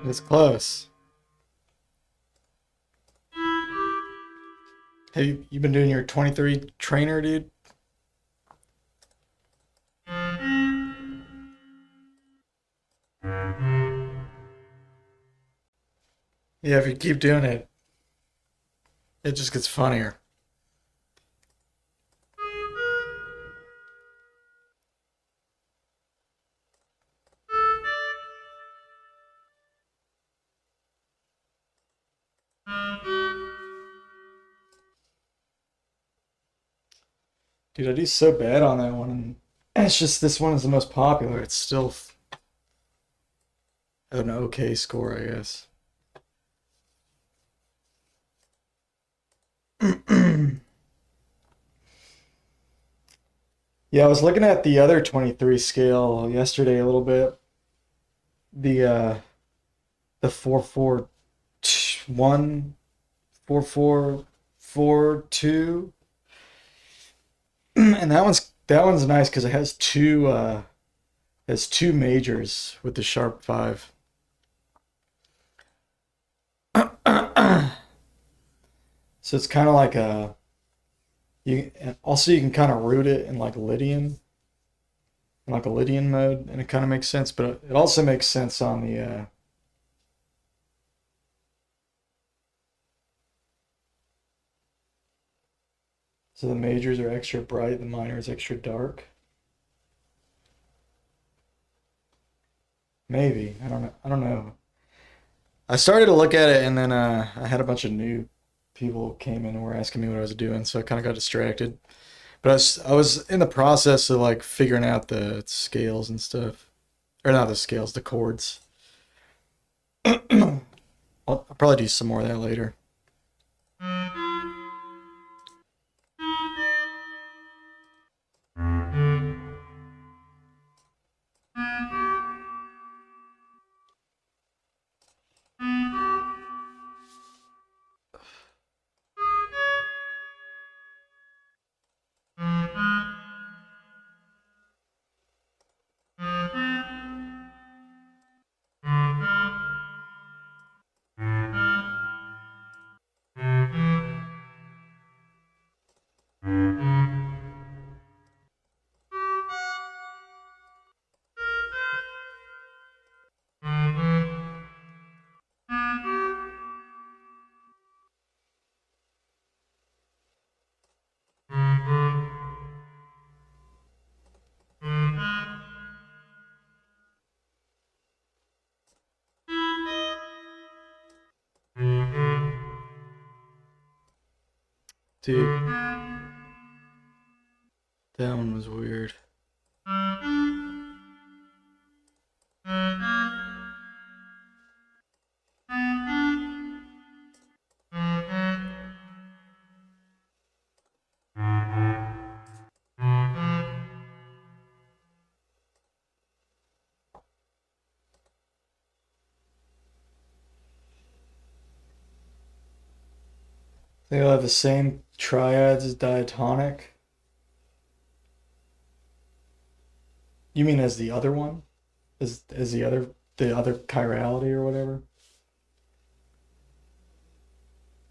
It's close. Hey, you been doing your 23 trainer, dude? Yeah, if you keep doing it, it just gets funnier. Dude, I do so bad on that one. And it's just this one is the most popular. It's still an okay score, I guess. Yeah, I was looking at the other 23 scale yesterday a little bit. The 441, 4442, and that one's nice because it has two majors with the sharp five. So it's kind of like a you and also you can kind of root it in like Lydian in like a Lydian mode, and it kind of makes sense, but it also makes sense on the so the majors are extra bright, the minors extra dark. Maybe. I don't know. I started to look at it, and then I had a bunch of new people came in and were asking me what I was doing, so I kind of got distracted. But I was in the process of like figuring out the scales and stuff, or not the scales, the chords. I'll probably do some more of that later. Dude, that one was weird. They'll have the same triads as diatonic. You mean as the other one? As the other chirality or whatever?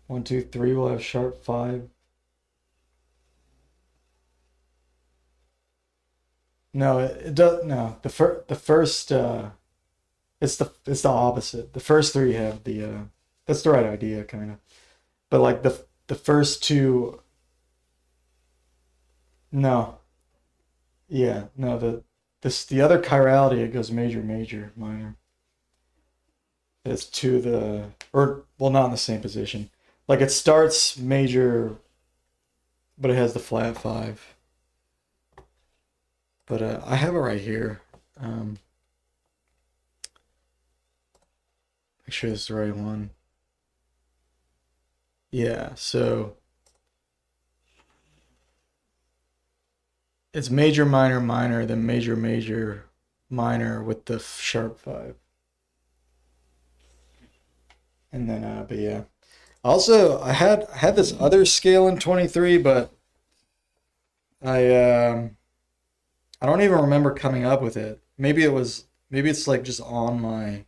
One, two, three will have sharp five. No, it does no. The first it's the opposite. The first three have the that's the right idea kind of. But like the first two, no. Yeah, no, the other chirality it goes major, major, minor. It's to the or well not in the same position. Like it starts major, but it has the flat five. But I have it right here. Um, make sure this is the right one. Yeah, so it's major, minor, minor, then major, major, minor with the sharp five, and then but yeah. Also, I had this other scale in 23, but I I don't even remember coming up with it. Maybe it's like just on my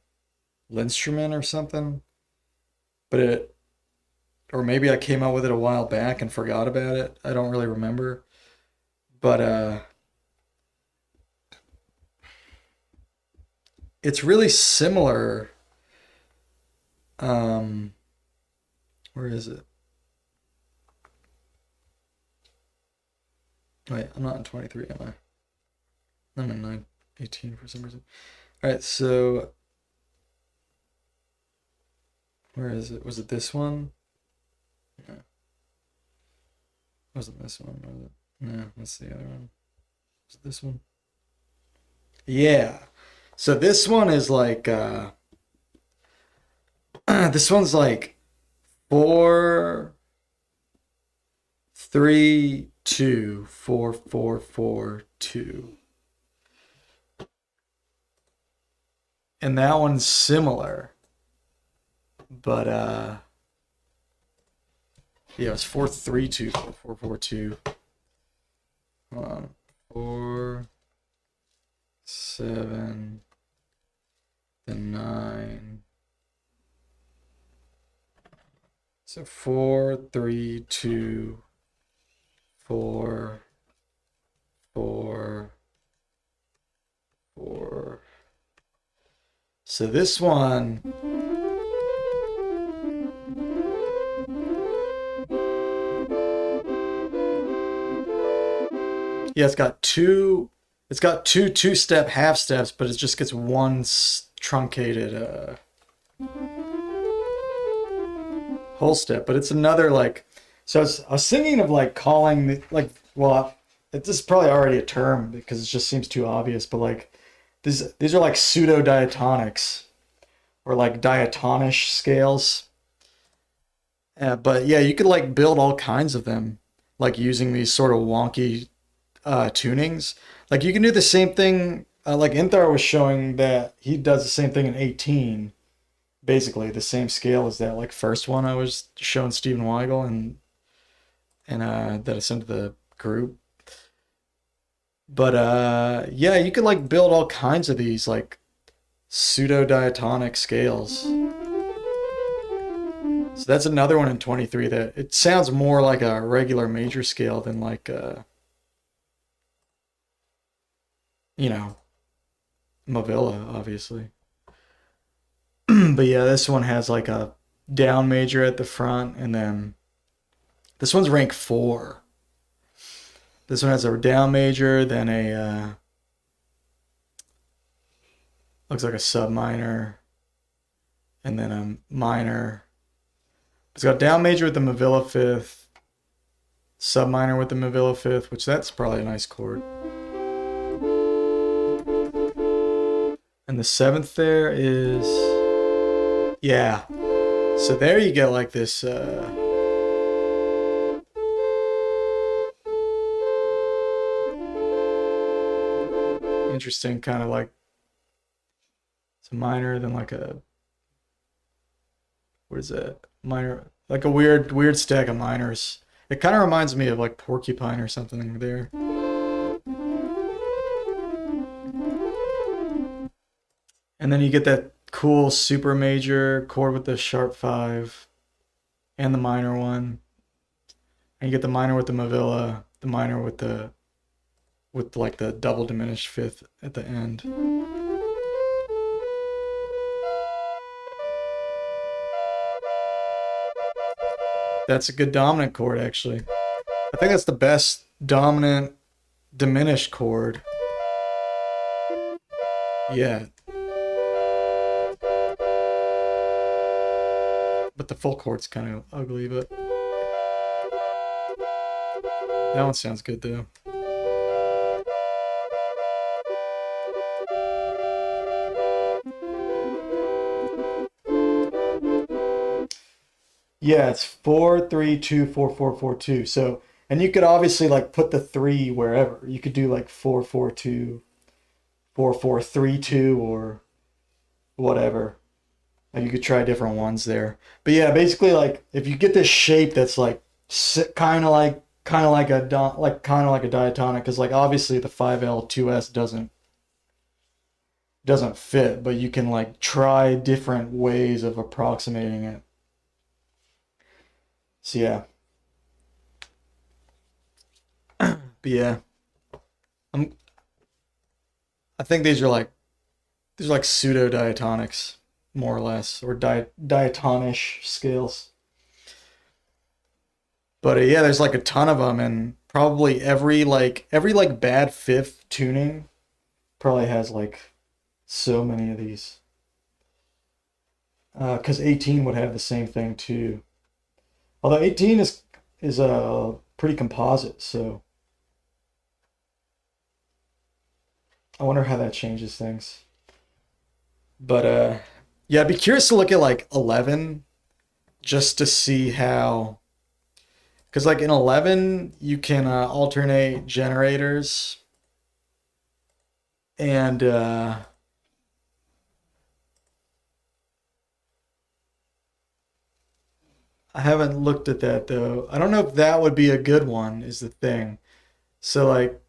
linnstrument or something, but it, or maybe I came out with it a while back and forgot about it. I don't really remember, but it's really similar. Um, where is it? Wait, I'm not in 23, am I? I'm in 18 for some reason. All right, so where is it? Was it this one? No, it wasn't this one, was it? No, that's the other one. Was it this one? Yeah. So this one is like this one's like 4 3 2 4 4 4 2. And that one's similar. But yeah, it's 4 3 2 4 4 4 2. Hold on. 4 7 then 9. So 4 3 2 4 4 4. So this one, yeah, it's got two two-step half steps, but it just gets one truncated whole step. But it's another like, so I was thinking of like calling the like, well, this is probably already a term because it just seems too obvious, but like these are like pseudo diatonics or like diatonish scales. But yeah, you could like build all kinds of them, like using these sort of wonky tunings. Like you can do the same thing. Like Inthar was showing that he does the same thing in 18, basically the same scale as that like first one I was showing Stephen Weigel and that I sent to the group. But yeah, you could like build all kinds of these like pseudo diatonic scales. So that's another one in 23 that it sounds more like a regular major scale than like you know, Mavilla, obviously. But yeah, this one has like a down major at the front, and then this one's rank 4. This one has a down major, then a looks like a sub minor, and then a minor. It's got down major with the Mavilla 5th, sub minor with the Mavilla 5th, which that's probably a nice chord. And the 7th there is, yeah. So there you get like this interesting kind of like, it's a minor, then like a, what is that? Minor, like a weird stack of minors. It kind of reminds me of like Porcupine or something there. And then you get that cool super major chord with the sharp 5 and the minor one. And you get the minor with the Mavilla, the minor with like the double diminished 5th at the end. That's a good dominant chord, actually. I think that's the best dominant diminished chord. Yeah. But the full chord's kind of ugly, but that one sounds good though. Yeah, it's 4 3 2 4 4 4 2. So, and you could obviously like put the 3 wherever. You could do like 4 4 2, 4 4 3 2, or whatever. And you could try different ones there. But yeah, basically like if you get this shape that's like kind of like a diatonic, because like obviously the 5L 2S doesn't fit, but you can like try different ways of approximating it. So yeah. But yeah, I'm, I think these are like pseudo diatonics, more or less, or diatonish scales. But yeah, there's like a ton of them, and probably every bad fifth tuning probably has like so many of these. Because 18 would have the same thing too. Although 18 is pretty composite, so I wonder how that changes things. But yeah, I'd be curious to look at like 11 just to see how, because like in 11 you can alternate generators, and I haven't looked at that though. I don't know if that would be a good one, is the thing. So like,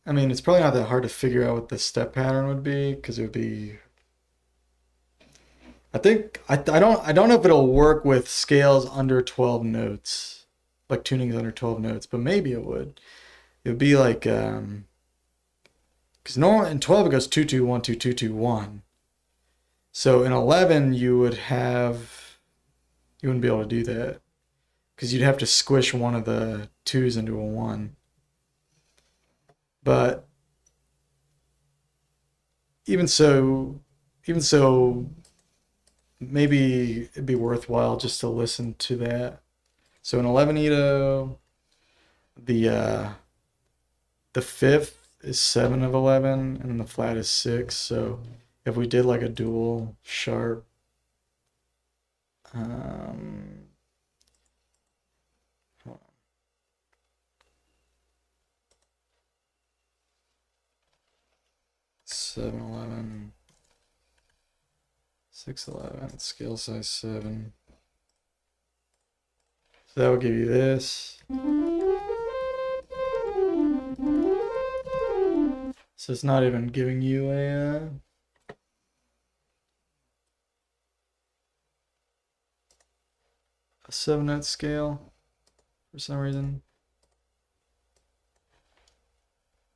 I mean, it's probably not that hard to figure out what the step pattern would be, because it would be. I don't know if it'll work with scales under 12 notes, like tunings under 12 notes, but maybe it would. It would be like because normal in 12 it goes 2 2 1 2 2 2 1. So in 11 you wouldn't be able to do that because you'd have to squish one of the twos into a one. But even so, even so, maybe it'd be worthwhile just to listen to that. So in 11 Edo, the uh, the fifth is 7 of 11, and the flat is 6. So if we did like a dual sharp, um, 7 11, 6 11, scale size 7. So that would give you this. So it's not even giving you a 7-note scale for some reason.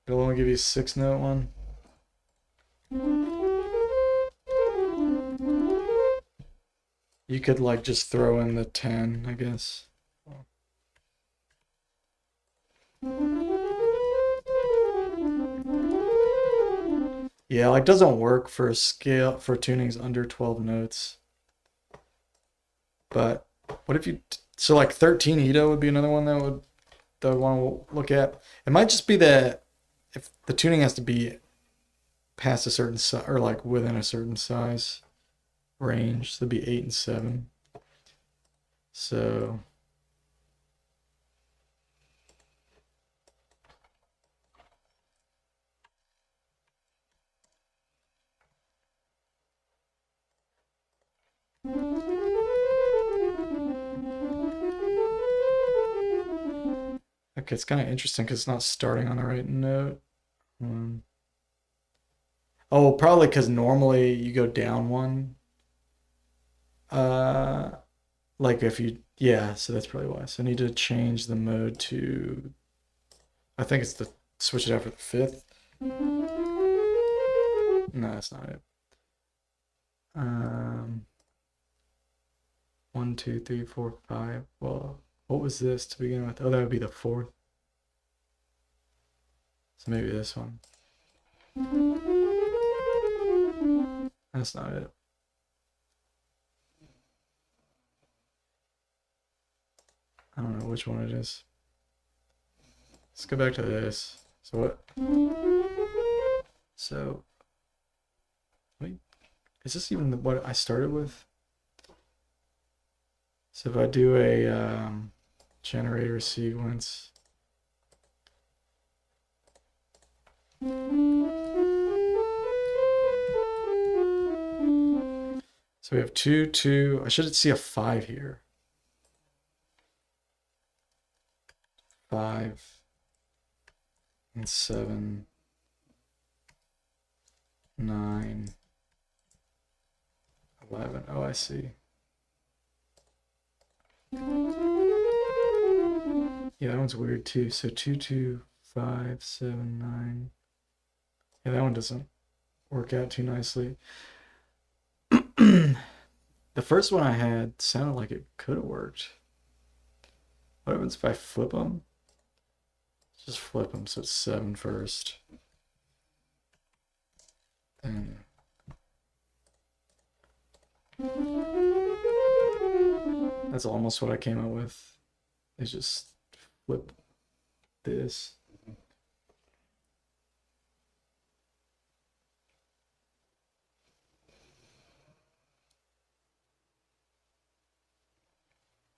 It'll only give you a 6-note one. You could like just throw in the 10, I guess. Yeah, like doesn't work for scale for tunings under 12 notes. But what if you so like 13 Edo would be another one that I would want to look at. It might just be that if the tuning has to be past a certain size or like within a certain size range, so it'd be 8 and 7. So okay, it's kind of interesting because it's not starting on the right note. Um, oh, probably because normally you go down one. Uh, like if you, yeah, so that's probably why. So I need to change the mode to, I think it's the switch it out for the fifth. No, that's not it. Um, 1, 2, 3, 4, 5. Well, what was this to begin with? Oh, that would be the fourth. So maybe this one. That's not it. I don't know which one it is. Let's go back to this. So what? So, wait, is this even what I started with? So if I do a generator sequence, so we have 2, 2. I should see a 5 here. 5 and 7 9, 11. Oh, I see. Yeah, that one's weird too. So 2, 2, 5, 7, 9. Yeah, that one doesn't work out too nicely. The first one I had sounded like it could have worked. What happens if I flip them? Just flip them so it's 7 first. And that's almost what I came up with. Is just flip this.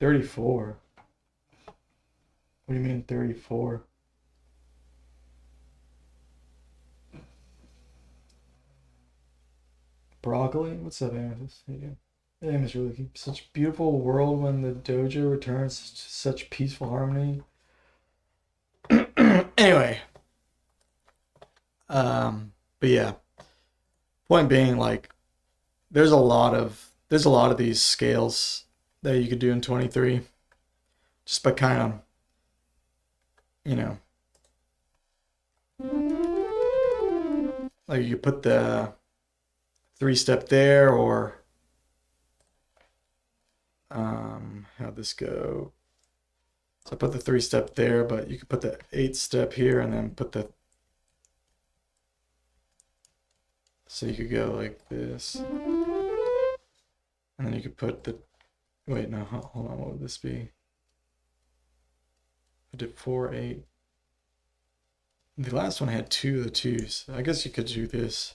$34. What do you mean 34? Broccoli? What's up, Amethyst? How you doing? Hey, Miss Really. Such beautiful world when the dojo returns to such peaceful harmony. Anyway. But yeah. Point being, like, there's a lot of these scales that you could do in 23. Just by kind of, you know, like you put the 3-step there, or how'd this go? So I put the 3-step there, but you could put the 8-step here and then put the, so you could go like this, and then you could put the, wait, no, hold on, what would this be? I did 4, 8. The last one had 2 of the 2s. I guess you could do this.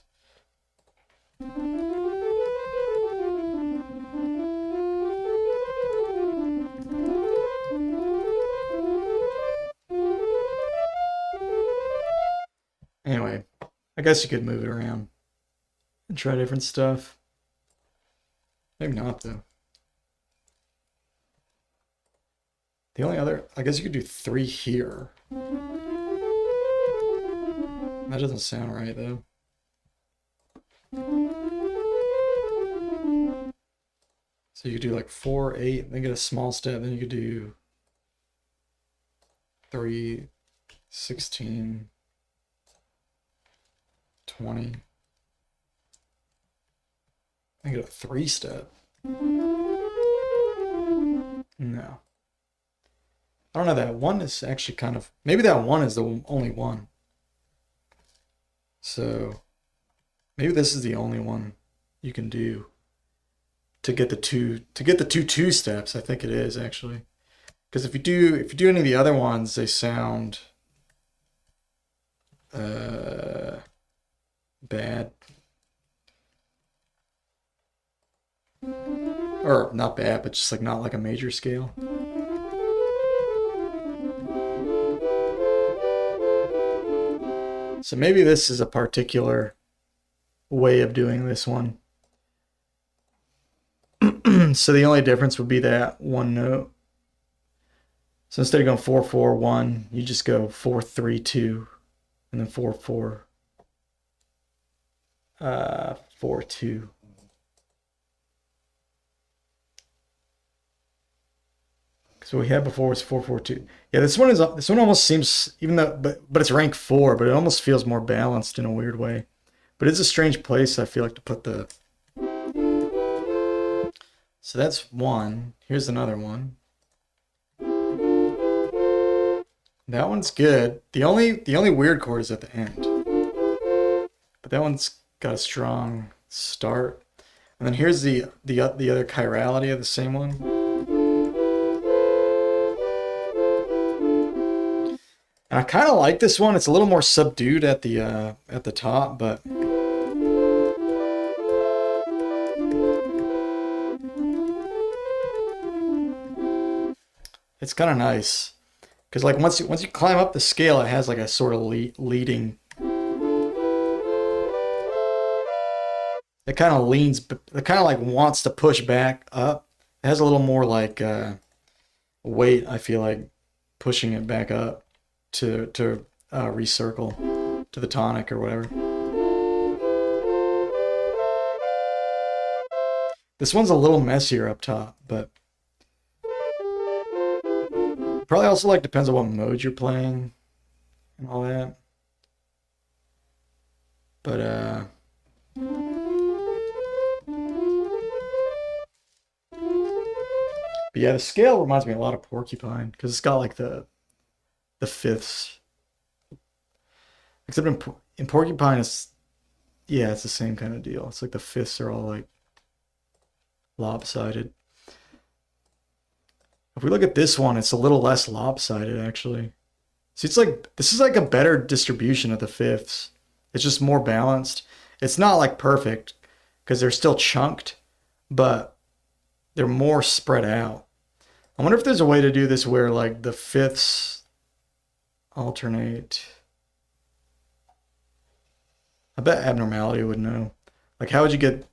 Anyway, I guess you could move it around and try different stuff. Maybe not, though. The only other, I guess you could do 3 here. That doesn't sound right, though. So you could do like 4, 8, then get a small step, then you could do 3, 16, 20. I get a 3-step. No. I don't know, that 1 is actually kind of, maybe that 1 is the only one. So maybe this is the only one you can do to get the two 2-steps. I think it is, actually. Because if you do any of the other ones, they sound bad. Or not bad, but just like not like a major scale. So maybe this is a particular way of doing this one. So the only difference would be that 1 note. So instead of going 4, 4, 1, you just go 4, 3, 2, and then 4, 4, 4, 2. Because what we had before was 4, 4, 2. Yeah, this one almost seems, even though, but it's rank 4, but it almost feels more balanced in a weird way. But it's a strange place, I feel like, to put the. So that's 1. Here's another one. That one's good. The only weird chord is at the end. But that one's got a strong start. And then here's the other chirality of the same one. And I kind of like this one. It's a little more subdued at the top, but it's kind of nice. Because like once you climb up the scale, it has like a sort of leading. It kind of leans. It kind of like wants to push back up. It has a little more like weight. I feel like pushing it back up to recircle to the tonic or whatever. This one's a little messier up top, but probably also like depends on what mode you're playing and all that. But yeah, the scale reminds me a lot of Porcupine because it's got like the fifths. Except in Porcupine, it's yeah, it's the same kind of deal. It's like the fifths are all like lopsided. If we look at this one, it's a little less lopsided actually. See, it's like this is like a better distribution of the fifths. It's just more balanced. It's not like perfect because they're still chunked, but they're more spread out. I wonder if there's a way to do this where like the fifths alternate. I bet Abnormality would know. Like, how would you get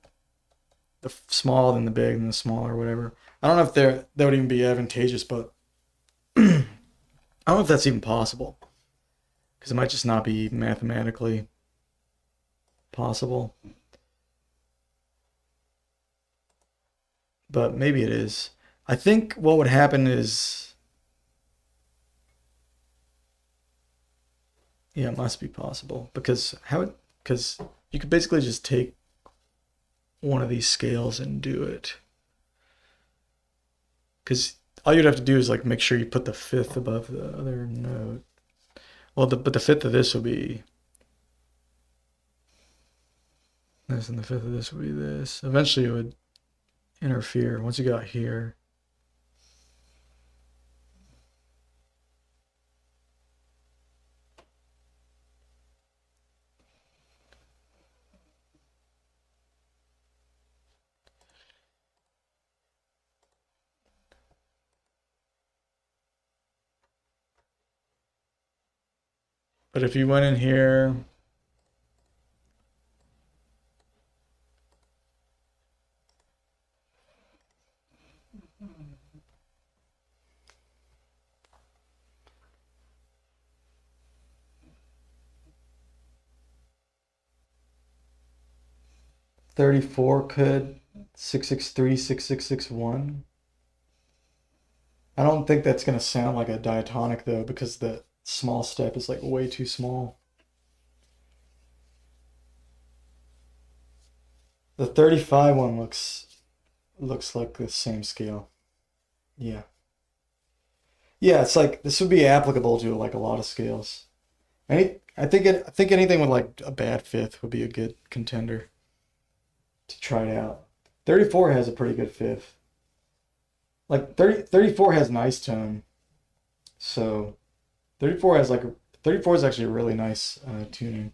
the small, then the big, then the small, or whatever? I don't know if that would even be advantageous, but I don't know if that's even possible. Because it might just not be mathematically possible. But maybe it is. I think what would happen is... Yeah, it must be possible. Because you could basically just take one of these scales and do it. Because all you'd have to do is like make sure you put the fifth above the other note. Well, but the fifth of this will be this, and the fifth of this will be this. Eventually, it would interfere once you got here. But if you went in here, $34 could 663 6661. I don't think that's gonna sound like a diatonic though, because the small step is like way too small. The 35 one looks like the same scale. Yeah. Yeah, it's like this would be applicable to like a lot of scales. I think anything with like a bad fifth would be a good contender to try it out. 34 has a pretty good fifth. Like 34 has nice tone. So 34 has like 34 is actually a really nice tuning.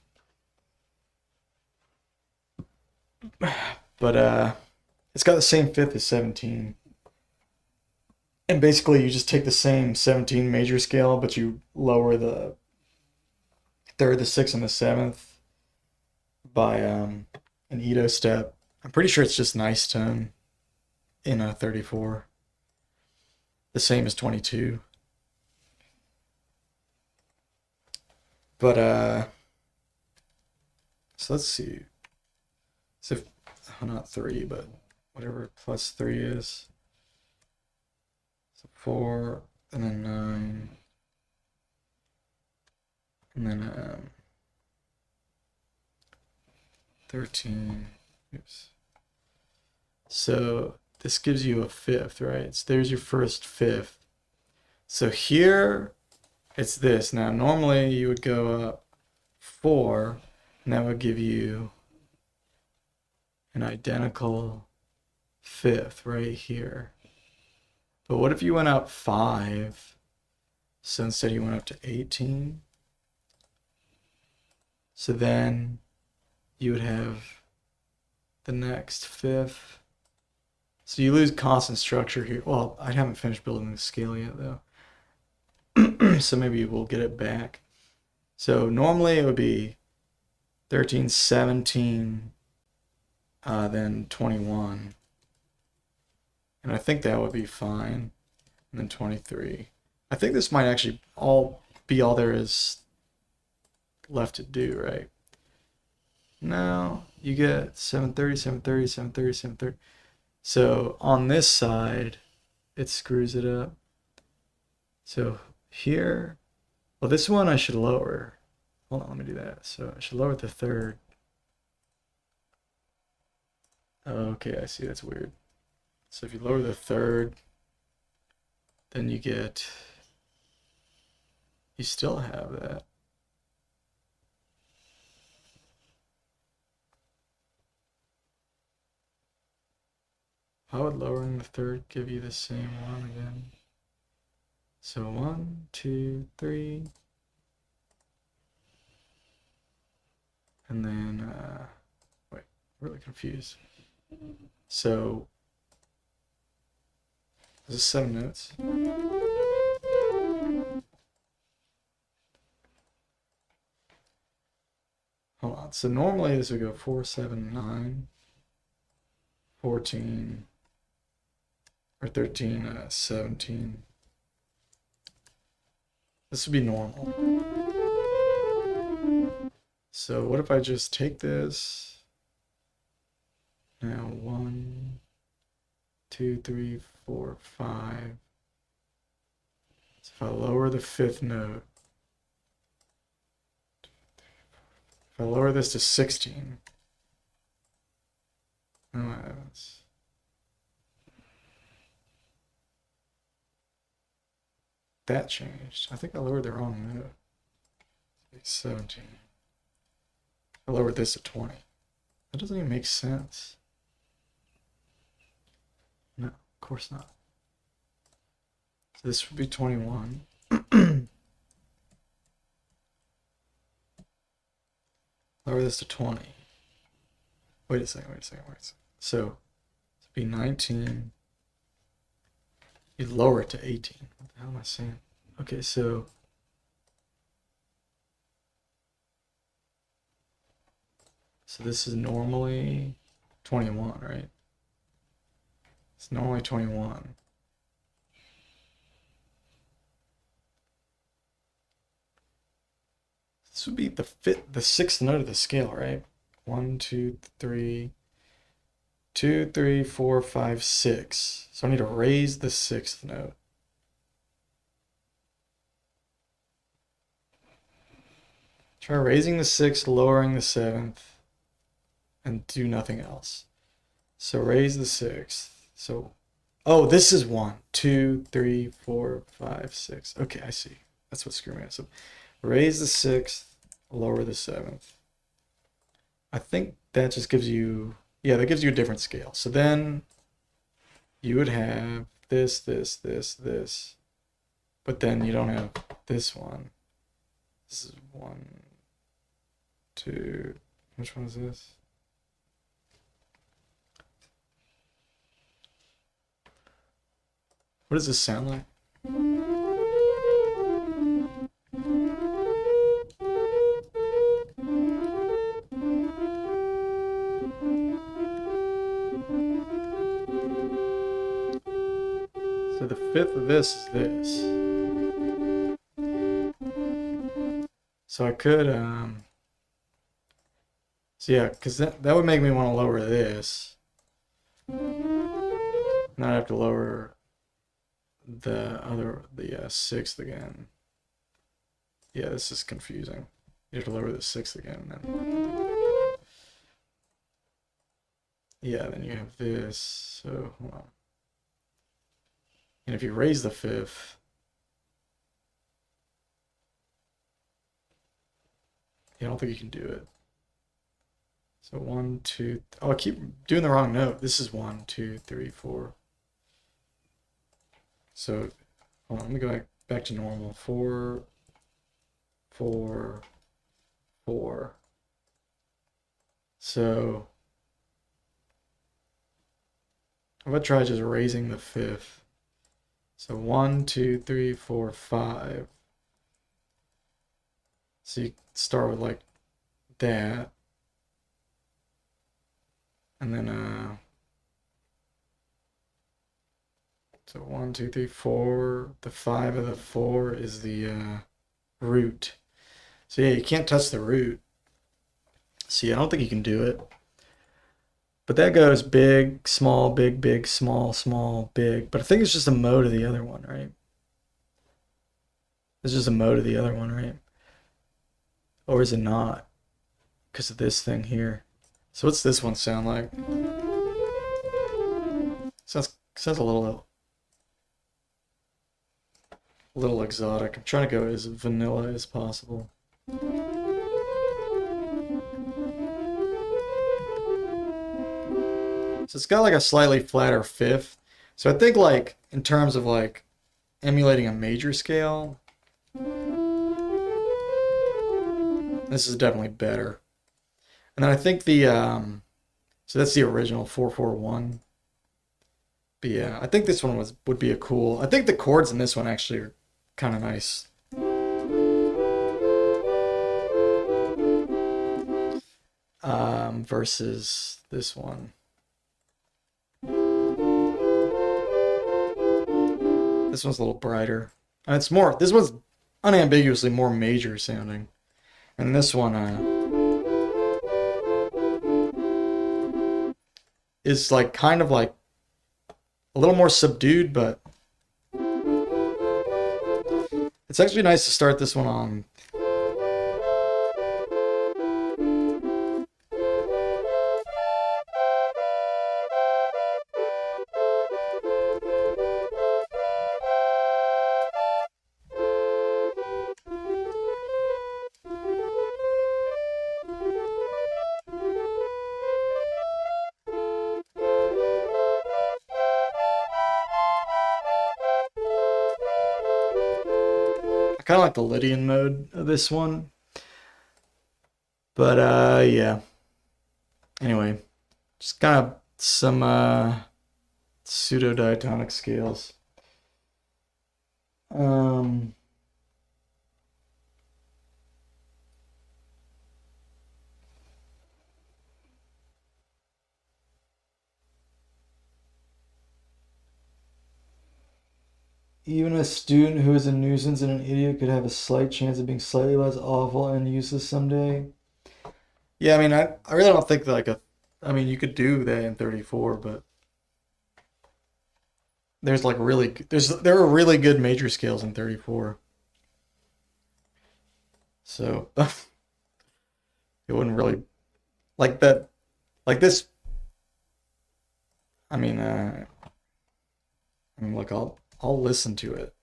But it's got the same fifth as 17. And basically you just take the same 17 major scale, but you lower the third, the sixth, and the seventh by an Edo step. I'm pretty sure it's just nice tone in a 34. The same as 22. But so let's see. So not 3, but whatever plus 3 is. So 4 and then 9. And then 13. Oops. So this gives you a fifth, right? So there's your first fifth. So here it's this. Now normally you would go up 4, and that would give you an identical fifth right here. But what if you went up 5? So instead you went up to 18. So then you would have the next fifth. So you lose constant structure here. Well, I haven't finished building the scale yet though. So maybe we'll get it back. So normally it would be 13, 17, then 21. And I think that would be fine. And then 23. I think this might actually be all there is left to do, right? Now you get 730, 730, 730, 730. So on this side, it screws it up. So here, well, this one I should lower. Hold on, let me do that. So I should lower the third. Okay, I see, that's weird. So if you lower the third, then you still have that. How would lowering the third give you the same one again? So 1, 2, 3. And then, wait, I'm really confused. So, is this 7 notes? Hold on. So normally this would go 4, 7, 9, 14, or 13, 17. This would be normal. So what if I just take this? Now 1, 2, 3, 4, 5. So if I lower the fifth note, if I lower this to 16, oh my heavens. That changed. I think I lowered the wrong note. 17. I lowered this to 20. That doesn't even make sense. No, of course not. So this would be 21. Lower this to 20. Wait a second. So it'd be 19. You'd lower it to 18. What the hell am I saying? Okay, so this is normally 21, right? It's normally 21. This would be the sixth note of the scale, right? 1, 2, 3, 2, 3, 4, 5, 6. So I need to raise the sixth note. Try raising the sixth, lowering the seventh, and do nothing else. So raise the sixth. So, oh, this is 1, 2, 3, 4, 5, 6. Okay, I see. That's what's screwing me up. So raise the sixth, lower the seventh. I think that just gives you, yeah, that gives you a different scale. So then you would have this, but then you don't have this one. This is 1, 2, which one is this? What does this sound like? So the fifth of this is this. So I could, so yeah, because that would make me want to lower this. And I'd have to lower the sixth again. Yeah, this is confusing. You have to lower the sixth again, and then yeah, then you have this. So hold on. And if you raise the fifth, yeah, I don't think you can do it. So 1, 2. Oh, I keep doing the wrong note. This is 1, 2, 3, 4. So hold on, let me go back to normal. 4, 4, 4. So I'm gonna try just raising the fifth. So 1, 2, 3, 4, 5. So you start with like that. And then so 1, 2, 3, 4. The 5 of the 4 is the root. So yeah, you can't touch the root. See, I don't think you can do it. But that goes big, small, big, small, small, big. But I think it's just a mode of the other one, right? It's just a mode of the other one, right? Or is it not? Because of this thing here. So what's this one sound like? Sounds a little exotic. I'm trying to go as vanilla as possible. So it's got like a slightly flatter fifth. So I think like in terms of like emulating a major scale, this is definitely better. And then I think the so that's the original 441. But yeah, I think this one would be a cool. I think the chords in this one actually are kind of nice. Versus this one. This one's a little brighter. And it's more, this one's unambiguously more major sounding. And this one is like kind of like a little more subdued, but it's actually nice to start this one on. I kind of like the Lydian mode of this one. But yeah. Anyway, just kind of some pseudo diatonic scales. Even a student who is a nuisance and an idiot could have a slight chance of being slightly less awful and useless someday. Yeah, I mean, I really don't think that like I mean, you could do that in 34, but there's like there are really good major scales in 34. So it wouldn't really like that, like this. I mean, look, I'll listen to it.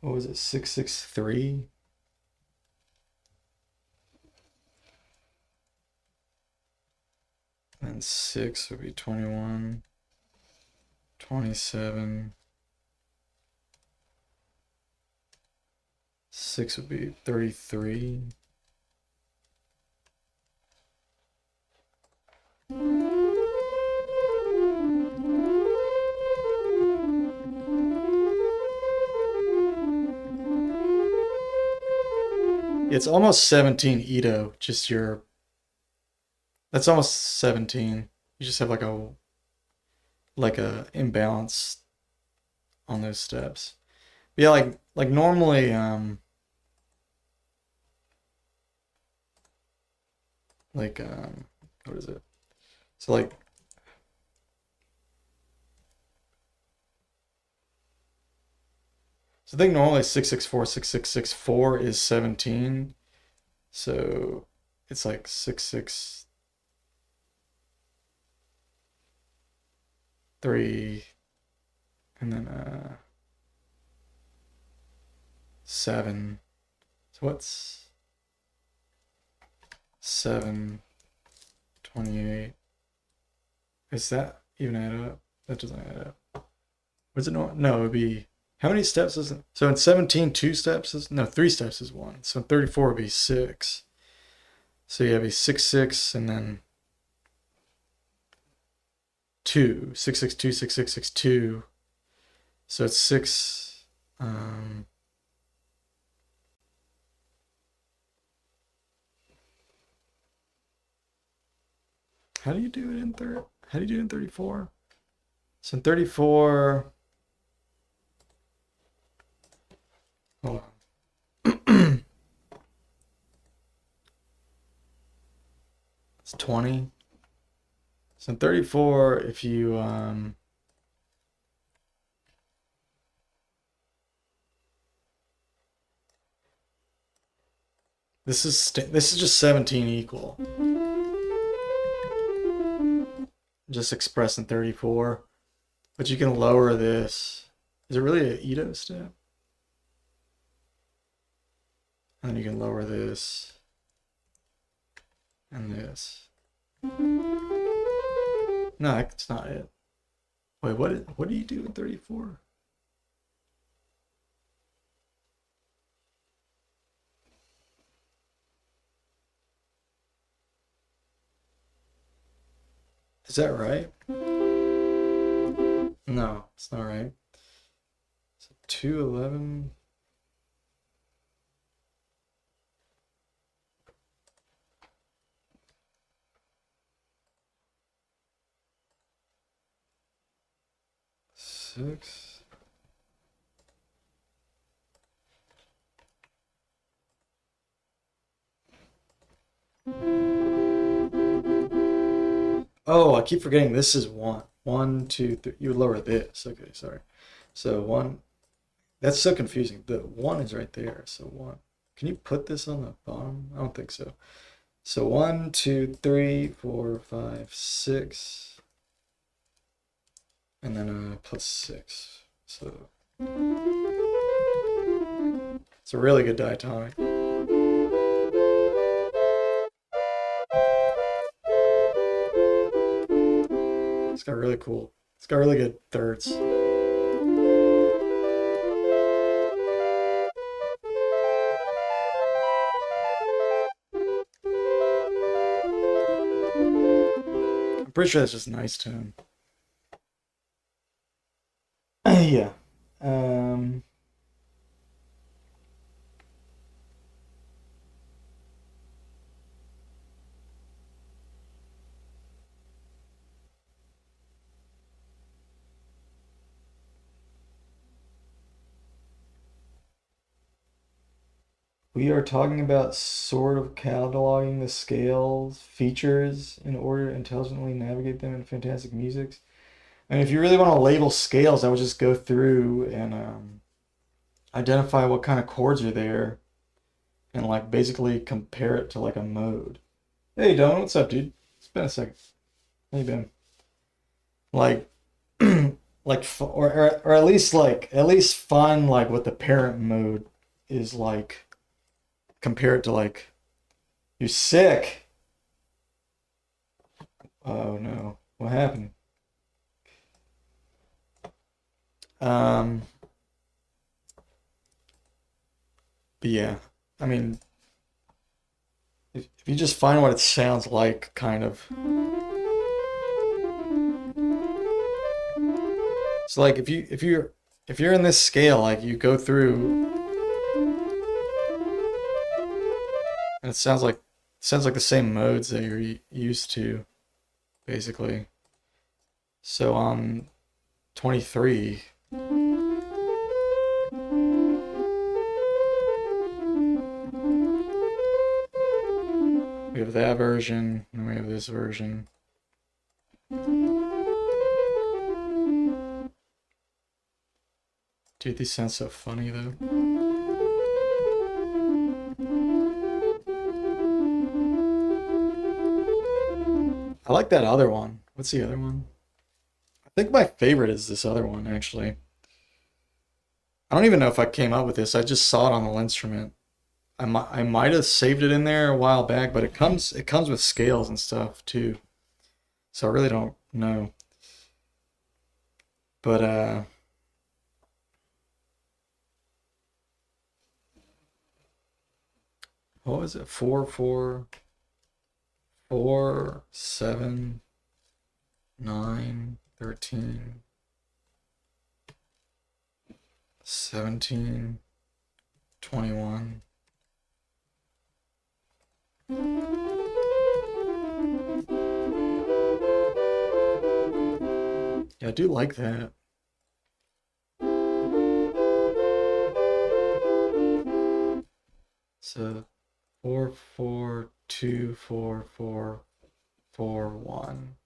What was it? 663. And 6 would be 21, 27. 6 would be 33. It's almost 17 Ito, just that's almost 17. You just have like a imbalance on those steps. But yeah, like normally what is it? So like I think normally 664, 6664 is 17. So it's like 663 and then 7. So what's 7, 28? Is that even add up? That doesn't add up. What's it? No, it would be. How many steps is it? So in 17, 2 steps is, no, 3 steps is 1. So in 34 would be 6. So you have a 6, 6, and then 2. 6, 6, 2, 6, 6, 6, 2. So it's 6. How do you do it in 34? So in 34. Hold on. 20. So in 34, if you this is just 17 equal. Just expressed in 34. But you can lower this. Is it really an Ito step? And then you can lower this and this. No, that's not it. Wait, what do you do in 34? Is that right? No, it's not right. So 211. Six. Oh, I keep forgetting this is one. 1, 2, 3. You would lower this. Okay, sorry. So 1. That's so confusing. The 1 is right there. So 1. Can you put this on the bottom? I don't think so. So 1, 2, 3, 4, 5, 6. And then plus 6. So it's a really good diatonic. It's got really cool. It's got really good thirds. I'm pretty sure that's just a nice tone. Yeah. We are talking about sort of cataloging the scales, features, in order to intelligently navigate them in fantastic musics. And if you really want to label scales, I would just go through and identify what kind of chords are there and like basically compare it to like a mode. Hey Don, what's up, dude? It's been a second. How you been? Like, or at least find like what the parent mode is like. Compare it to like, you're sick. Oh no, what happened? But yeah, I mean, if you just find what it sounds like, kind of. So like, if you're in this scale, like you go through, and it sounds like the same modes that you're used to, basically. So on 23. We have that version, and we have this version. Dude, these sound so funny though. I like that other one. What's the other one? I think my favorite is this other one, actually. I don't even know if I came up with this. I just saw it on the linnstrument. I might have saved it in there a while back, but it comes with scales and stuff too. So I really don't know. But what was it? 4 4 4 7 9 13 17 21. Yeah, I do like that. So 4 4 2 4 4 4, 1.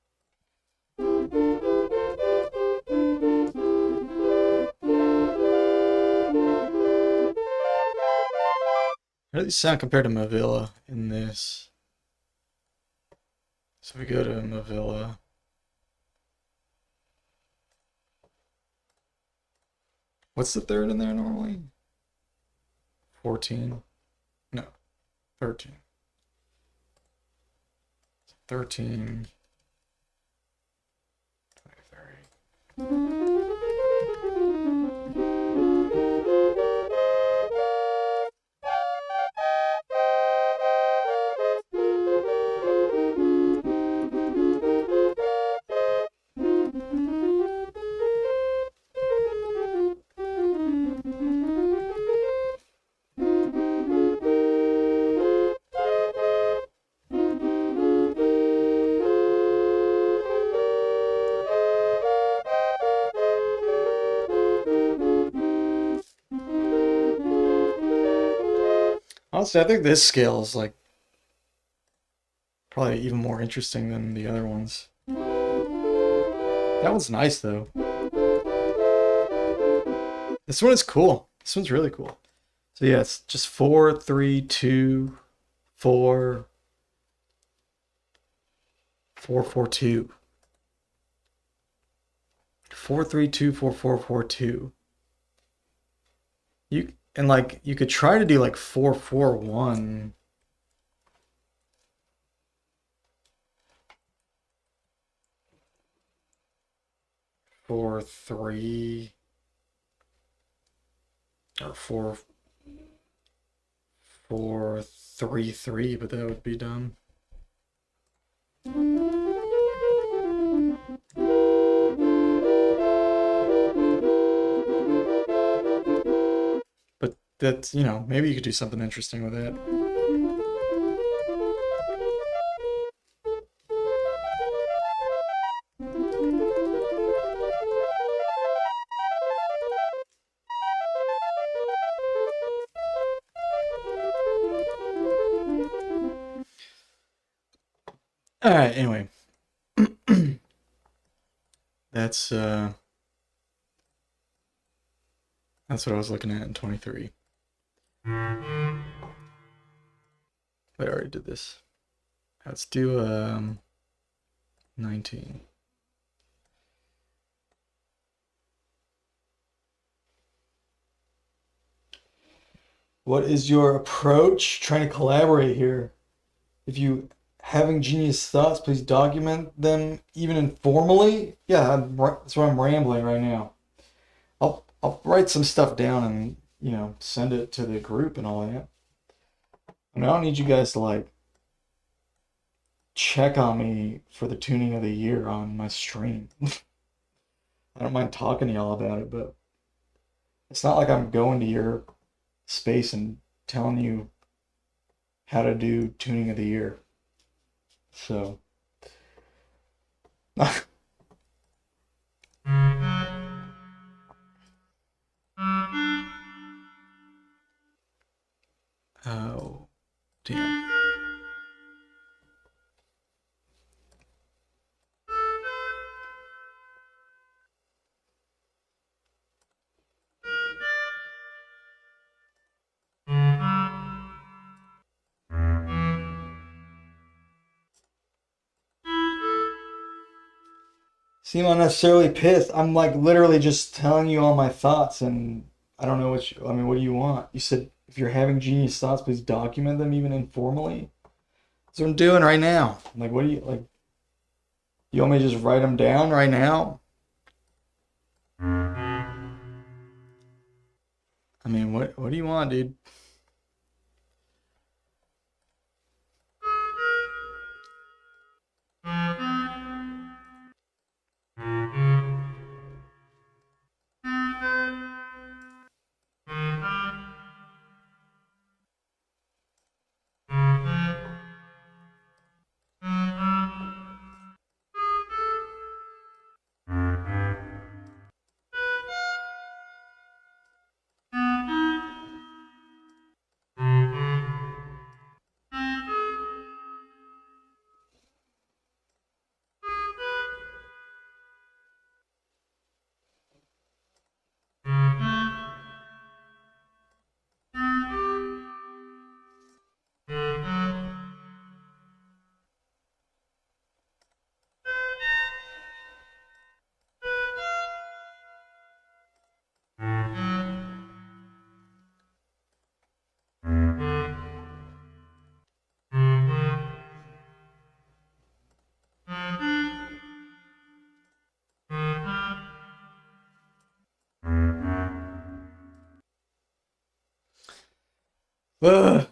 How do these sound compared to Mavilla in this? So we go to Mavilla. What's the third in there normally? 14. No, 13. 13. 23. Honestly, I think this scale is like probably even more interesting than the other ones. That one's nice though. This one is cool. This one's really cool. So yeah, it's just 4, 3, 2, 4, 4, 4, 2. 4, 3, 2, 4, 4, 4, 2. You and like you could try to do like 4, 4, 1. Four, 3, or 4, 4, 3, 3, but that would be dumb. But that's, maybe you could do something interesting with it. All right, anyway. That's what I was looking at in 23. I already did this. Let's do 19. What is your approach? Trying to collaborate here. If you having genius thoughts, please document them even informally. Yeah, that's why I'm rambling right now. I'll write some stuff down and send it to the group and all that. I mean, I don't need you guys to like check on me for the tuning of the year on my stream. I don't mind talking to y'all about it, but it's not like I'm going to your space and telling you how to do tuning of the year. So oh damn. Seem unnecessarily pissed. I'm like literally just telling you all my thoughts, and I don't know I mean, what do you want? You said if you're having genius thoughts, please document them even informally. That's what I'm doing right now. I'm like, what do you like? You want me to just write them down right now? I mean, what do you want, dude? Ugh.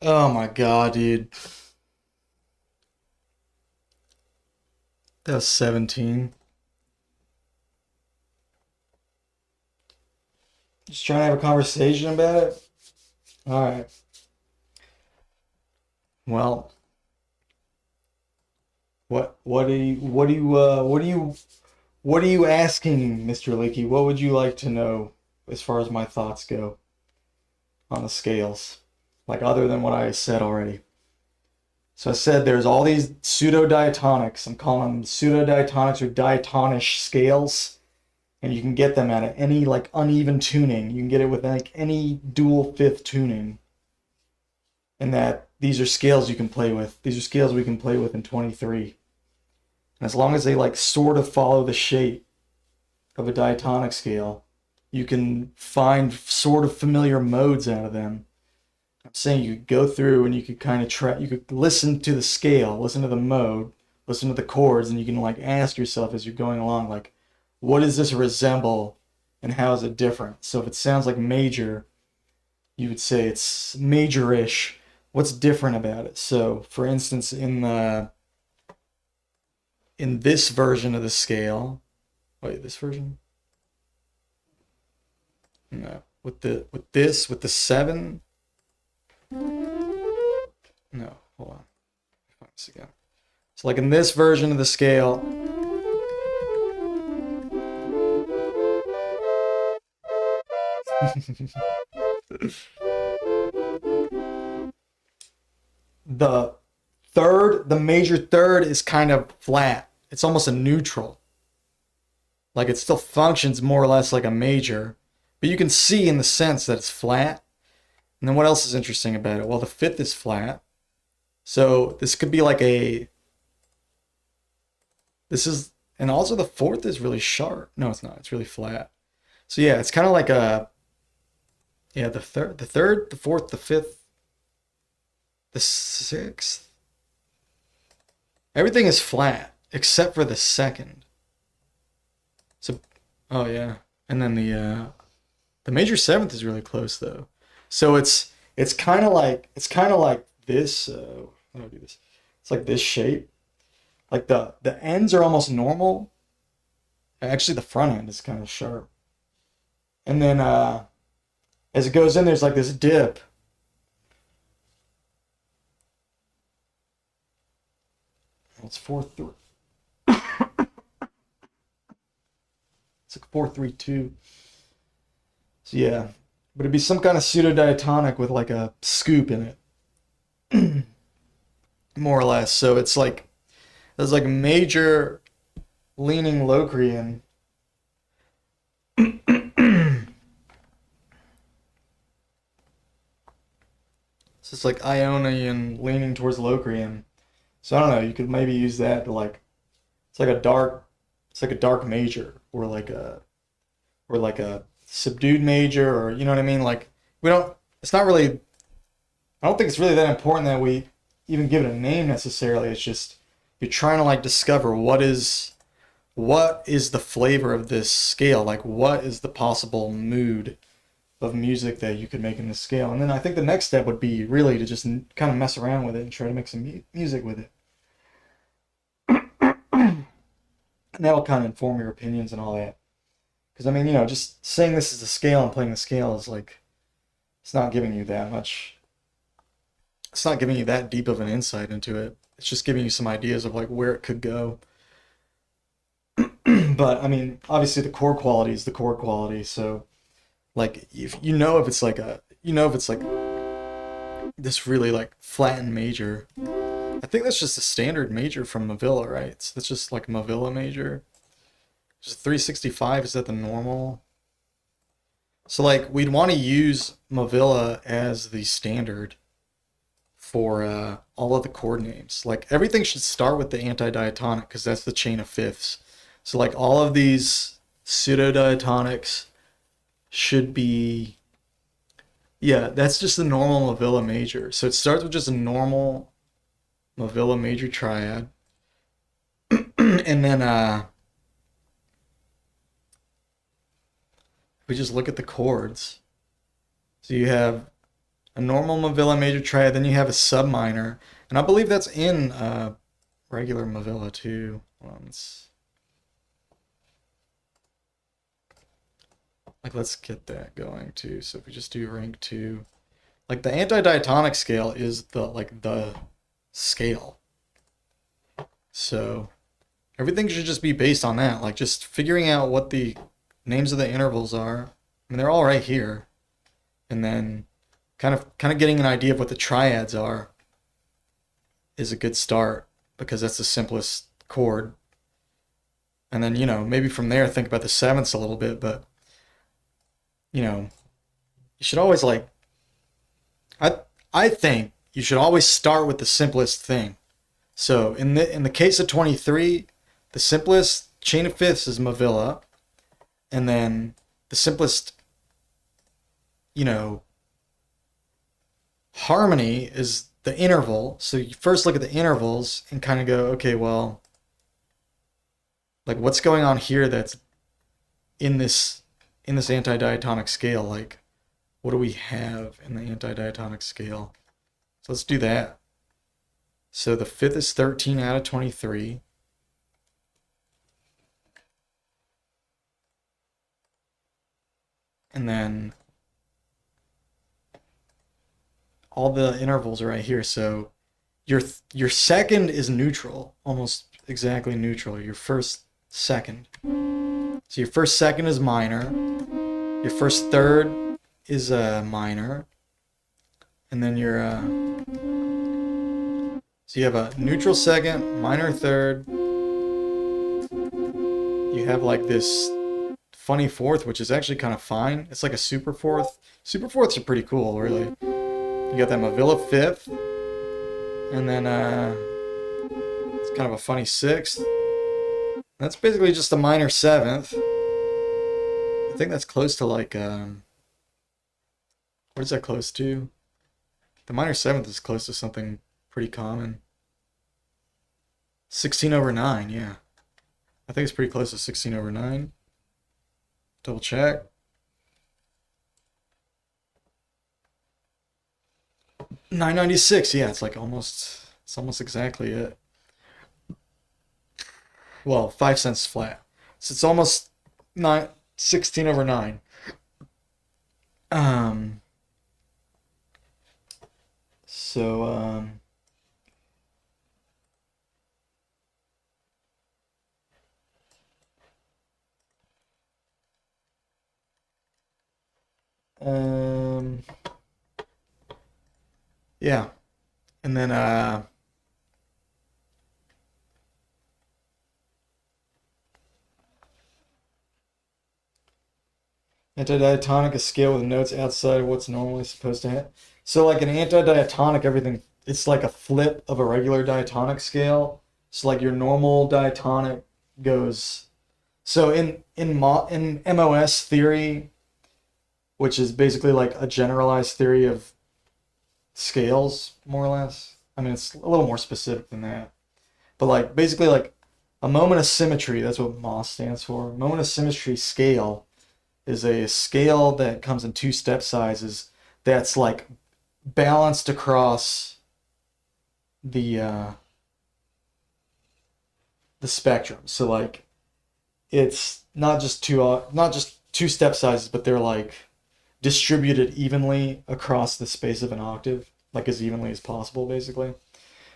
Oh my god, dude. That was 17. Just trying to have a conversation about it. All right. Well, what are you asking, Mr. Leakey? What would you like to know as far as my thoughts go on the scales? Like other than what I said already. So I said there's all these pseudo-diatonics. I'm calling them pseudo-diatonics or diatonish scales. And you can get them at any like uneven tuning. You can get it with like any dual fifth tuning. And that these are scales you can play with. These are scales we can play with in 23. And as long as they like sort of follow the shape of a diatonic scale, you can find sort of familiar modes out of them. I'm saying you could go through and you could kind of try, you could listen to the scale, listen to the mode, listen to the chords, and you can like ask yourself as you're going along, like, what does this resemble and how is it different? So if it sounds like major, you would say it's major-ish. What's different about it? So for instance, in this version of the scale, wait, this version? No. With the 7. No, hold on. Find this again. So like in this version of the scale, the major third is kind of flat. It's almost a neutral. Like it still functions more or less like a major, but you can see in the sense that it's flat. And then what else is interesting about it? Well, the fifth is flat. So this could be like and also the fourth is really sharp. No, it's not. It's really flat. So yeah, it's kind of like the third, the fourth, the fifth, the sixth. Everything is flat except for the second. So, oh yeah, and then the major seventh is really close though. So it's kind of like this. How do I do this? It's like this shape. Like the ends are almost normal. Actually, the front end is kind of sharp. And then as it goes in, there's like this dip. It's 4-3. It's like 4-3-2. So yeah, but it'd be some kind of pseudo-diatonic with like a scoop in it, more or less. So it's like there's like a major leaning Locrian. So it's like Ionian leaning towards Locrian. So I don't know, you could maybe use that to like it's like a dark it's like a dark major or like a subdued major, or you know what I mean? Like we don't it's not really I don't think it's really that important that we even give it a name necessarily. It's just you're trying to like discover what is the flavor of this scale? Like what is the possible mood of music that you could make in this scale? And then I think the next step would be really to just kind of mess around with it and try to make some music with it. And that'll kind of inform your opinions and all that. Because I mean, just saying this is a scale and playing the scale is like it's not giving you that much. It's not giving you that deep of an insight into it. It's just giving you some ideas of like where it could go. But I mean, obviously the chord quality is the chord quality. So like if it's like this really like flattened major. I think that's just a standard major from Mavilla, right? So that's just like Mavilla major. Just 365, is that the normal? So like we'd want to use Mavilla as the standard for all of the chord names. Like everything should start with the anti-diatonic because that's the chain of fifths. So like all of these pseudo-diatonics should be, yeah, that's just the normal Mavilla major. So it starts with just a normal Mavilla major triad. And then we just look at the chords. So you have a normal Mavilla major triad, then you have a subminor, and I believe that's in regular Mavilla too. Hold on, let's get that going too. So if we just do rank 2, like the anti-diatonic scale is the scale. So everything should just be based on that, like just figuring out what the names of the intervals are. I mean, they're all right here. And then kind of getting an idea of what the triads are is a good start because that's the simplest chord. And then, maybe from there think about the sevenths a little bit, but you should always like I think you should always start with the simplest thing. So in the case of 23, the simplest chain of fifths is Mavilla, and then the simplest harmony is the interval. So you first look at the intervals and kind of go, okay, well, like what's going on here that's in this anti-diatonic scale? Like what do we have in the anti-diatonic scale? So let's do that. So the fifth is 13 out of 23. And then all the intervals are right here. So your second is neutral, almost exactly neutral. Your first, second. So your first second is minor. Your first third is minor. And then so you have a neutral second, minor third. You have like this funny fourth, which is actually kind of fine. It's like a super fourth. Super fourths are pretty cool, really. You got that Mavilla fifth, and then it's kind of a funny sixth. That's basically just a minor seventh. I think that's close to like what is that close to? The minor seventh is close to something pretty common. 16/9, yeah. I think it's pretty close to 16/9. Double check. 996, yeah, it's almost exactly it. Well, 5 cents flat. So it's almost 16/9. So Yeah. And then antidiatonic, a scale with notes outside of what's normally supposed to have. So like an antidiatonic, everything, it's like a flip of a regular diatonic scale. So like your normal diatonic goes. So in MOS theory, which is basically like a generalized theory of scales, more or less. I mean, it's a little more specific than that. But like basically like a moment of symmetry, that's what MOS stands for. Moment of symmetry scale is a scale that comes in two step sizes that's like balanced across the the spectrum. So like it's not just two step sizes, but they're like distributed evenly across the space of an octave, like as evenly as possible, basically.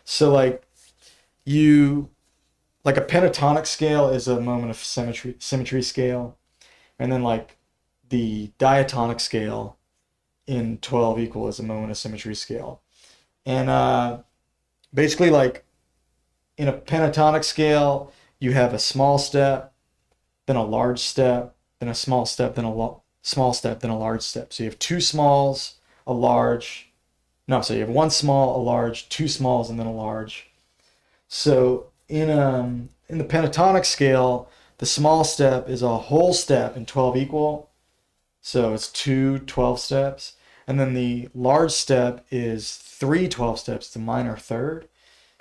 So you like a pentatonic scale is a moment of symmetry scale, and then like the diatonic scale in 12 equal is a moment of symmetry scale. And basically like in a pentatonic scale, you have a small step, then a large step, then a small step, then a small step, then a large step. So you have two smalls, a large. No, so you have one small, a large, two smalls, and then a large. So in the pentatonic scale, the small step is a whole step in 12 equal. So it's 12 steps. And then the large step is 12 steps. It's a minor third.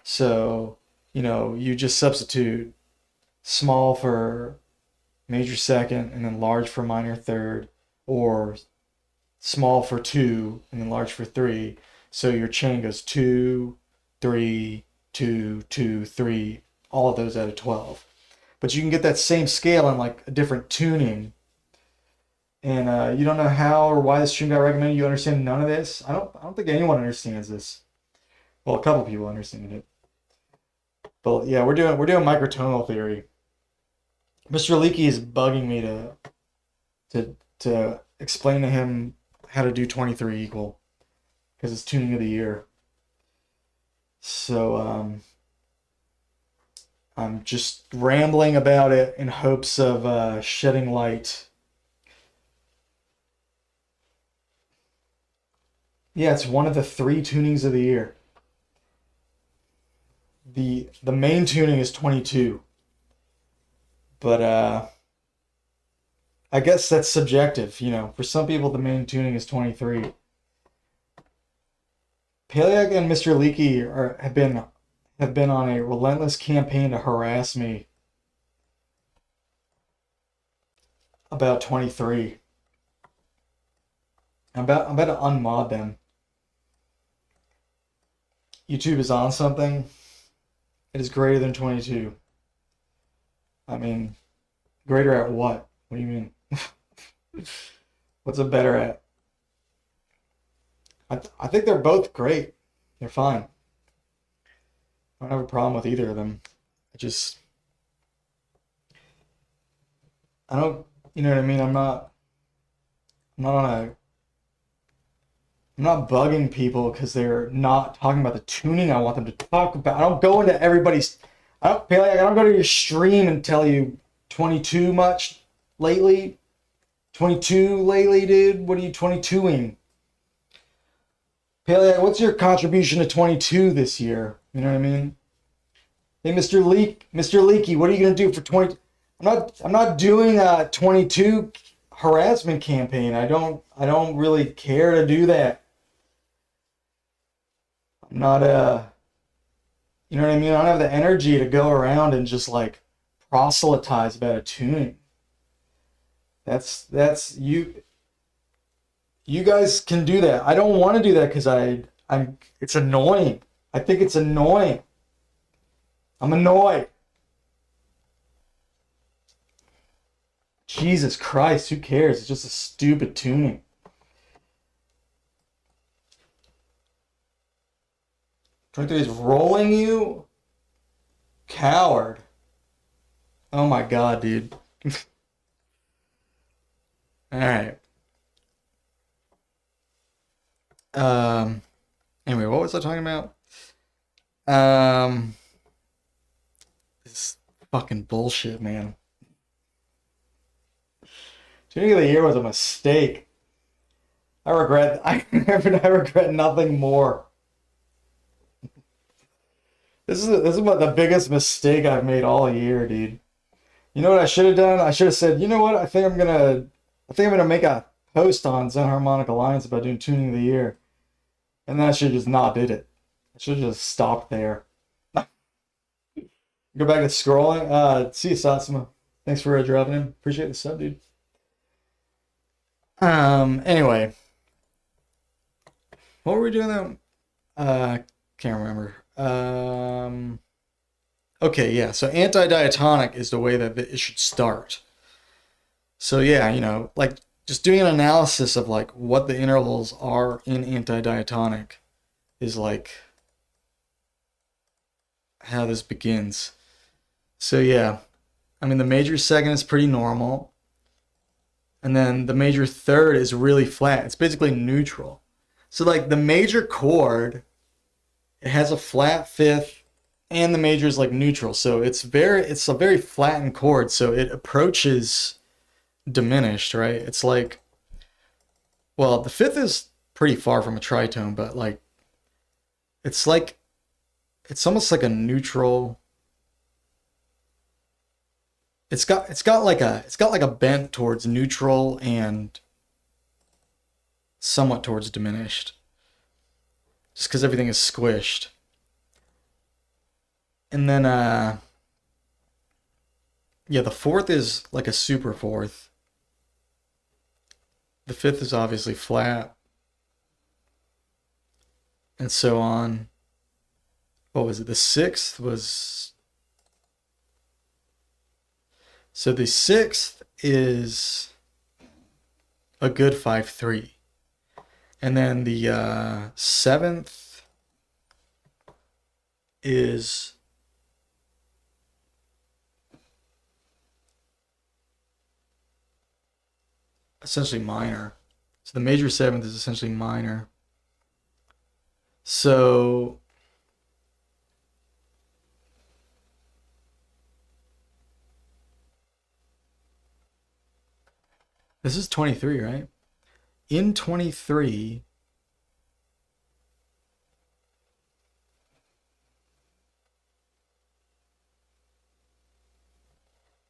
So, you just substitute small for major second and then large for minor third, or small for 2 and then large for 3. So your chain goes 2, 3, 2, 2, 3, all of those out of 12. But you can get that same scale in like a different tuning. And you don't know how or why this tune got recommended. You understand none of this. I don't think anyone understands this. Well, a couple people understand it. But yeah, we're doing microtonal theory. Mr. Leakey is bugging me to explain to him how to do 23 equal because it's tuning of the year. So I'm just rambling about it in hopes of shedding light. Yeah, it's one of the 3 tunings of the year. The main tuning is 22, but I guess that's subjective. For some people, the main tuning is 23. Paleac and Mr. Leakey have been on a relentless campaign to harass me about 23. I'm about to unmod them. YouTube is on something. It is greater than 22. I mean, greater at what? What do you mean? What's it better at? I think they're both great. They're fine. I don't have a problem with either of them. I don't, you know what I mean? I'm not on a, I'm not bugging people because they're not talking about the tuning I want them to talk about. I don't go into everybody's, I don't go to your stream and tell you 22 much lately. 22 lately, dude? What are you 22ing? Paleac, what's your contribution to 22 this year? You know what I mean? Hey, Mr. Leakey, what are you gonna do for 20? I'm not doing a 22 harassment campaign. I don't really care to do that. I'm not you know what I mean? I don't have the energy to go around and just like proselytize about a tuning. That's you. You guys can do that. I don't want to do that because I'm. It's annoying. I think it's annoying. I'm annoyed. Jesus Christ, who cares? It's just a stupid tuning. 23 is rolling you? Coward. Oh my god, dude. Alright. Um, Anyway, what was I talking about? Um, this fucking bullshit, man. Tuning of the year was a mistake. I regret nothing more. This is what the biggest mistake I've made all year, dude. You know what I should have done? I should have said, you know what? I think I'm gonna make a post on xenharmonic alliance about doing tuning of the year, and then I should have just not did it. I should have just stopped there. Go back to scrolling. See you, Satsuma. Thanks for dropping in. Appreciate the sub, dude. Anyway, what were we doing then? Can't remember. Okay, yeah. So anti-diatonic is the way that it should start. So yeah, like just doing an analysis of like what the intervals are in anti-diatonic is like how this begins. So yeah, I mean the major second is pretty normal. And then the major third is really flat. It's basically neutral. So like the major chord, it has a flat fifth, and the major is like neutral. So it's a very flattened chord. So it approaches diminished, right? It's like, well, the fifth is pretty far from a tritone, but like it's almost like a neutral. It's got like a bent towards neutral and somewhat towards diminished. Just because everything is squished. And then yeah, the fourth is like a super fourth. The fifth is obviously flat. And so on. What was it? The sixth was... So the sixth is a good 5-3. And then the seventh is essentially minor. So the major seventh is essentially minor. So this is 23, right? In 23,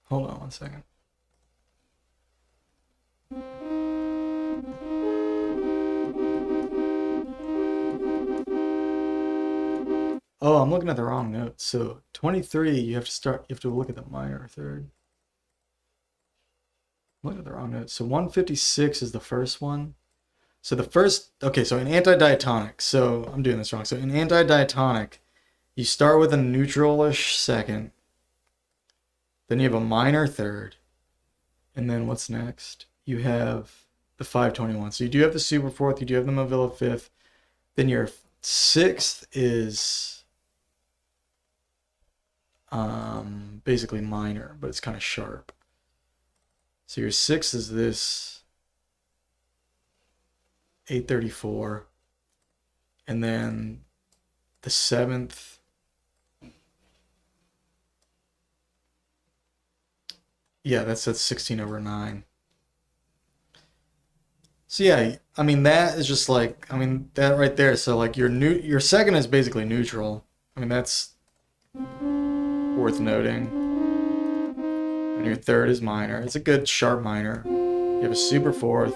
hold on one second. Oh, I'm looking at the wrong note. So 23, you have to look at the minor third. I'm looking at the wrong note. So 156 is the first one. So the first, okay, so in anti-diatonic, so I'm doing this wrong. So in anti-diatonic, you start with a neutral-ish second. Then you have a minor third. And then what's next? You have the 521. So you do have the super fourth, you do have the Movilla fifth. Then your sixth is basically minor, but it's kind of sharp. So your sixth is this 834, and then the seventh, yeah, that's 16/9. So yeah, I mean that is just like, I mean that right there. So like your second is basically neutral. I mean that's worth noting. And your third is minor. It's a good sharp minor. You have a super fourth,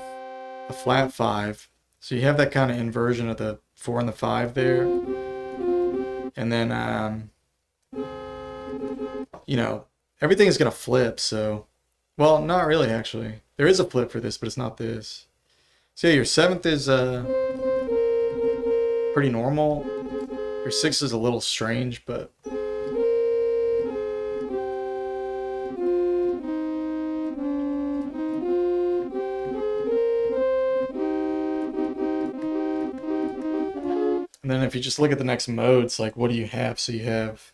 a flat five. So you have that kind of inversion of the 4 and the 5 there. And then, everything is going to flip. So, well, not really, actually. There is a flip for this, but it's not this. So yeah, your seventh is pretty normal. Your sixth is a little strange, but... And then if you just look at the next modes, like what do you have? So you have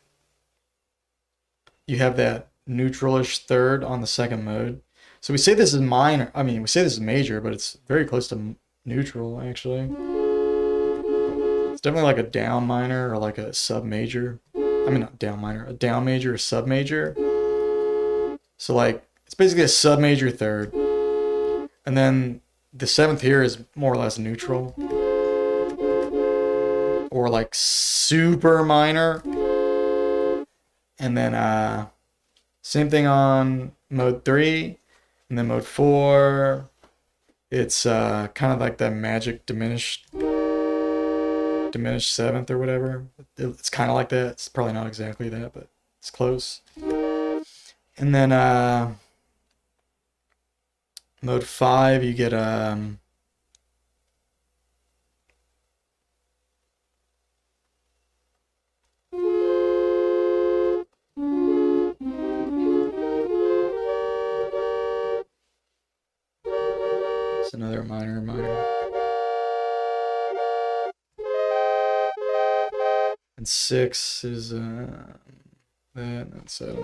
that neutralish third on the second mode. So we say this is minor. I mean, we say this is major, but it's very close to neutral, actually. It's definitely like a down minor or like a sub major. I mean, not down minor, a down major or sub major. So like it's basically a sub major third, and then the seventh here is more or less neutral or like super minor, and then same thing on mode 3, and then mode 4. It's kind of like the magic diminished seventh or whatever. It's kind of like that. It's probably not exactly that, but it's close. And then mode 5, you get it's another minor. And 6 is that, and 7.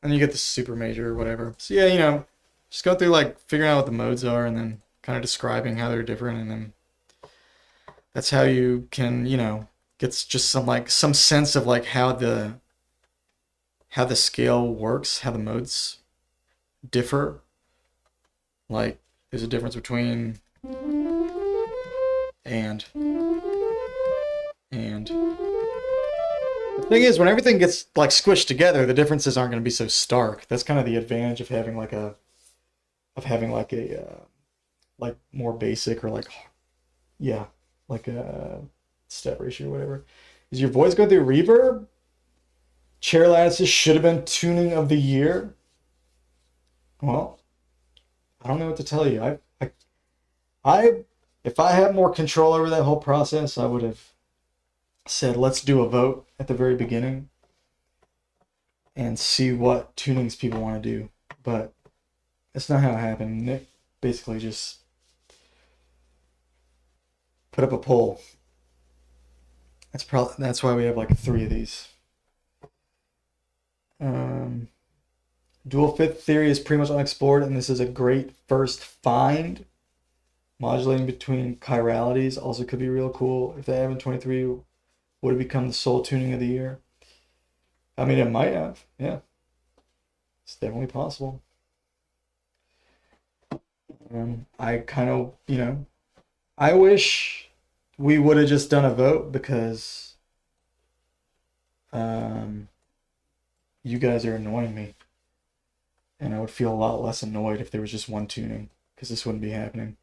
And you get the super major or whatever. So yeah, you know, just go through like figuring out what the modes are and then kind of describing how they're different, and then that's how you can, you know, get just some sense of like how the scale works, how the modes differ. Like there's a difference between and. The thing is, when everything gets like squished together, the differences aren't going to be so stark. That's kind of the advantage of having like a like more basic or like yeah, like a step ratio or whatever. Is your voice going through reverb? Chair lattices should have been tuning of the year. Well, I don't know what to tell you. If I had more control over that whole process, I would have said, let's do a vote at the very beginning and see what tunings people want to do. But that's not how it happened. Nick basically just put up a poll. That's why we have like 3 of these. Dual fifth theory is pretty much unexplored, and this is a great first find. Modulating between chiralities also could be real cool. If they have in 23, would it become the sole tuning of the year? I mean, it might have. Yeah, it's definitely possible. I kind of, you know, I wish we would have just done a vote because you guys are annoying me. And I would feel a lot less annoyed if there was just one tuning, because this wouldn't be happening.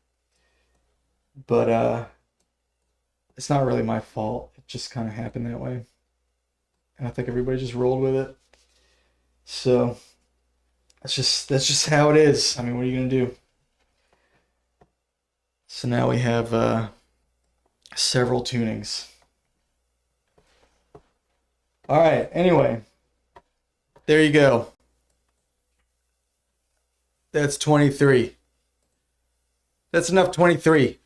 But it's not really my fault. It just kind of happened that way. And I think everybody just rolled with it. So that's just how it is. I mean, what are you gonna do? So now we have several tunings. All right, anyway, there you go. That's 23. That's enough 23.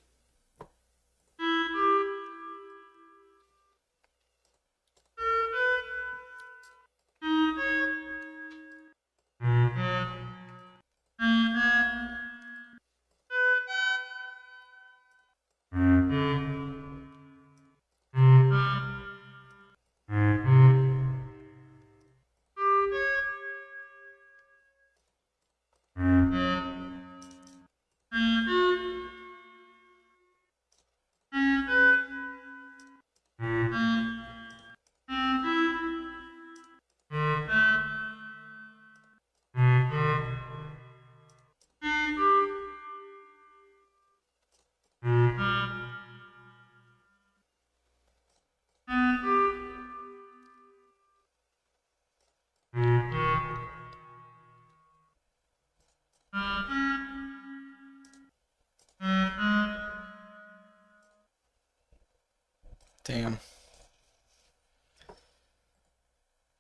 Damn.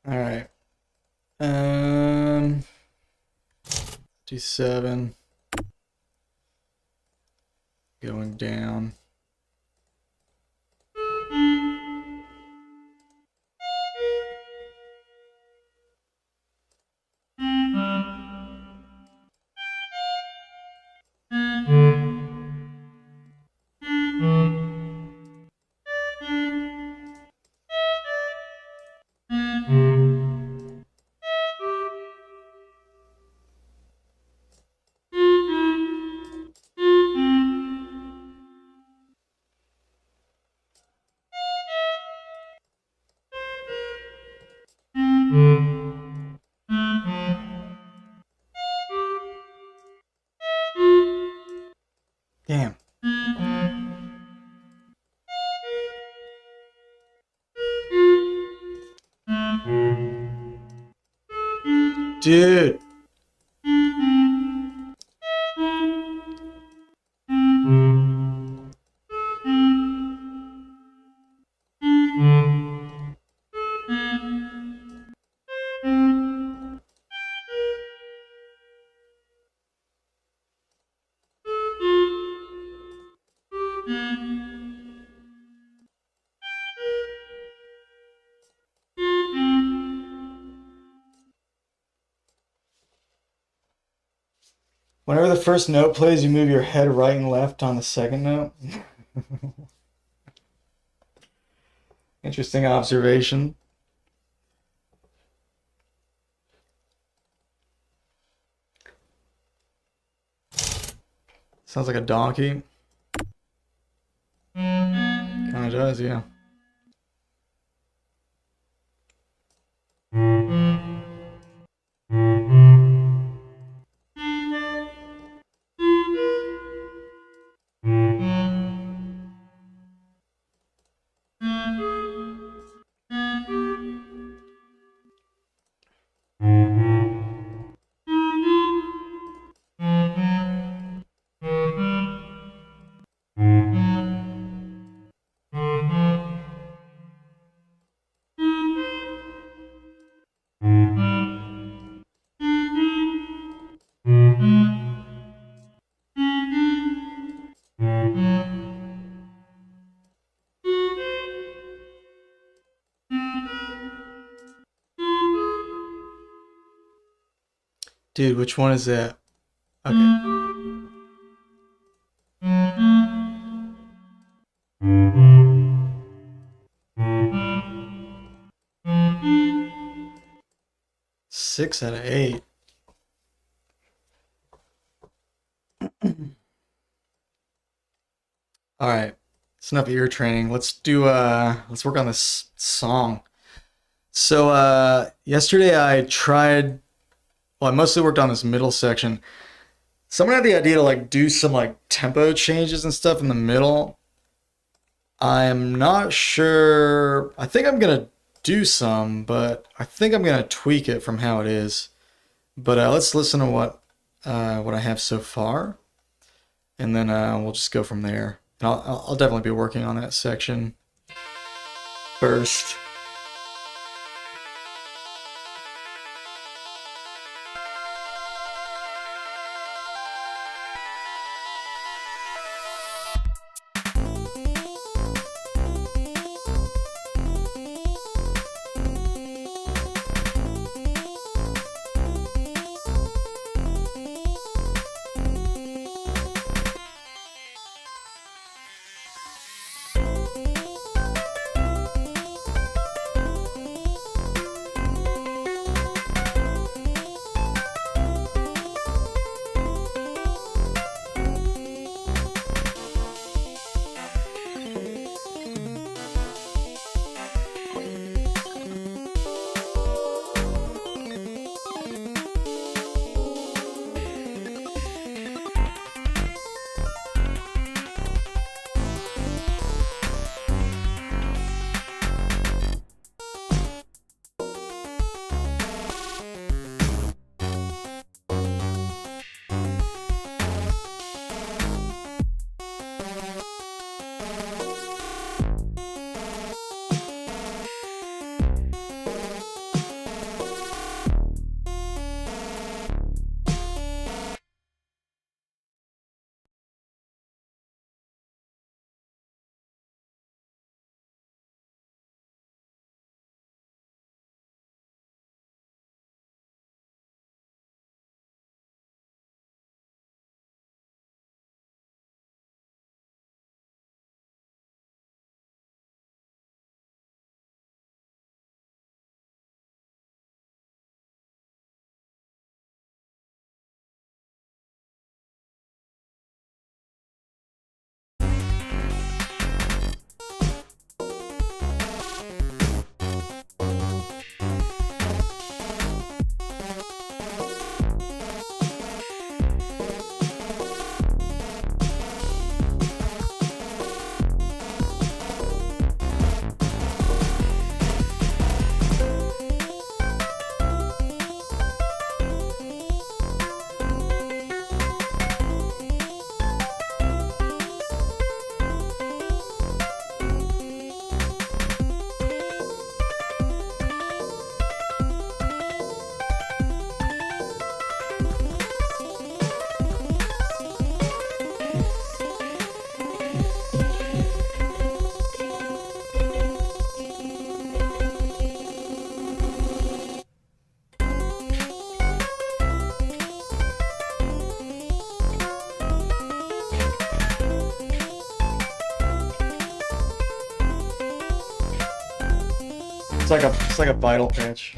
All right. D7 going down. Damn. Dude. Whenever the first note plays, you move your head right and left on the second note. Interesting observation. Sounds like a donkey. Kind of does, yeah. Dude, which one is that? Okay. 6 out of 8. All right. It's enough ear training. Let's work on this song. So yesterday I mostly worked on this middle section. Someone had the idea to like do some like tempo changes and stuff in the middle. I'm not sure. I think I'm gonna do some, but I think I'm gonna tweak it from how it is. But let's listen to what I have so far, and then we'll just go from there. And I'll definitely be working on that section first. it's like a vital pitch.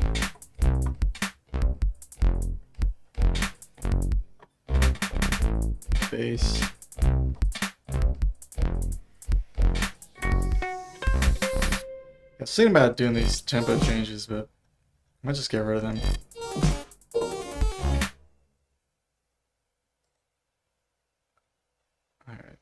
Bass. I was thinking about doing these tempo changes, but I might just get rid of them. Alright.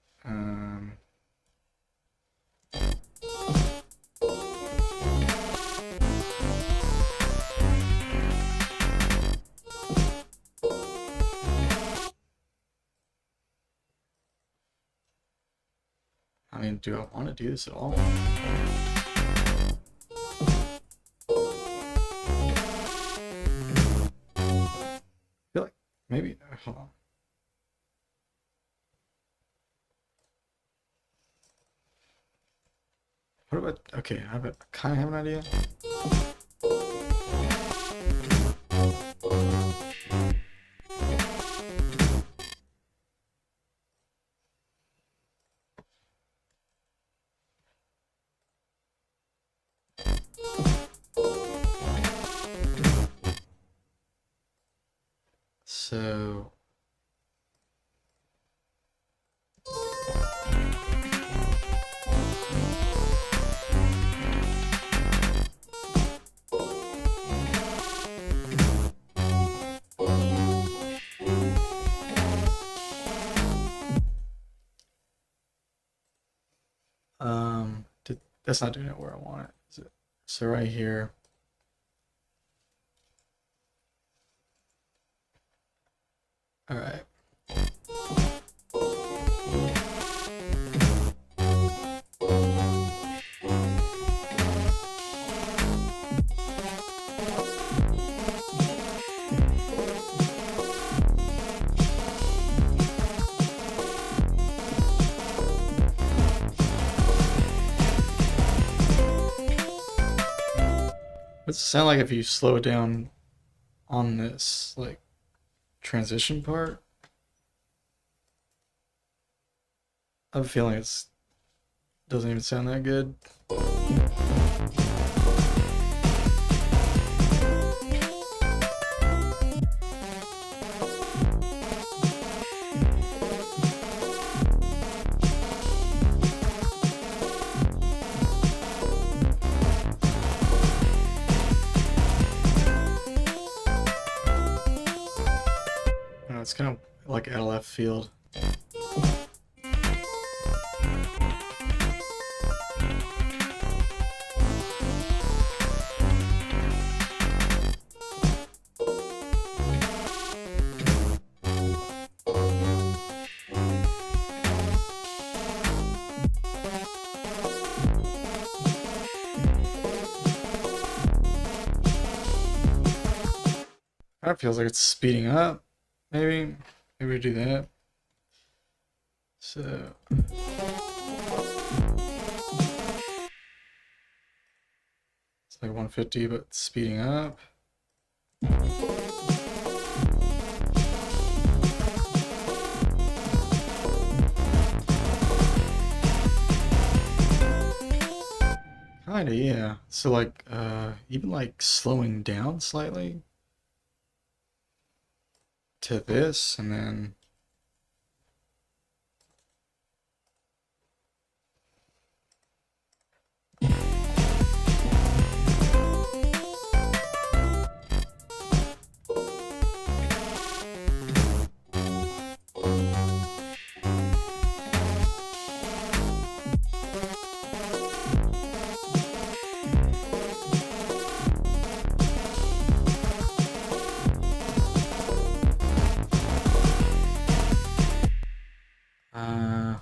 I mean, do I want to do this at all? I feel like maybe, hold on. What about, okay, I kind of have an idea. So that's not doing it where I want it, is it? So right here. All right. What's it sound like if you slow it down on this, like, transition part? I have a feeling it's doesn't even sound that good. It's kind of like out of left field. That feels like it's speeding up. Maybe we do that. So it's like 150, but speeding up. Kinda, yeah. So like even like slowing down slightly to this, and then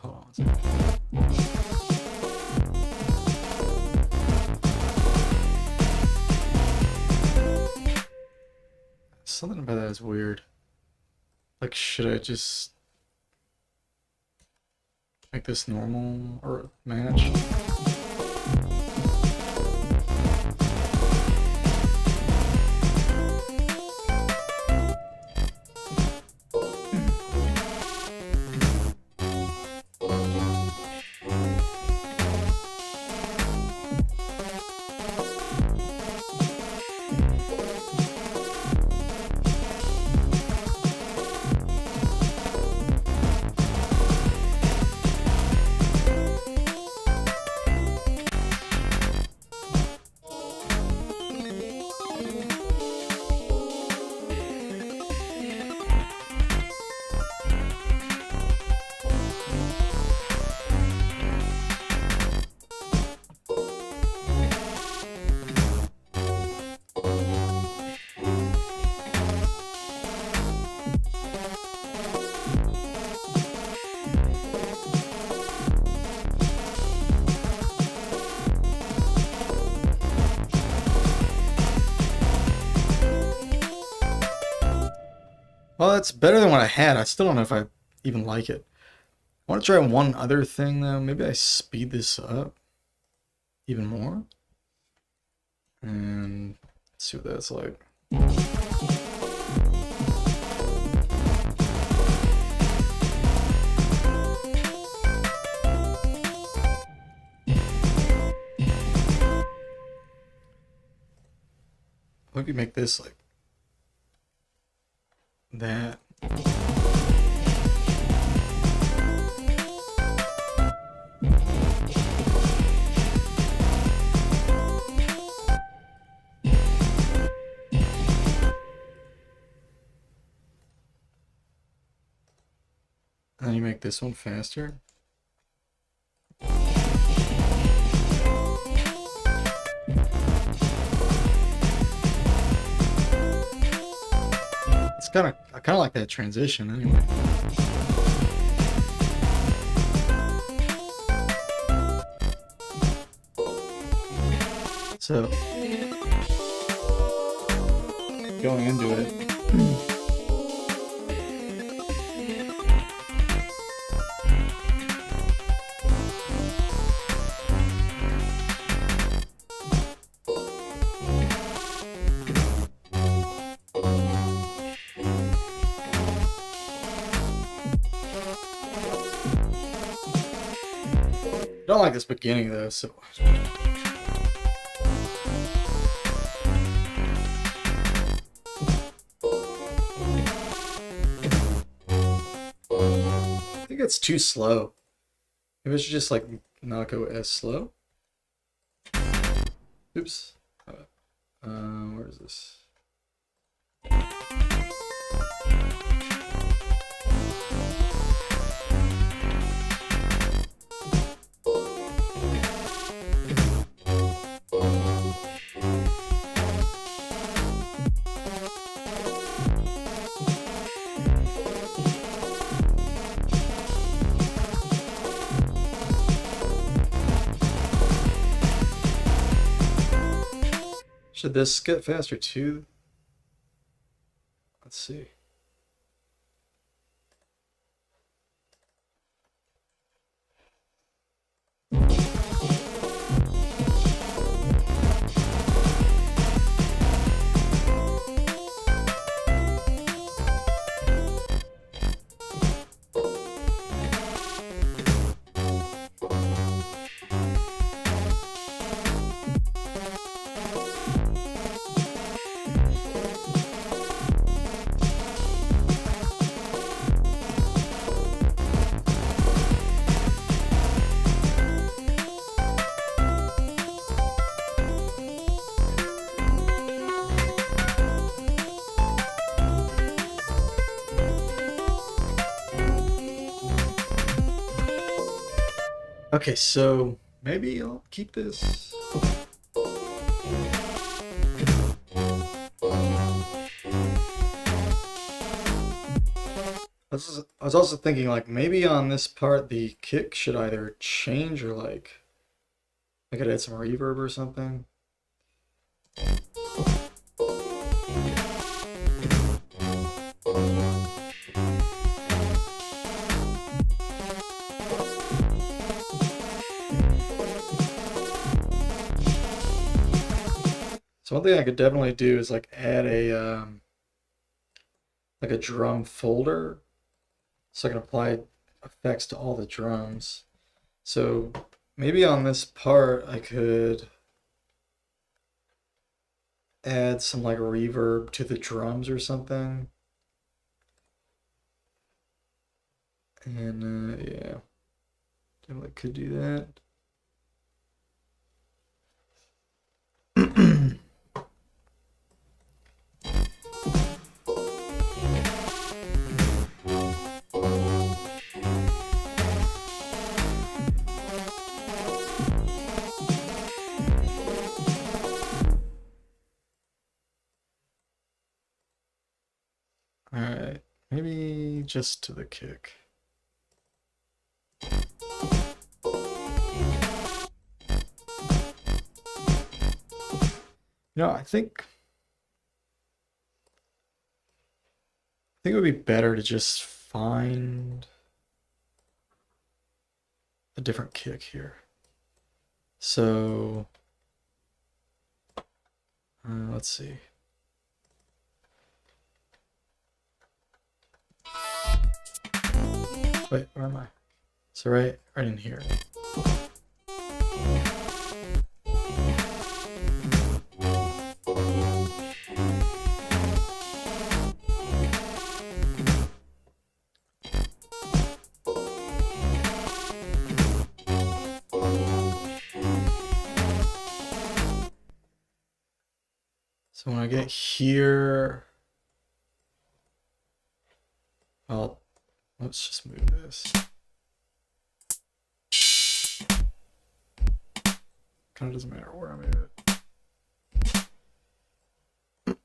hold on one second. Something about that is weird. Like, should I just make this normal or match? Well, that's better than what I had. I still don't know if I even like it. I want to try one other thing though. Maybe I speed this up even more. And let's see what that's like. Maybe make this like that. And then you make this one faster. It's I kind of like that transition anyway. So, going into it. I don't like this beginning though, so I think it's too slow. Maybe I should just like not go as slow. Oops. Where is this? Should this get faster too? Let's see. Okay, so maybe I'll keep this. I was also thinking like maybe on this part the kick should either change or like I could add some reverb or something. So one thing I could definitely do is like add a like a drum folder, so I can apply effects to all the drums. So maybe on this part I could add some like reverb to the drums or something. And yeah, definitely could do that. Alright, maybe just to the kick. You know, I think think it would be better to just find a different kick here. So let's see. Wait, where am I? So right in here. So when I get here, well, let's just move this. Kind of doesn't matter where I move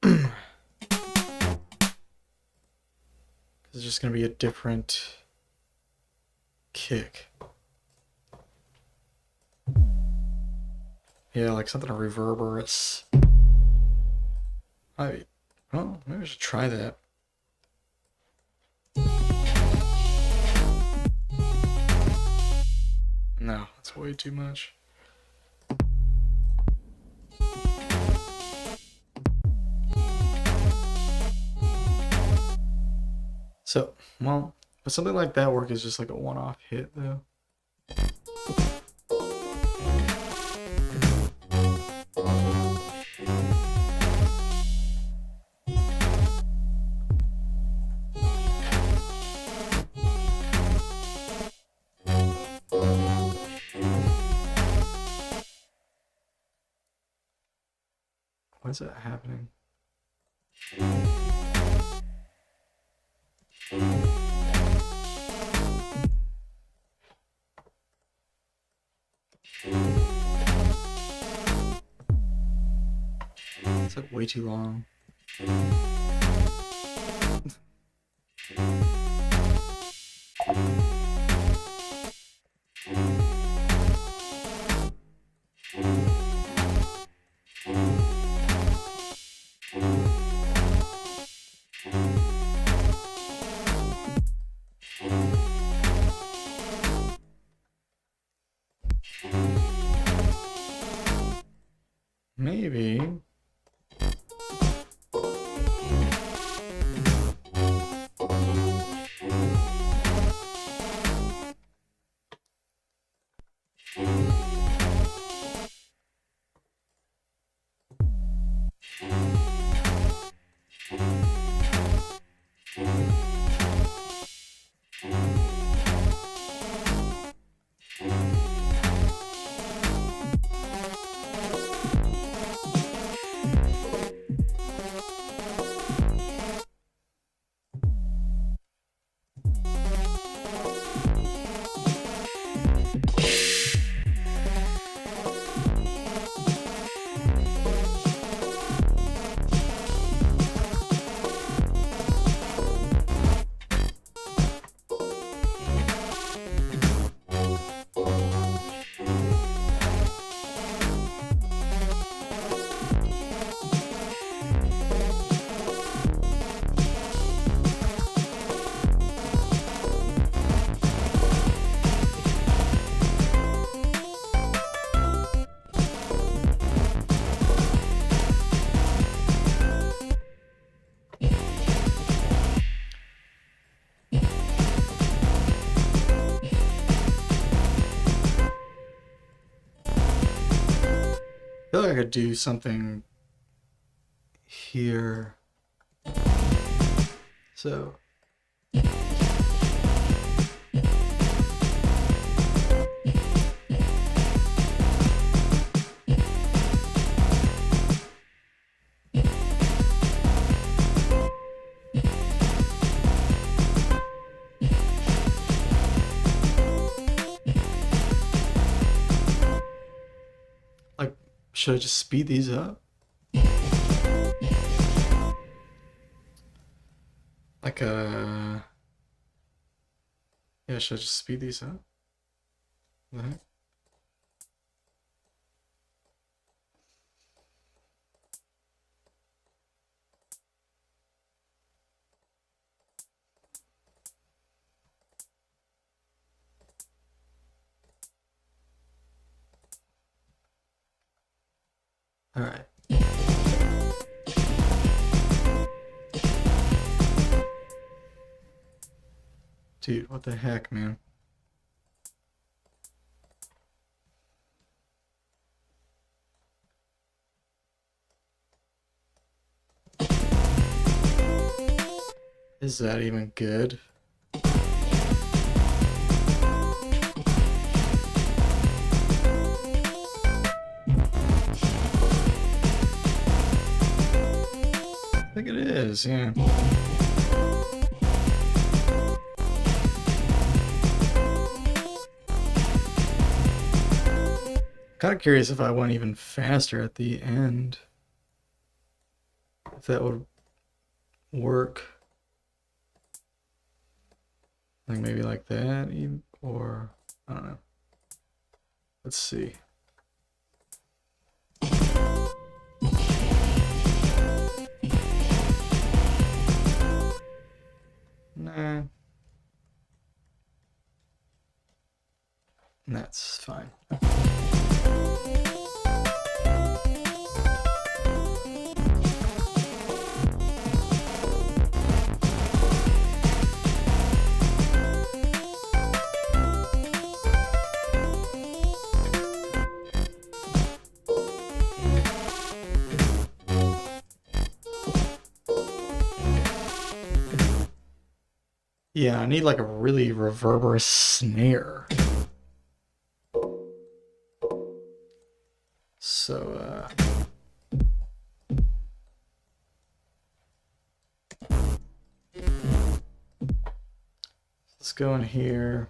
it. It's just going to be a different kick. Yeah, like something reverberates. Well, maybe I should try that. No, that's way too much. So, well, but something like that work is just like a one-off hit, though. Why is that happening? It's like way too long. Maybe. I feel like I could do something here. So. Should I just speed these up? Like yeah, should I just speed these up? What the heck? All right. Dude, what the heck, man? Is that even good? I think it is, yeah. Kind of curious if I went even faster at the end, if that would work. Like maybe like that, even, or I don't know. Let's see. Nah. That's fine. Yeah, I need like a really reverberous snare. So, let's go in here.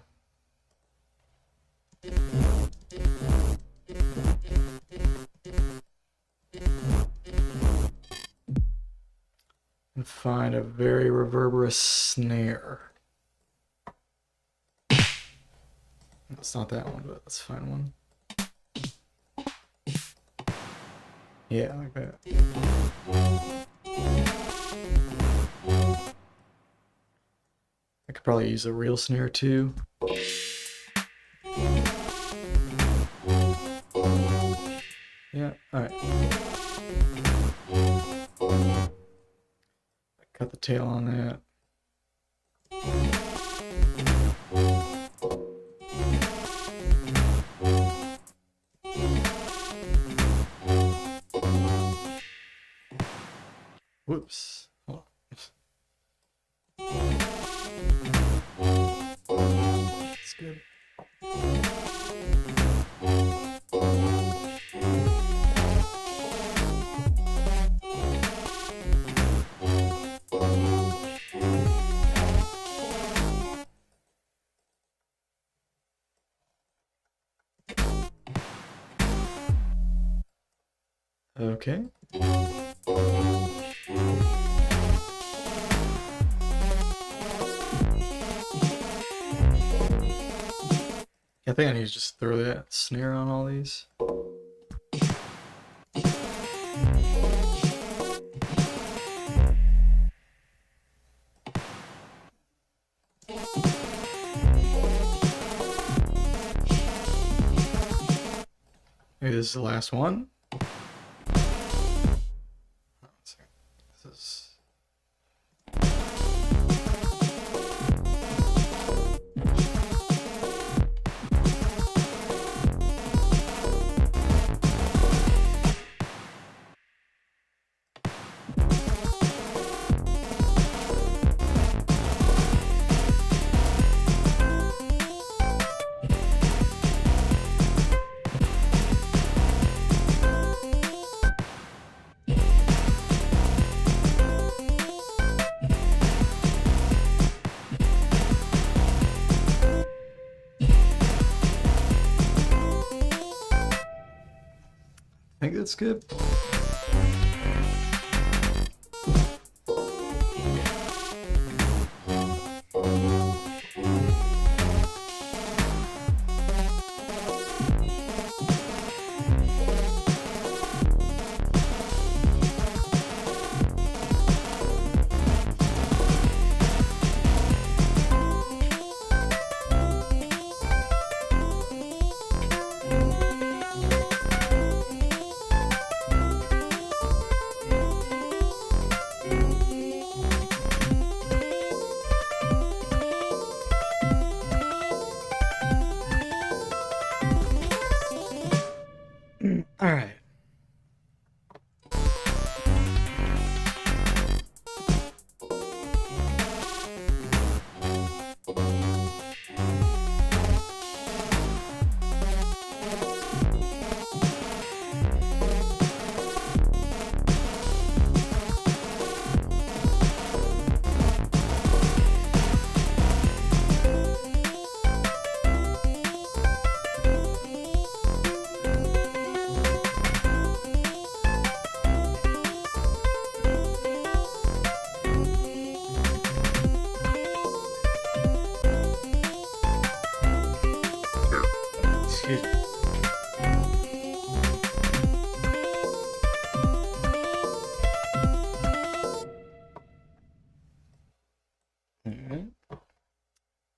And find a very reverberous snare. It's not that one, but let's find one. Yeah, like that. I could probably use a real snare too. Yeah, alright. Cut the tail on that. Whoops. Hold on. That's good. Okay. I think I need to just throw that snare on all these. Maybe this is the last one. This is... I think that's good.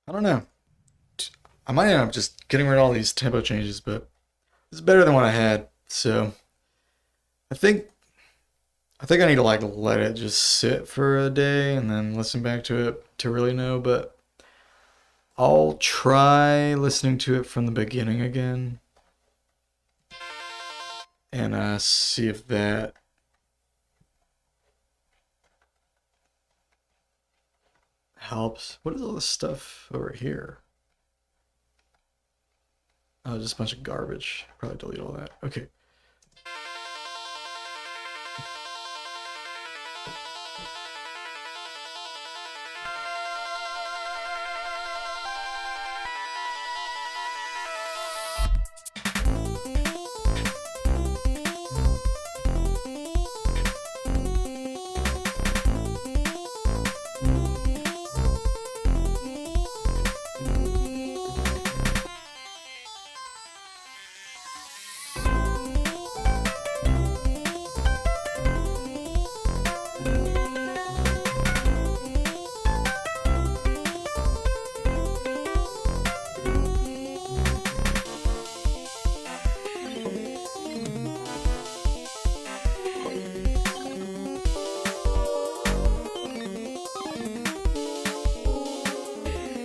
I don't know. I might end up just getting rid of all these tempo changes, but it's better than what I had. So I think I think I need to like let it just sit for a day and then listen back to it to really know. But I'll try listening to it from the beginning again and see if that helps. What is all this stuff over here? Oh, just a bunch of garbage. Probably delete all that. Okay.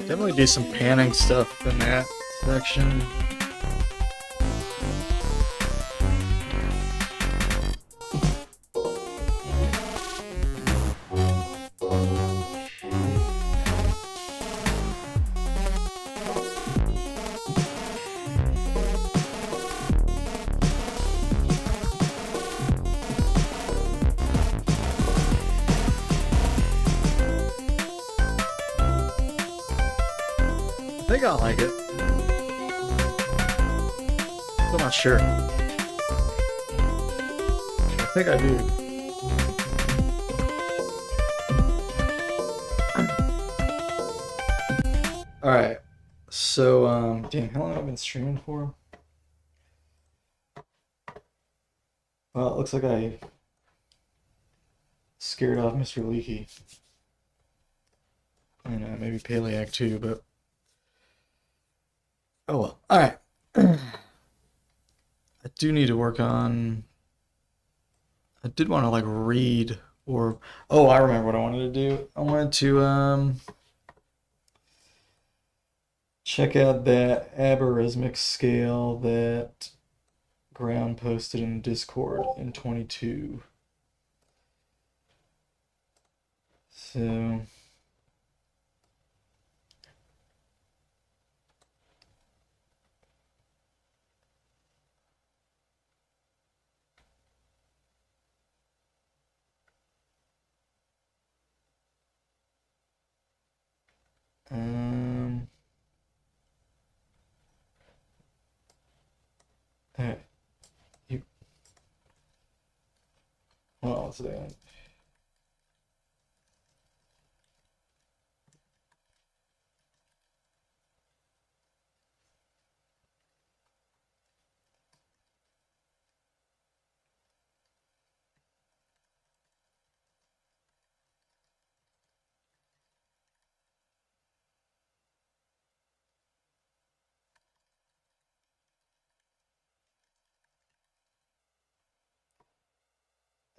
Definitely do some panning stuff in that section. I think I like it. I'm not sure. I think I do. Alright. So, dang, how long have I been streaming for? Well, it looks like I scared off Mr. Leaky. And maybe Paleac too, but oh well. Alright. I do need to work on. I did want to like read or oh, I remember what I wanted to do. I wanted to check out that aberrismic scale that Ground posted in Discord in 22. So um hey, you well, what's that?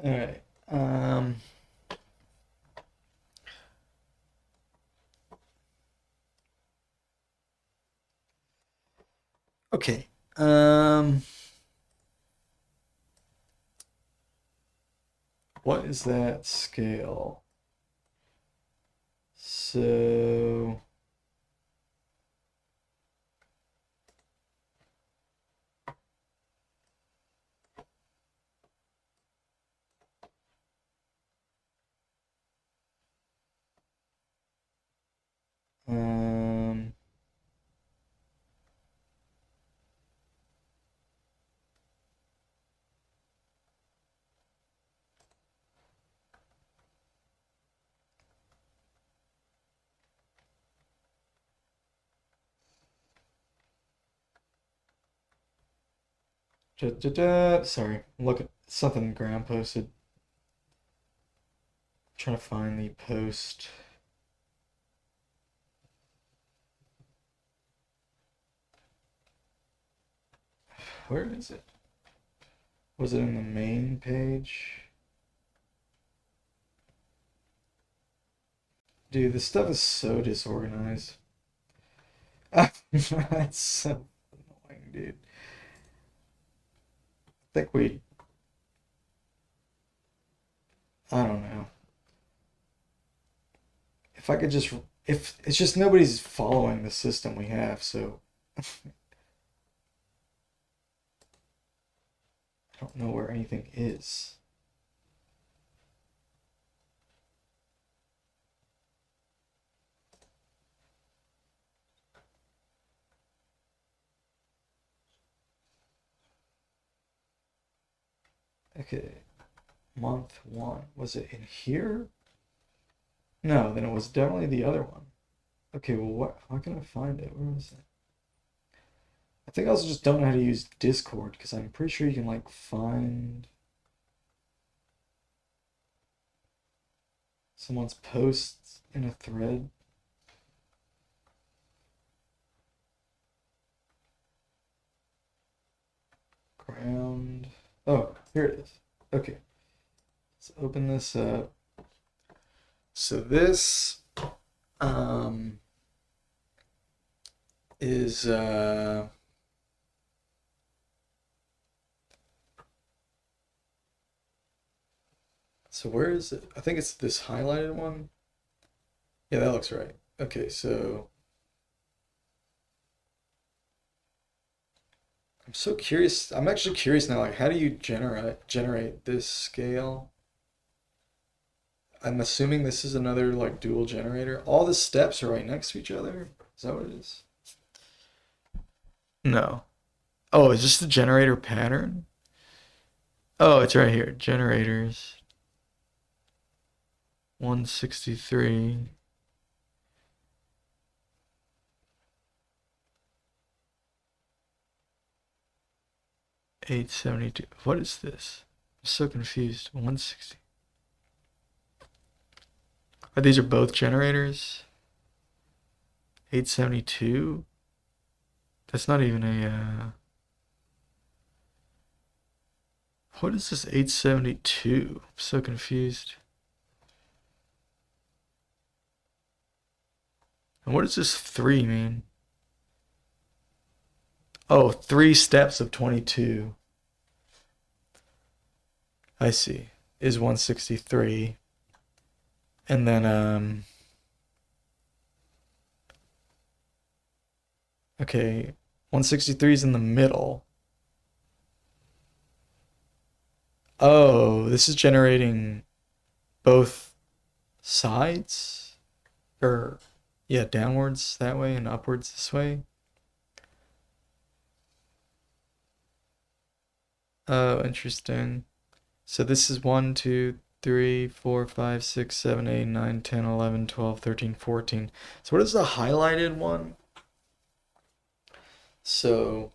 All right. Okay. What is that scale? So um sorry, look at something Graham posted. Trying to find the post. Where is it? Was it in the main page? Dude, this stuff is so disorganized. That's so annoying, dude. I think I don't know. If I could just, if it's just nobody's following the system we have, so I don't know where anything is. Okay, month one. Was it in here? No, then it was definitely the other one. Okay, well, what? How can I find it? Where was it? I think I also just don't know how to use Discord because I'm pretty sure you can like find someone's posts in a thread. Ground. Oh, here it is. Okay. Let's open this up. So this is so where is it? I think it's this highlighted one. Yeah, that looks right. Okay, so I'm so curious. I'm actually curious now, like how do you generate this scale? I'm assuming this is another like dual generator. All the steps are right next to each other. Is that what it is? No. Oh, is this the generator pattern? Oh, it's right here. Generators. 163. $872. What is this? I'm so confused. 160. Oh, these are both generators. 872. That's not even a. What is this 872? I'm so confused. And what does this 3 mean? Oh, 3 steps of 22. I see. Is 163. And then, okay, 163 is in the middle. Oh, this is generating both sides? Or, yeah, downwards that way and upwards this way. Oh, interesting. So this is 1, 2, 3, 4, 5, 6, 7, 8, 9, 10, 11, 12, 13, 14. So what is the highlighted one? So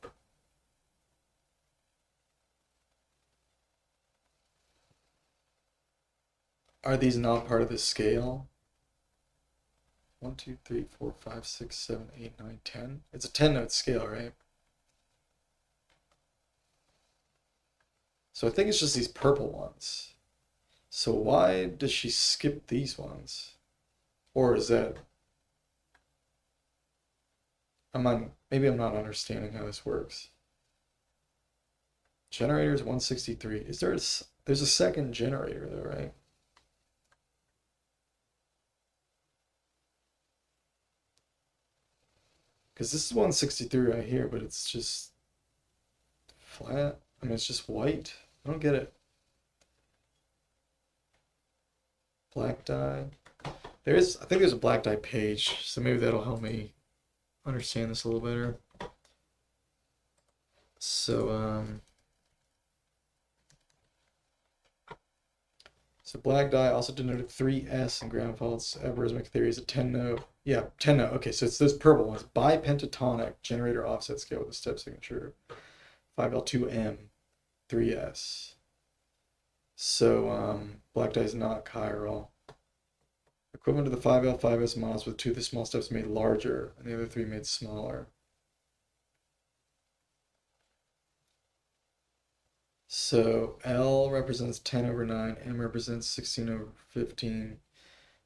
are these not part of the scale? 1, 2, 3, 4, 5, 6, 7, 8, 9, 10. It's a 10-note scale, right? So I think it's just these purple ones. So why does she skip these ones? Or is that maybe I'm not understanding how this works. Generator is 163. There's a second generator though, right? Because this is 163 right here, but it's just flat. I mean, it's just white. I don't get it. Black die. I think there's a black die page, so maybe that'll help me understand this a little better. So black die also denoted 3S in ground faults. Algorithmic theory is a 10-note. Yeah, 10-note. Okay, so it's those purple ones. Bipentatonic generator offset scale with a step signature. 5L2M, 3S. So black die is not chiral. Equivalent to the 5L, 5S models with 2 of the small steps made larger and the other 3 made smaller. So L represents 10 over 9, M represents 16 over 15,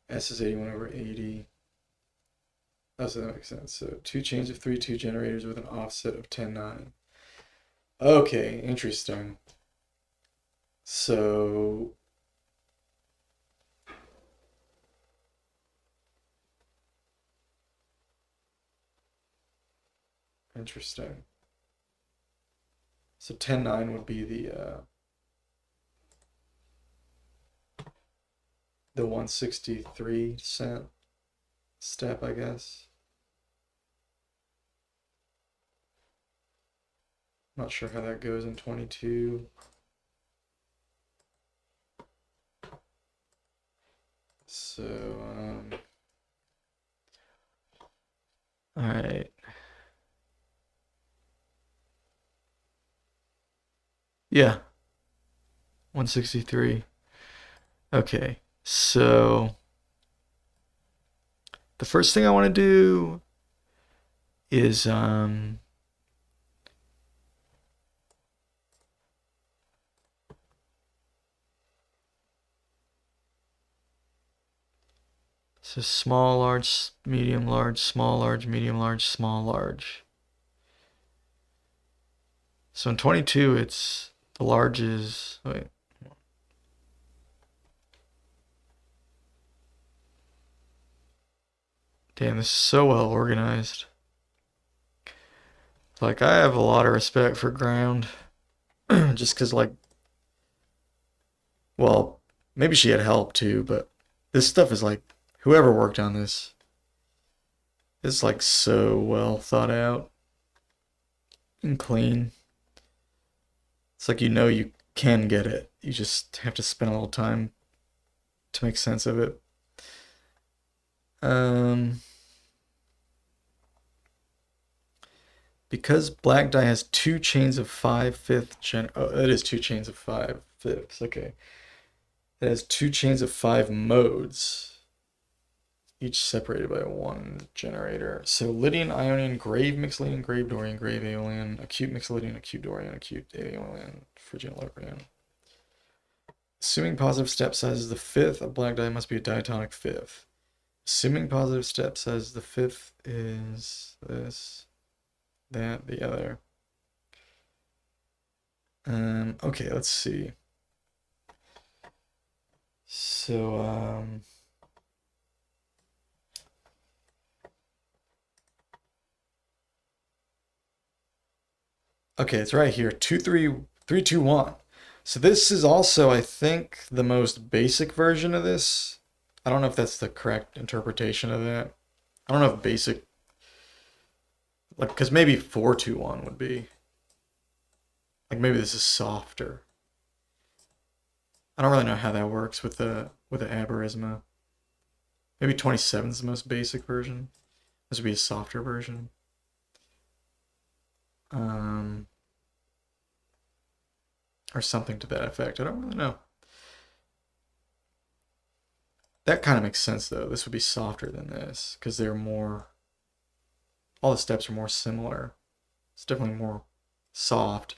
S is 81 over 80. Oh, so that makes sense. So two chains of 3 2 generators with an offset of 10 9. Okay, interesting. So interesting. So 10 9 would be the 163 cent step, I guess. Not sure how that goes in 22. So, all right. Yeah, 163. Okay, so the first thing I want to do is so small, large, medium, large, small, large, medium, large, small, large. So in 22, it's the large is, wait. Damn, this is so well organized. Like, I have a lot of respect for ground. Just because, like, well, maybe she had help too, but this stuff is like, whoever worked on this, it's like so well thought out and clean. It's like you can get it. You just have to spend a little time to make sense of it. Um, because black die has two chains of 5/5 oh, it is two chains of 5/5. Okay. It has two chains of 5 modes, each separated by one generator. So Lydian, Ionian, Grave, Mixed Lydian, Grave Dorian, Grave Aeolian, Acute Mixed Lydian, Acute Dorian, Acute Aeolian, Phrygian Locrian. Assuming positive step size is the fifth, a black die must be a diatonic fifth. Assuming positive step size, the fifth is this, that, the other. Okay, let's see. So, okay, it's right here. 2 3 3 2 1. So this is also, I think, the most basic version of this. I don't know if that's the correct interpretation of that. I don't know if basic, like, because maybe 4 2 1 would be. Like maybe this is softer. I don't really know how that works with the aberysma. Maybe 27 is the most basic version. This would be a softer version. Um, or something to that effect. I don't really know. That kind of makes sense though. This would be softer than this because they're more. All the steps are more similar. It's definitely more soft.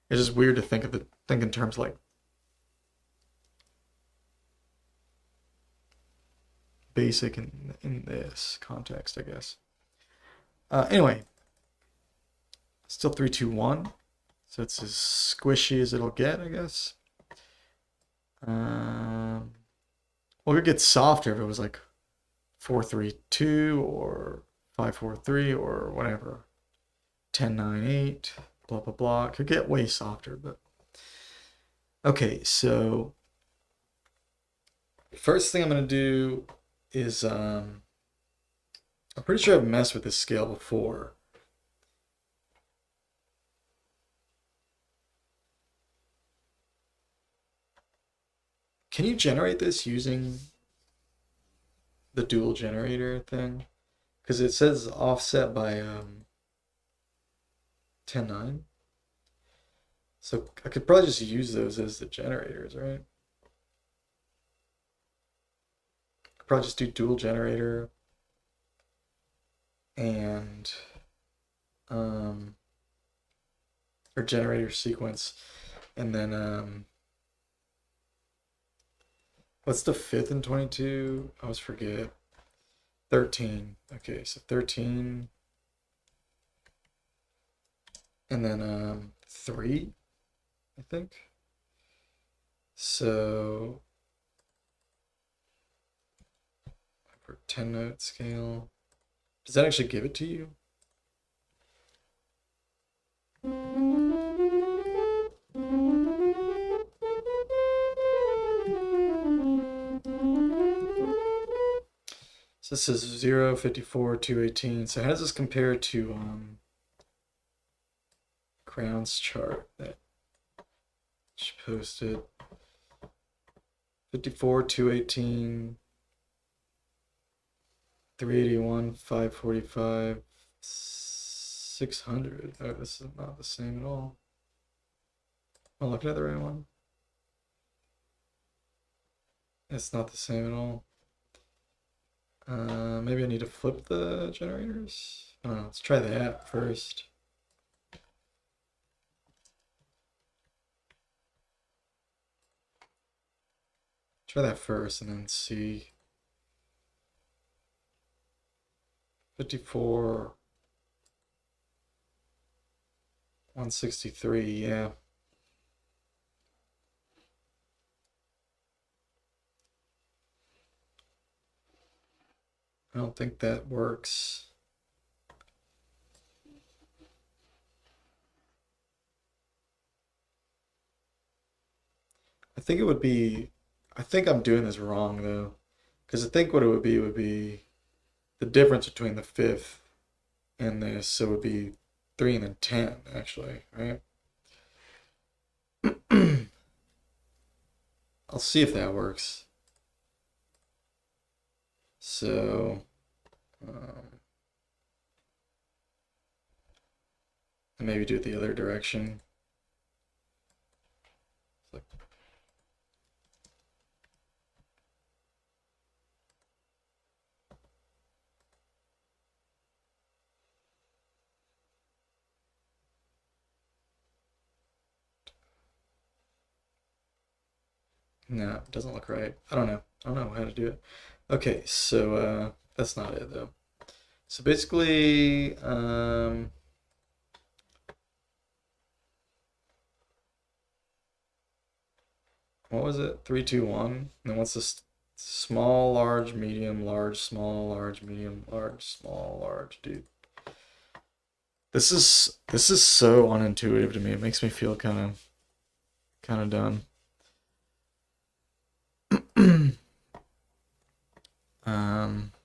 It's just weird to think in terms like basic in this context, I guess. Anyway, still 3 2 1, so it's as squishy as it'll get, I guess. Well, it gets softer if it was like 4 3 2 or 5 4 3 or whatever. 10 9 8, blah blah blah. It could get way softer, but okay. So first thing I'm gonna do is I'm pretty sure I've messed with this scale before. Can you generate this using the dual generator thing? Because it says offset by 10 9. So I could probably just use those as the generators, right? Could probably just do dual generator and or generator sequence And then what's the fifth in 22? I always forget. 13. Okay, so 13. And then 3, I think. So for 10-note scale. Does that actually give it to you? So this is 0, 54, 218. So how does this compare to Crown's chart that she posted? 54, 218, 381, 545, 600. Oh, this is not the same at all. Am I looking at the right one? It's not the same at all. Maybe I need to flip the generators. I don't know. Let's try that first. Try that first and then see. 54, 163, yeah. I don't think that works. I think it would be, I think I'm doing this wrong though. Because I think what it would be the difference between the fifth and this, so it would be 3 and then 10 actually, right? I'll see if that works. So, and maybe do it the other direction. Like, no, it doesn't look right. I don't know. I don't know how to do it. Okay, so that's not it though. So basically, what was it? 3, 2, 1. And then what's this? Small, large, medium, large, small, large, medium, large, small, large, dude. This is so unintuitive to me. It makes me feel kind of dumb.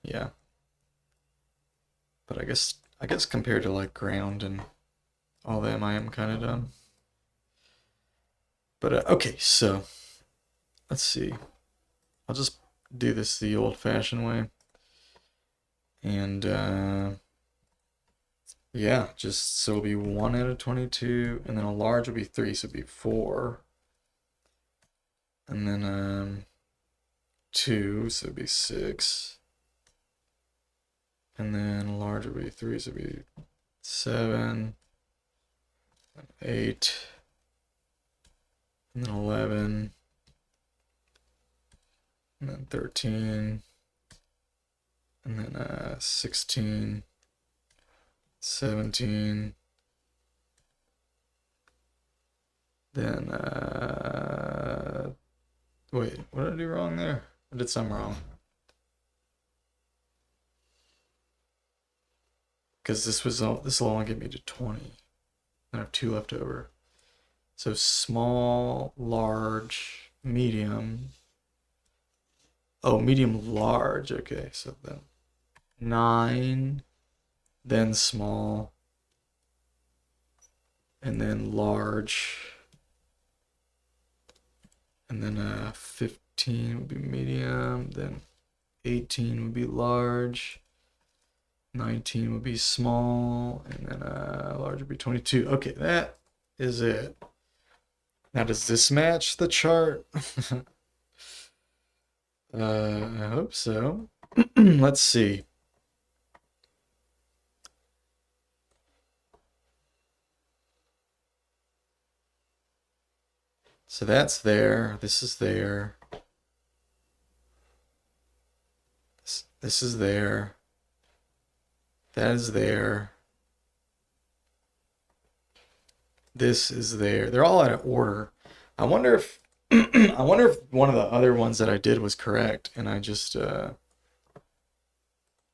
Yeah. But I guess compared to like ground and all them, I am kind of dumb. But okay, so let's see. I'll just do this the old-fashioned way. And yeah, just so it'll be 1 out of 22, and then a large will be 3, so it'll be 4. And then 2, so it'd be 6. And then a large will be 3, so it'd be 7, 8, and then 11, and then 13, and then 16, 17, then wait, what did I do wrong there? I did something wrong. Because this will only get me to 20. I have 2 left over. So small, large, medium. Oh, medium, large. Okay, so then 9, then small, and then large, and then 15 would be medium, then 18 would be large, 19 would be small, and then large would be 22. Okay, that is it. Now, does this match the chart? I hope so. Let's see. So that's there. This is there. This is there. That is there. This is there. They're all out of order. I wonder if I wonder if one of the other ones that I did was correct and I just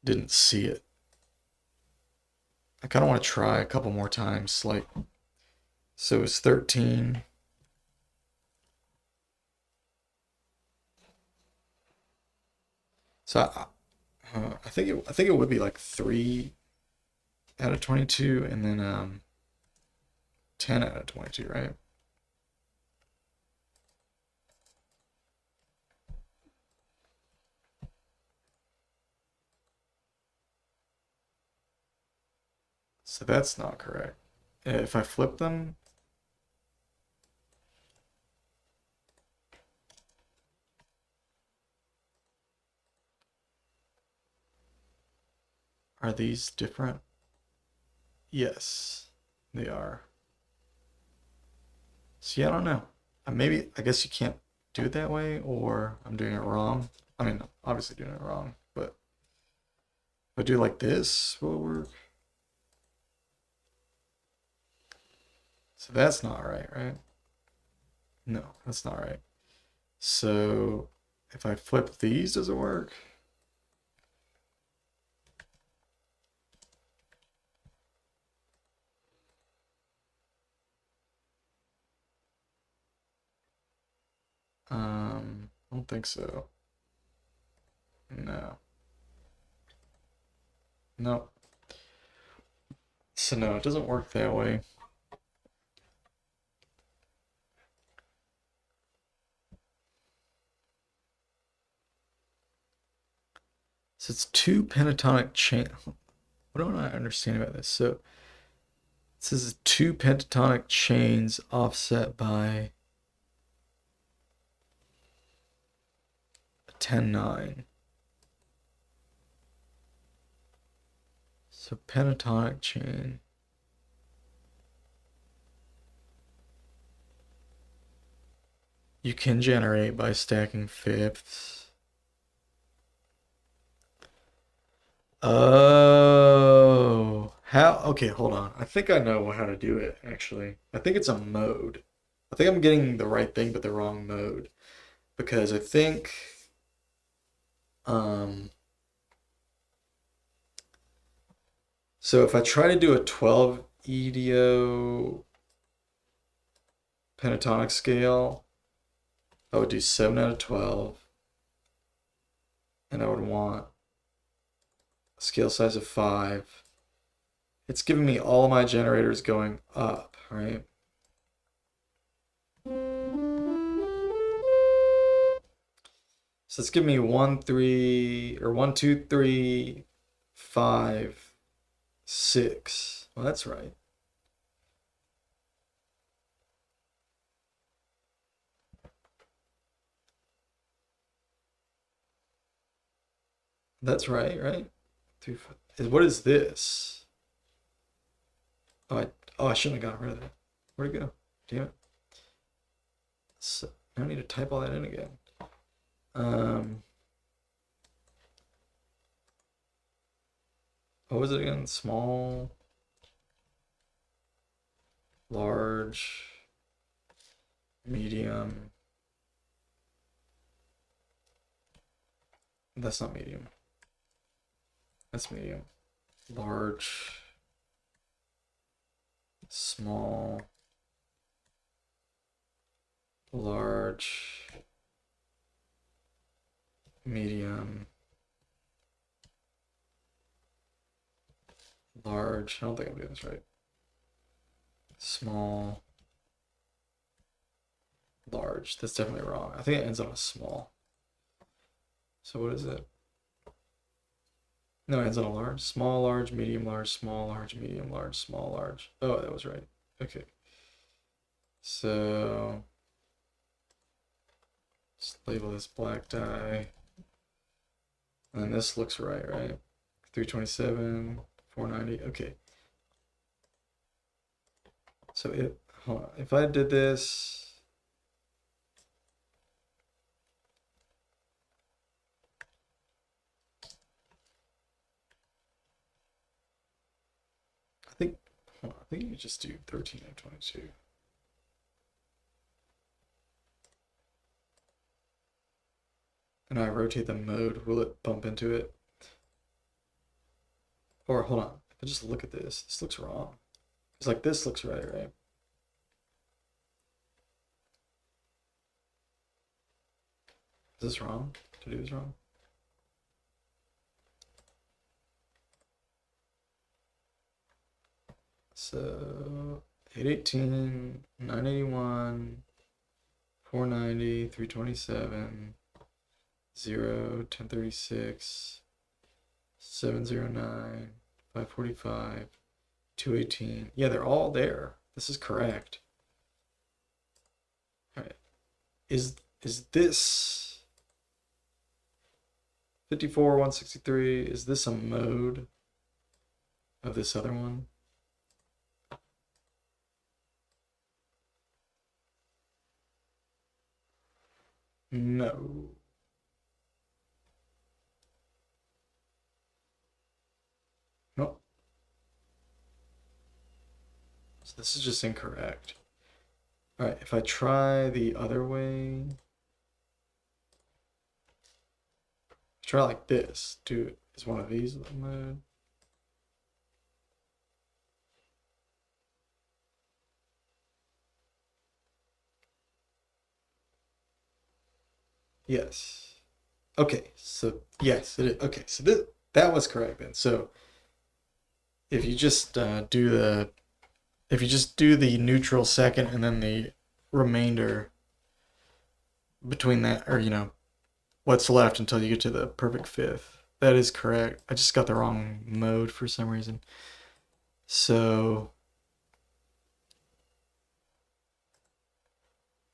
didn't see it. I kind of want to try a couple more times. Like, so it's 13. So I think it would be like 3 out of 22, and then 10 out of 22, right? So that's not correct. If I flip them, are these different? Yes, they are. See, I don't know. I guess you can't do it that way, or I'm doing it wrong. I mean, obviously doing it wrong, but if I do like this, will it work? So that's not right, right? No, that's not right. So if I flip these, does it work? I don't think so. No. No. So no, it doesn't work that way. So it's two pentatonic chain. What do I not understand about this? So it says two pentatonic chains offset by a 10-9. So pentatonic chain. You can generate by stacking fifths. Oh, how? Okay, hold on. I think I know how to do it, actually. I think it's a mode. I think I'm getting the right thing, but the wrong mode. Because I think, um, so if I try to do a 12 EDO pentatonic scale, I would do 7 out of 12. And I would want a scale size of 5. It's giving me all of my generators going up, right? So it's giving me 1, 3, or 1, 2, 3, 5, 6. Well, that's right. That's right, right? What is this? I shouldn't have gotten rid of that. Where'd it go? Damn it. So, I need to type all that in again. What was it again? Small, large, medium. That's not medium. That's medium. Large, small, large, medium, large. I don't think I'm doing this right. Small, large. That's definitely wrong. I think it ends on a small. So what is it? No, it ends on a large. Small, large, medium, large, small, large, medium, large, small, large. Oh, that was right. Okay. So just label this black die. And this looks right, right? 327, 490. Okay. So hold on. If I did this, Hold on, I think you just do 13 and 22. And I rotate the mode, will it bump into it? Or hold on, if I just look at this looks wrong. It's like this looks right? Is this wrong? To do this wrong? So 818, 981, 490, 327, 0, 1036, 709, 545, 218. Yeah, they're all there. This is correct. All right. Is this 54, 163? Is this a mode of this other one? No. Nope. So this is just incorrect. All right, if I try the other way, try like this. Is one of these the mode? Yes. Okay, so yes, it is. Okay, so that was correct then. So if you just do the neutral second and then the remainder between that, or what's left until you get to the perfect fifth, that is correct. I just got the wrong mode for some reason. So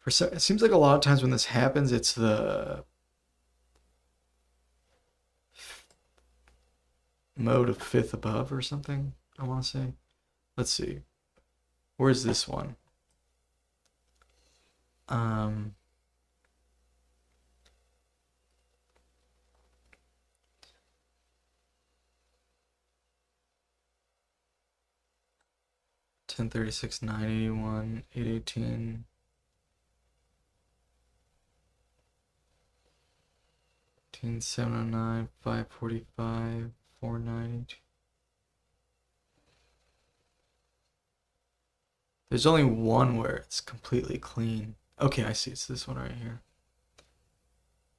it seems like a lot of times when this happens, it's the mode of fifth above or something, I want to say. Let's see. Where's this one? 1036, 981, 818. 709, 545, 490. There's only one where it's completely clean. Okay, I see. It's this one right here.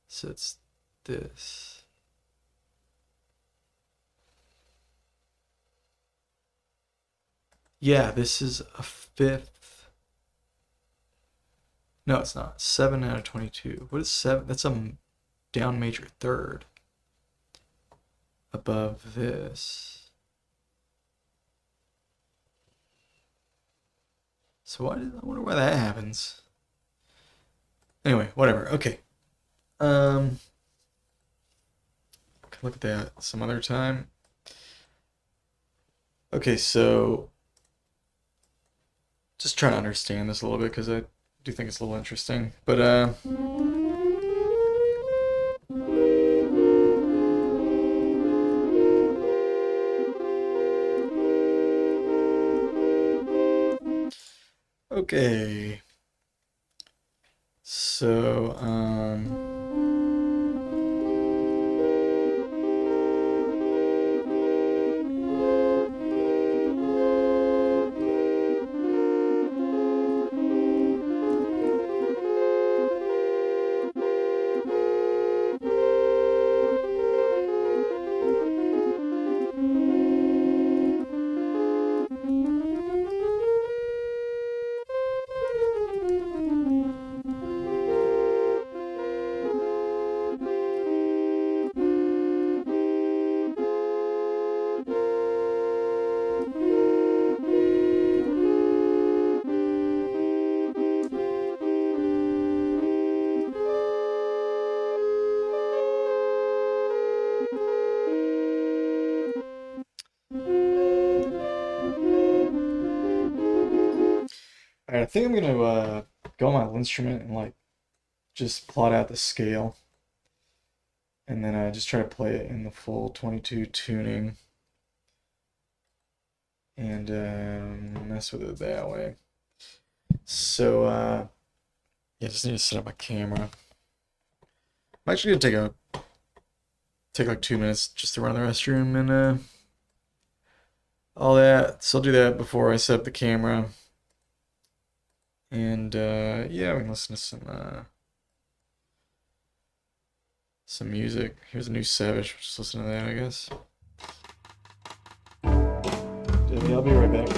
So it's this. Yeah, this is a fifth. No, it's not. 7 out of 22. What is 7? That's a down major third above this. So I wonder why that happens. Anyway, whatever. Okay. Can look at that some other time. Okay, so just trying to understand this a little bit because I do think it's a little interesting. But okay. So all right, I think I'm gonna go on my linnstrument and like just plot out the scale, and then just try to play it in the full 22 tuning. and mess with it that way. So yeah, just need to set up my camera. I'm actually gonna take like 2 minutes just to run to the restroom and all that. So I'll do that before I set up the camera. And yeah, we can listen to some music. Here's a new Savage. We'll just listen to that, I guess. Yeah, I'll be right back.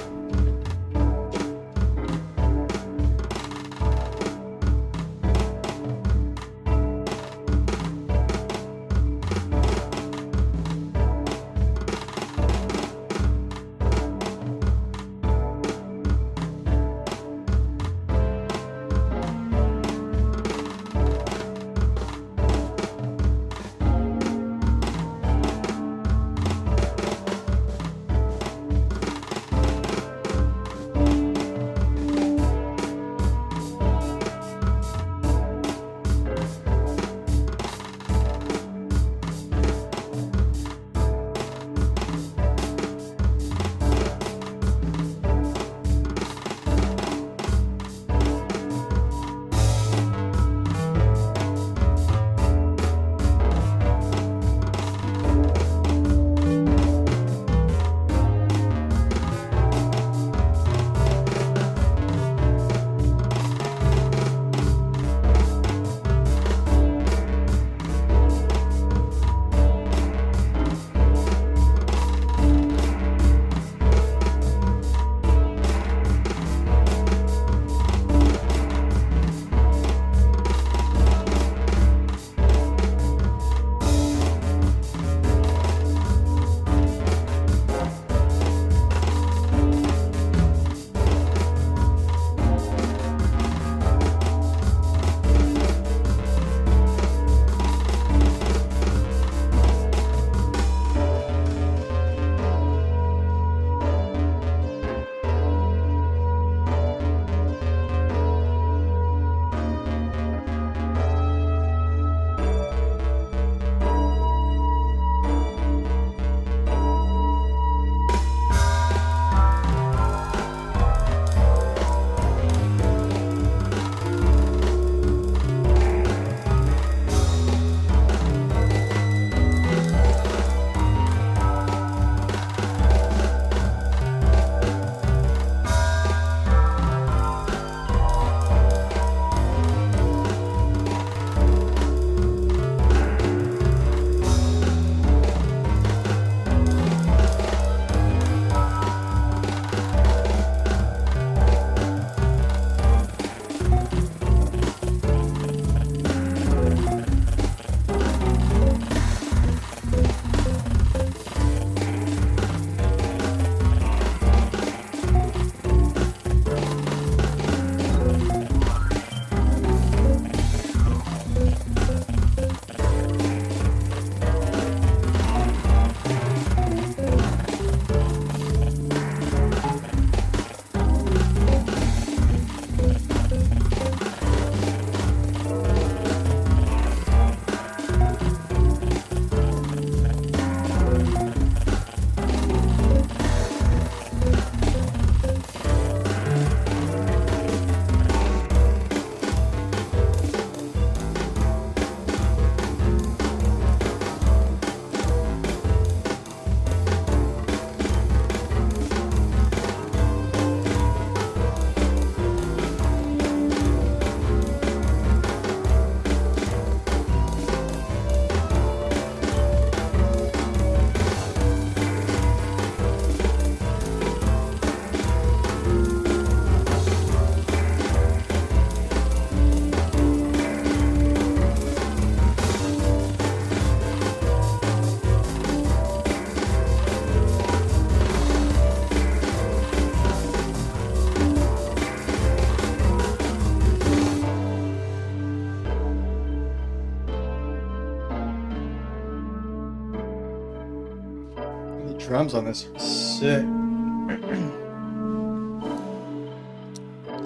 drums on this are sick.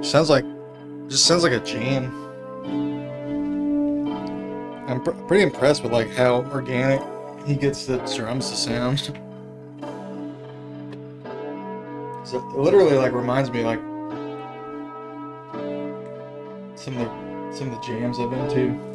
Just sounds like a jam. I'm pretty impressed with like how organic he gets the drums to sound. So it literally like reminds me like some of the jams I've been to.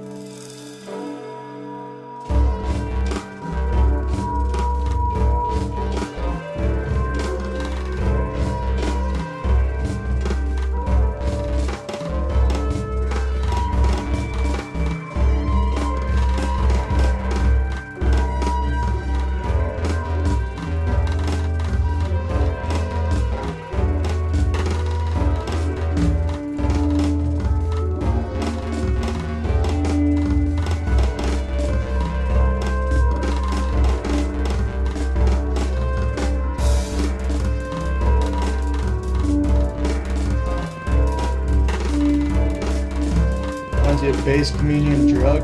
Bass communion drug.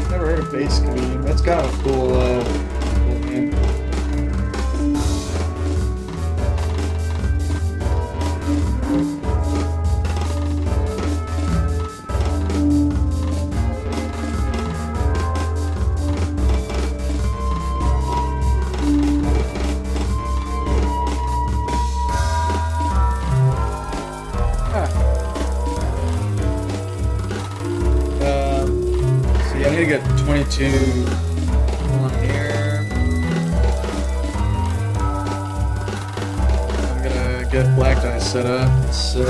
Never heard of bass communion. That's kind of a cool name. I need to get 22 on here. I'm gonna get black dye set up. So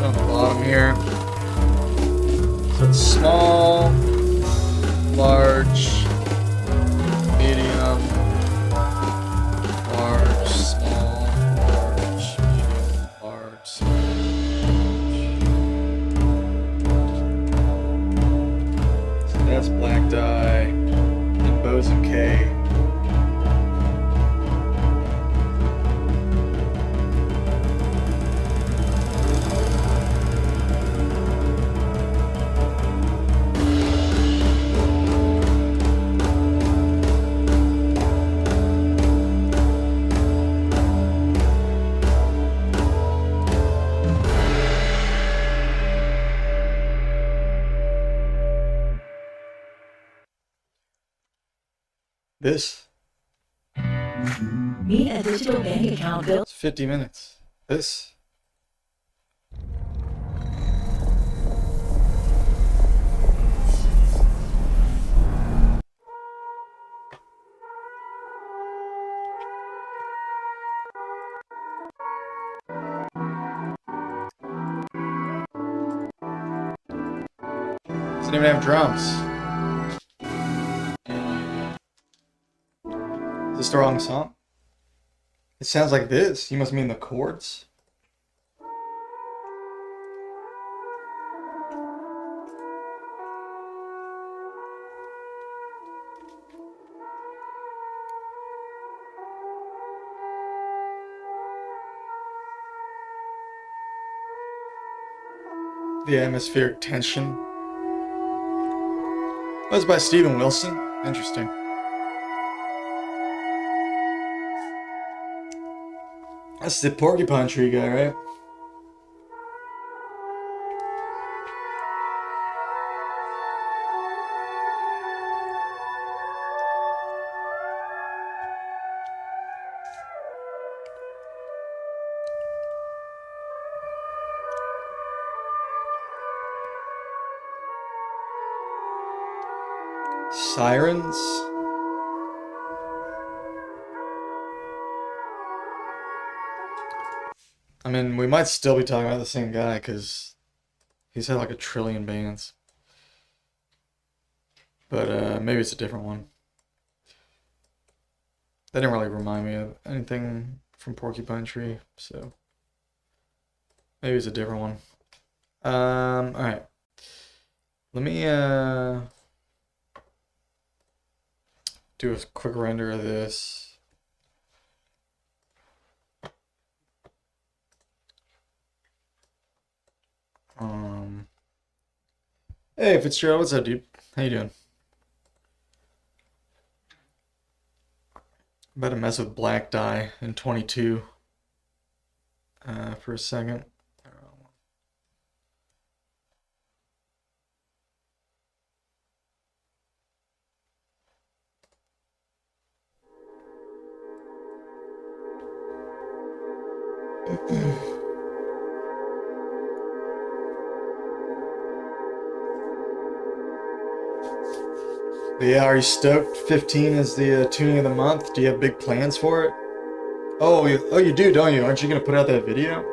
on the bottom here. So it's small, large, medium, large, small, large, medium, large, small. That's black dye and boson K. This. Meet a digital bank account bill. It's 50 minutes. This. Doesn't even have drums. Is this the wrong song? It sounds like this. You must mean the chords. The atmospheric tension. That was by Steven Wilson. Interesting. That's the porcupine tree guy, right? Sirens? I mean, we might still be talking about the same guy because he's had like a trillion bands. But maybe it's a different one. That didn't really remind me of anything from Porcupine Tree, so maybe it's a different one. Alright. Let me do a quick render of this. Hey Fitzgerald, what's up, dude? How you doing? I'm about to mess with black dye in 22 for a second. But yeah, are you stoked? 15 is the tuning of the month. Do you have big plans for it? Oh, you do, don't you? Aren't you gonna put out that video?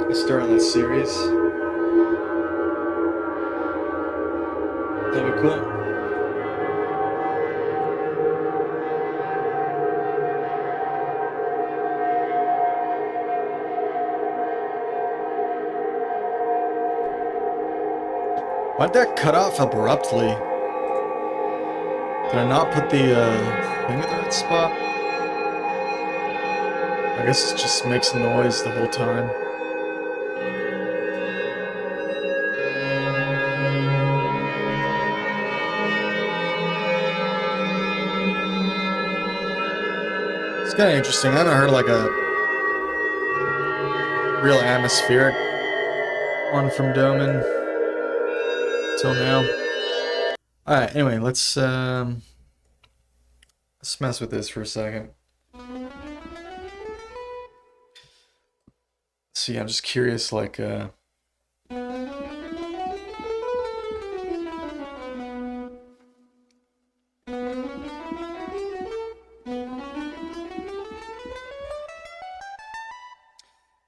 I start on that series. That'd be cool. Why'd that cut off abruptly? Did I not put the thing in the right spot? I guess it just makes noise the whole time. It's kind of interesting. I haven't heard like a real atmospheric one from Doman till now. All right. Anyway, let's mess with this for a second. See, I'm just curious, like, can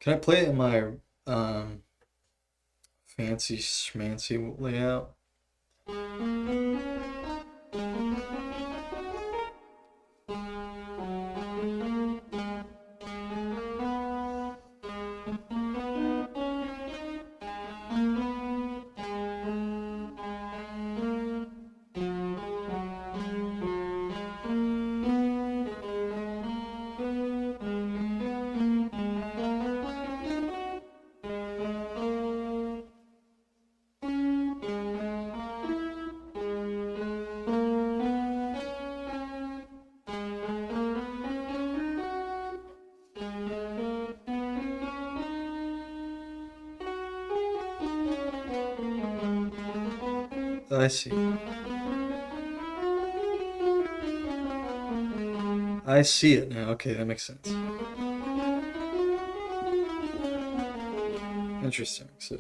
I play it in my fancy schmancy layout? I see. I see it now. Okay, that makes sense. Interesting. So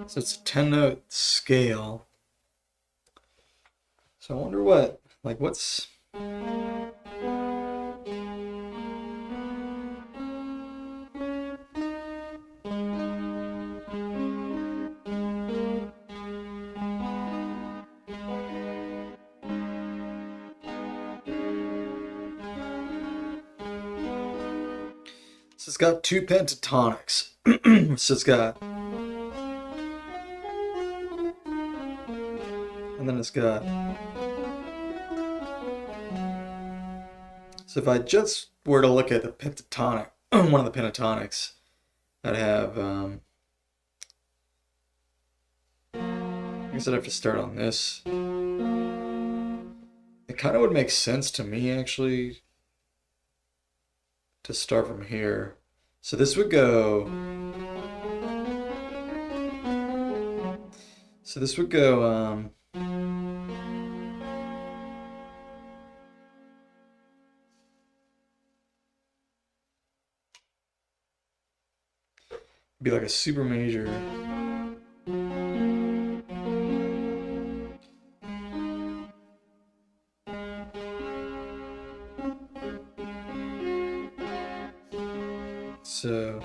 it's a 10-note scale. So I wonder what's so it's got two pentatonics. So it's got, and then it's got. So if I just were to look at the pentatonic, one of the pentatonics, I'd have. I guess I'd have to start on this. It kind of would make sense to me, actually, to start from here. So this would go. So this would go. Be like a super major. So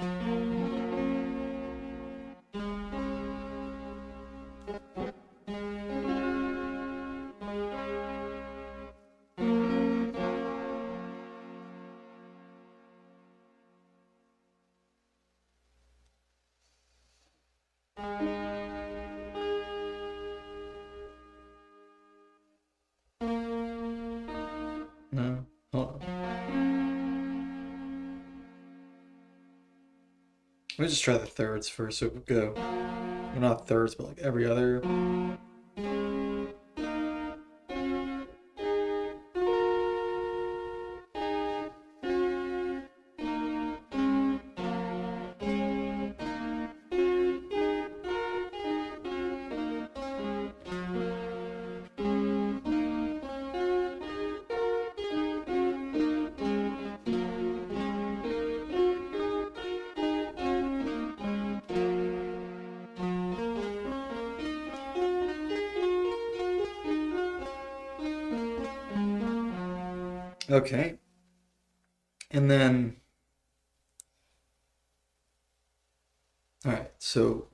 no, hold on. Let me just try the thirds first. So it would go, well, not thirds, but like every other. Okay. And then, all right, so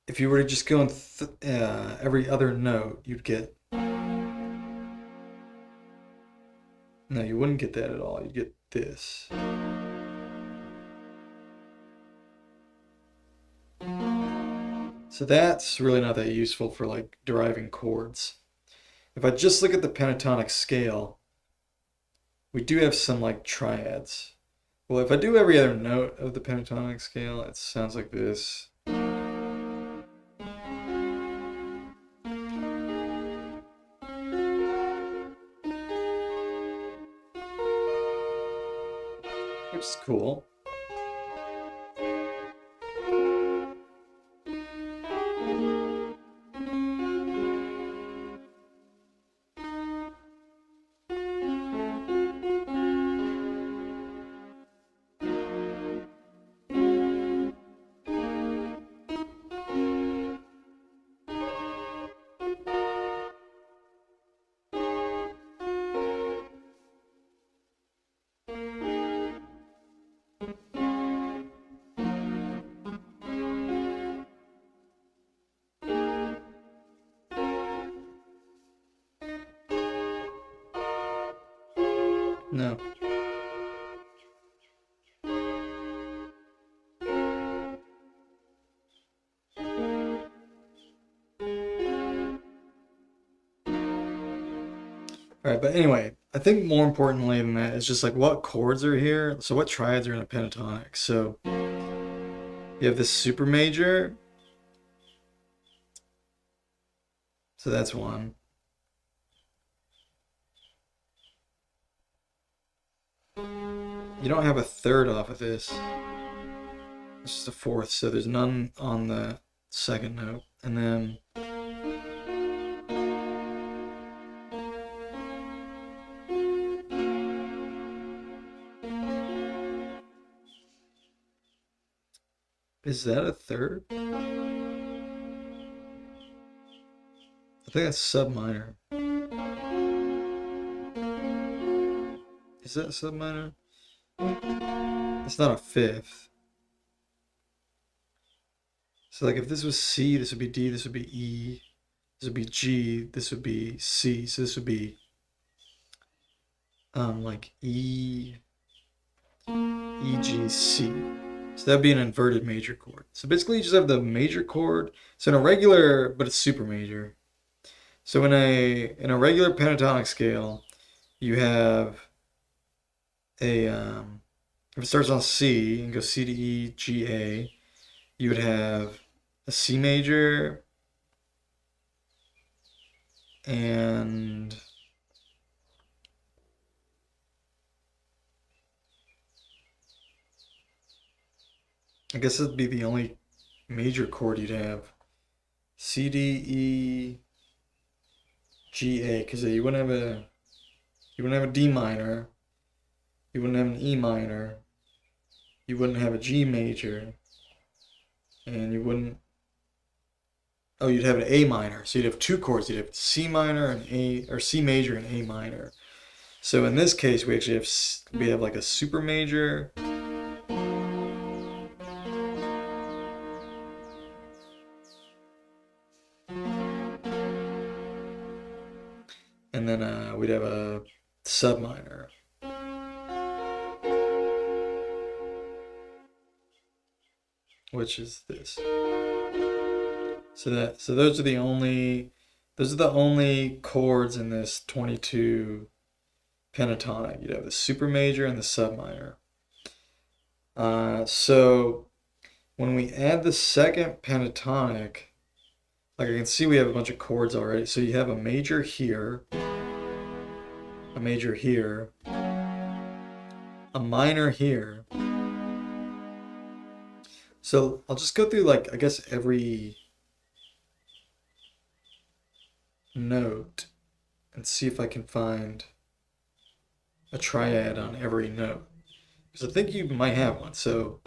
if you were to just go in every other note, you'd get, no, you wouldn't get that at all. You'd get this. So that's really not that useful for like deriving chords. If I just look at the pentatonic scale, we do have some like triads. Well, if I do every other note of the pentatonic scale, it sounds like this. Which is cool. No. All right, but anyway, I think more importantly than that is just like what chords are here. So what triads are in a pentatonic? So you have this super major. So that's one. You don't have a third off of this. It's just a fourth, so there's none on the second note. And then is that a third? I think that's sub minor. Is that sub minor? It's not a fifth. So like if this was C, this would be D, this would be E, this would be G, this would be C. So this would be like E, G, C. So that'd be an inverted major chord. So basically you just have the major chord. So in a regular, but it's super major. So in a regular pentatonic scale, you have a if it starts on C and goes C to E, G, A, you would have a C major and I guess that'd be the only major chord you'd have. C, D, E, G, A, because you wouldn't have a D minor, you wouldn't have an E minor, you wouldn't have a G major, and you wouldn't. Oh, you'd have an A minor. So you'd have two chords. You'd have C minor and A, or C major and A minor. So in this case, we actually have like a super major. And then we'd have a sub minor. Which is this. So those are the only chords in this 22 pentatonic. You'd have the super major and the sub minor. So when we add the second pentatonic, like I can see we have a bunch of chords already. So you have a major here, a major here, a minor here. So I'll just go through like, I guess every note and see if I can find a triad on every note. Because I think you might have one. So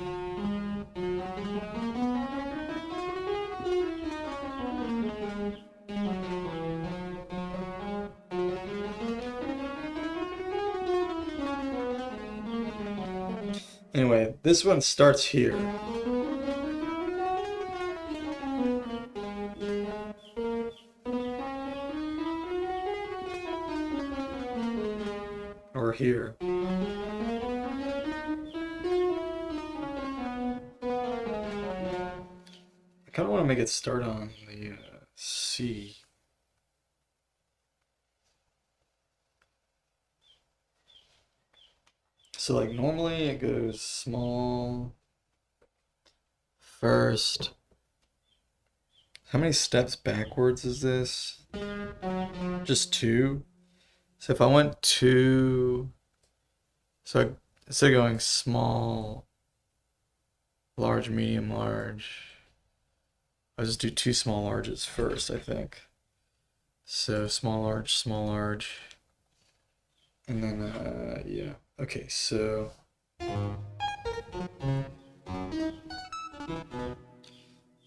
Anyway, this one starts here. Or here. I kind of want to make it start on the C. So like normally it goes small first. How many steps backwards is this? Just two. So if I went two, so instead of going small, large, medium, large, I'll just do two small larges first, I think. So small, large, and then, yeah. Okay, so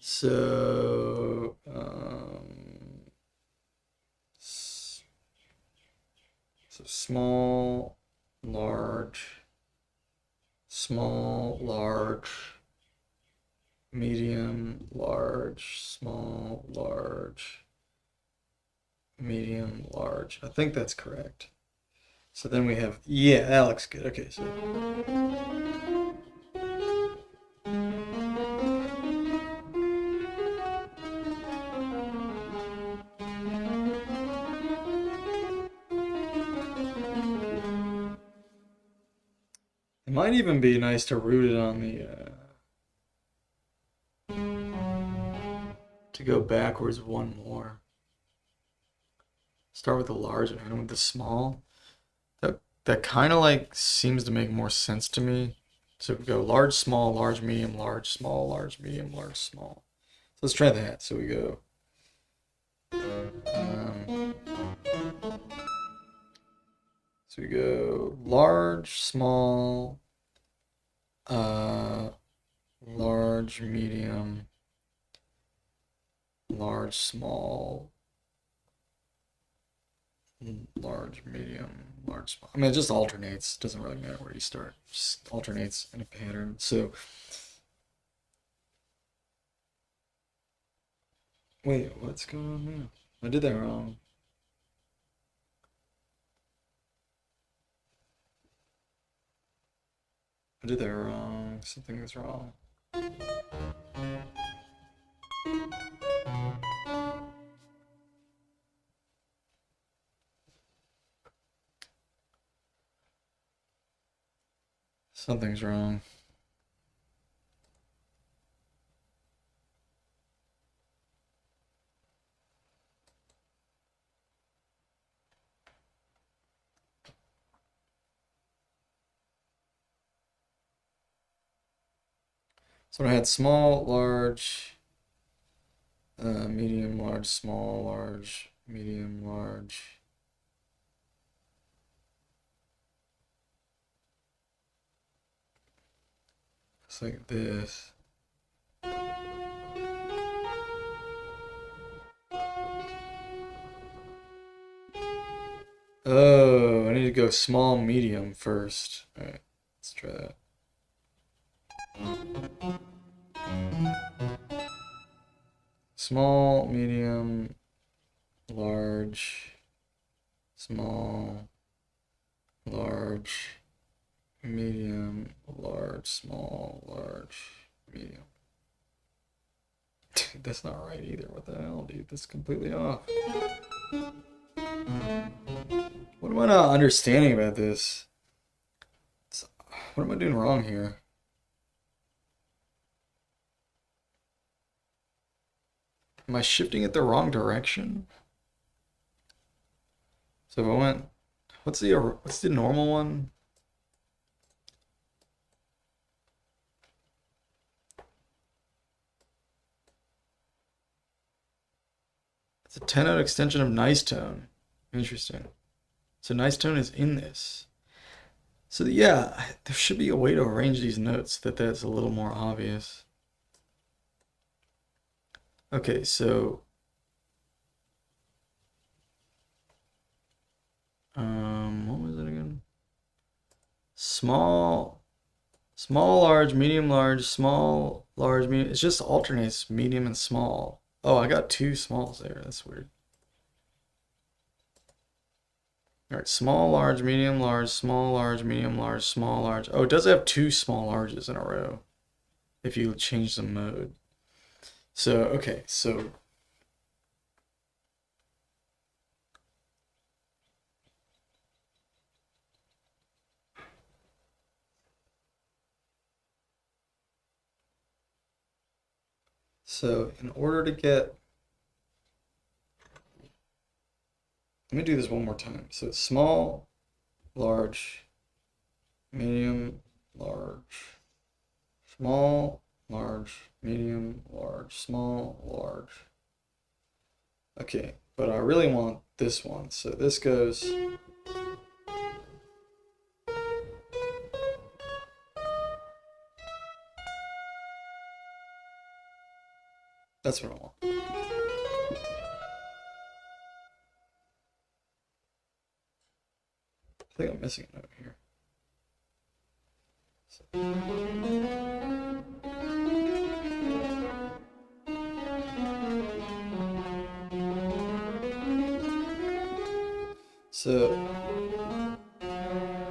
so so small, large, medium, large, small, large, medium, large. I think that's correct. So then we have, yeah, that looks good. Okay, so. It might even be nice to root it on the, to go backwards one more. Start with the large and end with the small. That kind of like seems to make more sense to me. So we go large, medium, large, small, large, medium, large, small. So let's try that. So we go. So we go large, small, large, medium, large, small, large, medium, large, small. I mean, it just alternates. Doesn't really matter where you start. Just alternates in a pattern. So, wait, what's going on now? I did that wrong. I did that wrong. Something is wrong. Something's wrong. So I had small, large, medium, large, small, large, medium, large. It's like this. Oh, I need to go small, medium first. All right, let's try that. Small, medium, large, small, large, medium, large, small, large, medium. That's not right either. What the hell, dude? That's completely off. What am I not understanding about this? What am I doing wrong here? Am I shifting it the wrong direction? So if I went, what's the normal one? It's a 10-note extension of nice tone. Interesting. So nice tone is in this. So yeah, there should be a way to arrange these notes that's a little more obvious. Okay, so what was it again? Small, Small, large, medium, large, small, large, medium. It just alternates medium and small. Oh, I got two smalls there. That's weird. All right, small, large, medium, large, small, large, medium, large, small, large. Oh, it does have two small larges in a row if you change the mode. So, okay, so in order to get, let me do this one more time. So small, large, medium, large, small, large, medium, large, small, large. Okay, but I really want this one. So this goes. That's what I want. I think I'm missing a note here. So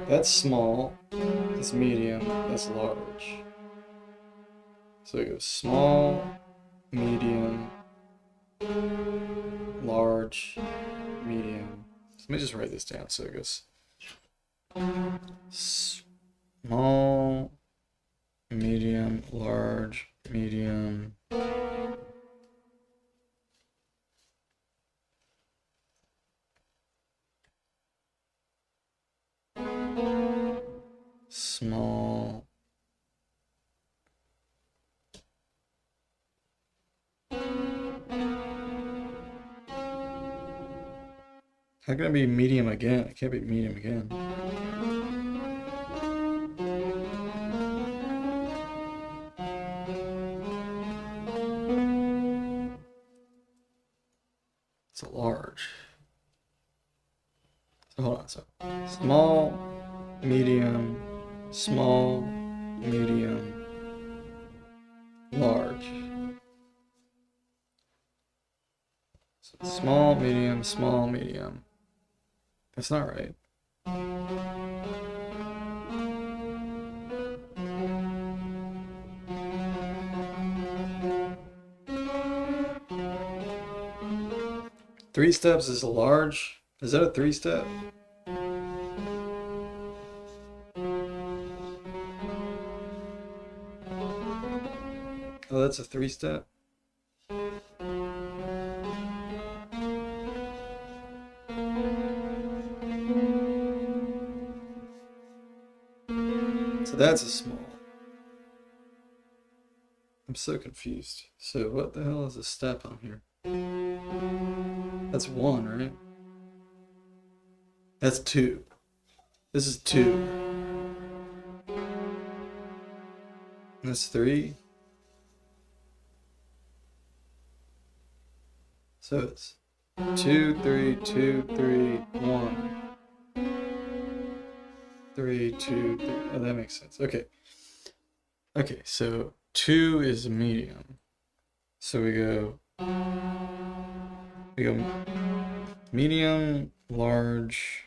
that's small, that's medium, that's large. So it goes small, medium, large, medium. So let me just write this down. So it goes small, medium, large, medium. Small. How can it be medium again? It can't be medium again. It's a large. So hold on. So small, medium, small, medium, large. So small, medium, small, medium. That's not right. Three steps is a large. Is that a three step? Oh, that's a three step. So that's a small. I'm so confused. So what the hell is a step on here? That's one, right? That's two. This is two. That's three. So it's 2, 3, 2, 3, 1. 3, 2, 3. Oh, that makes sense. Okay. Okay, so 2 is a medium. So we go medium, large.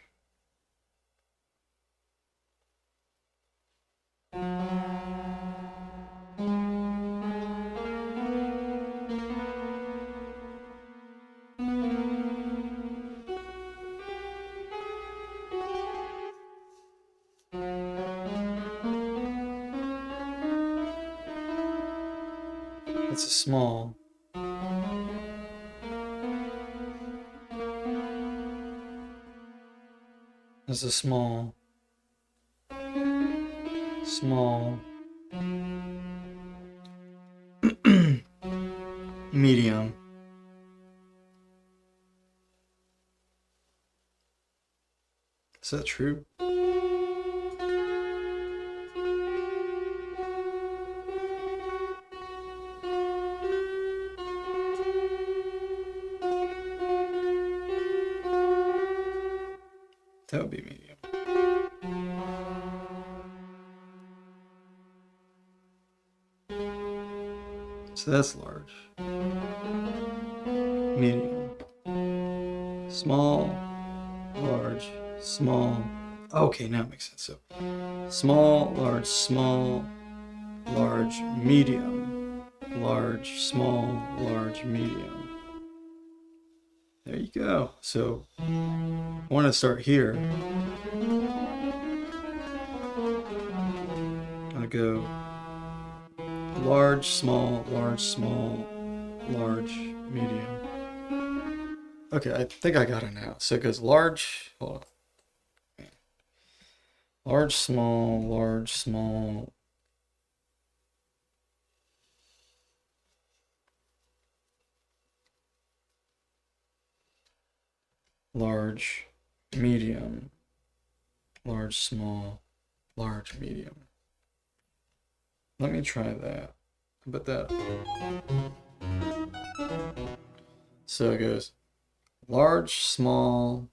That's a small. That's a small. Small. Medium. Is that true? That would be medium. So that's large. Medium. Small, large, small. Okay, now it makes sense. So small, large, medium. Large, small, large, medium. There you go. So I want to start here. I go large, small, large, medium. Okay, I think I got it now. So it goes large, hold on. Large, small, large, medium, large, small, large, medium. Let me try that. But that. So it goes large, small,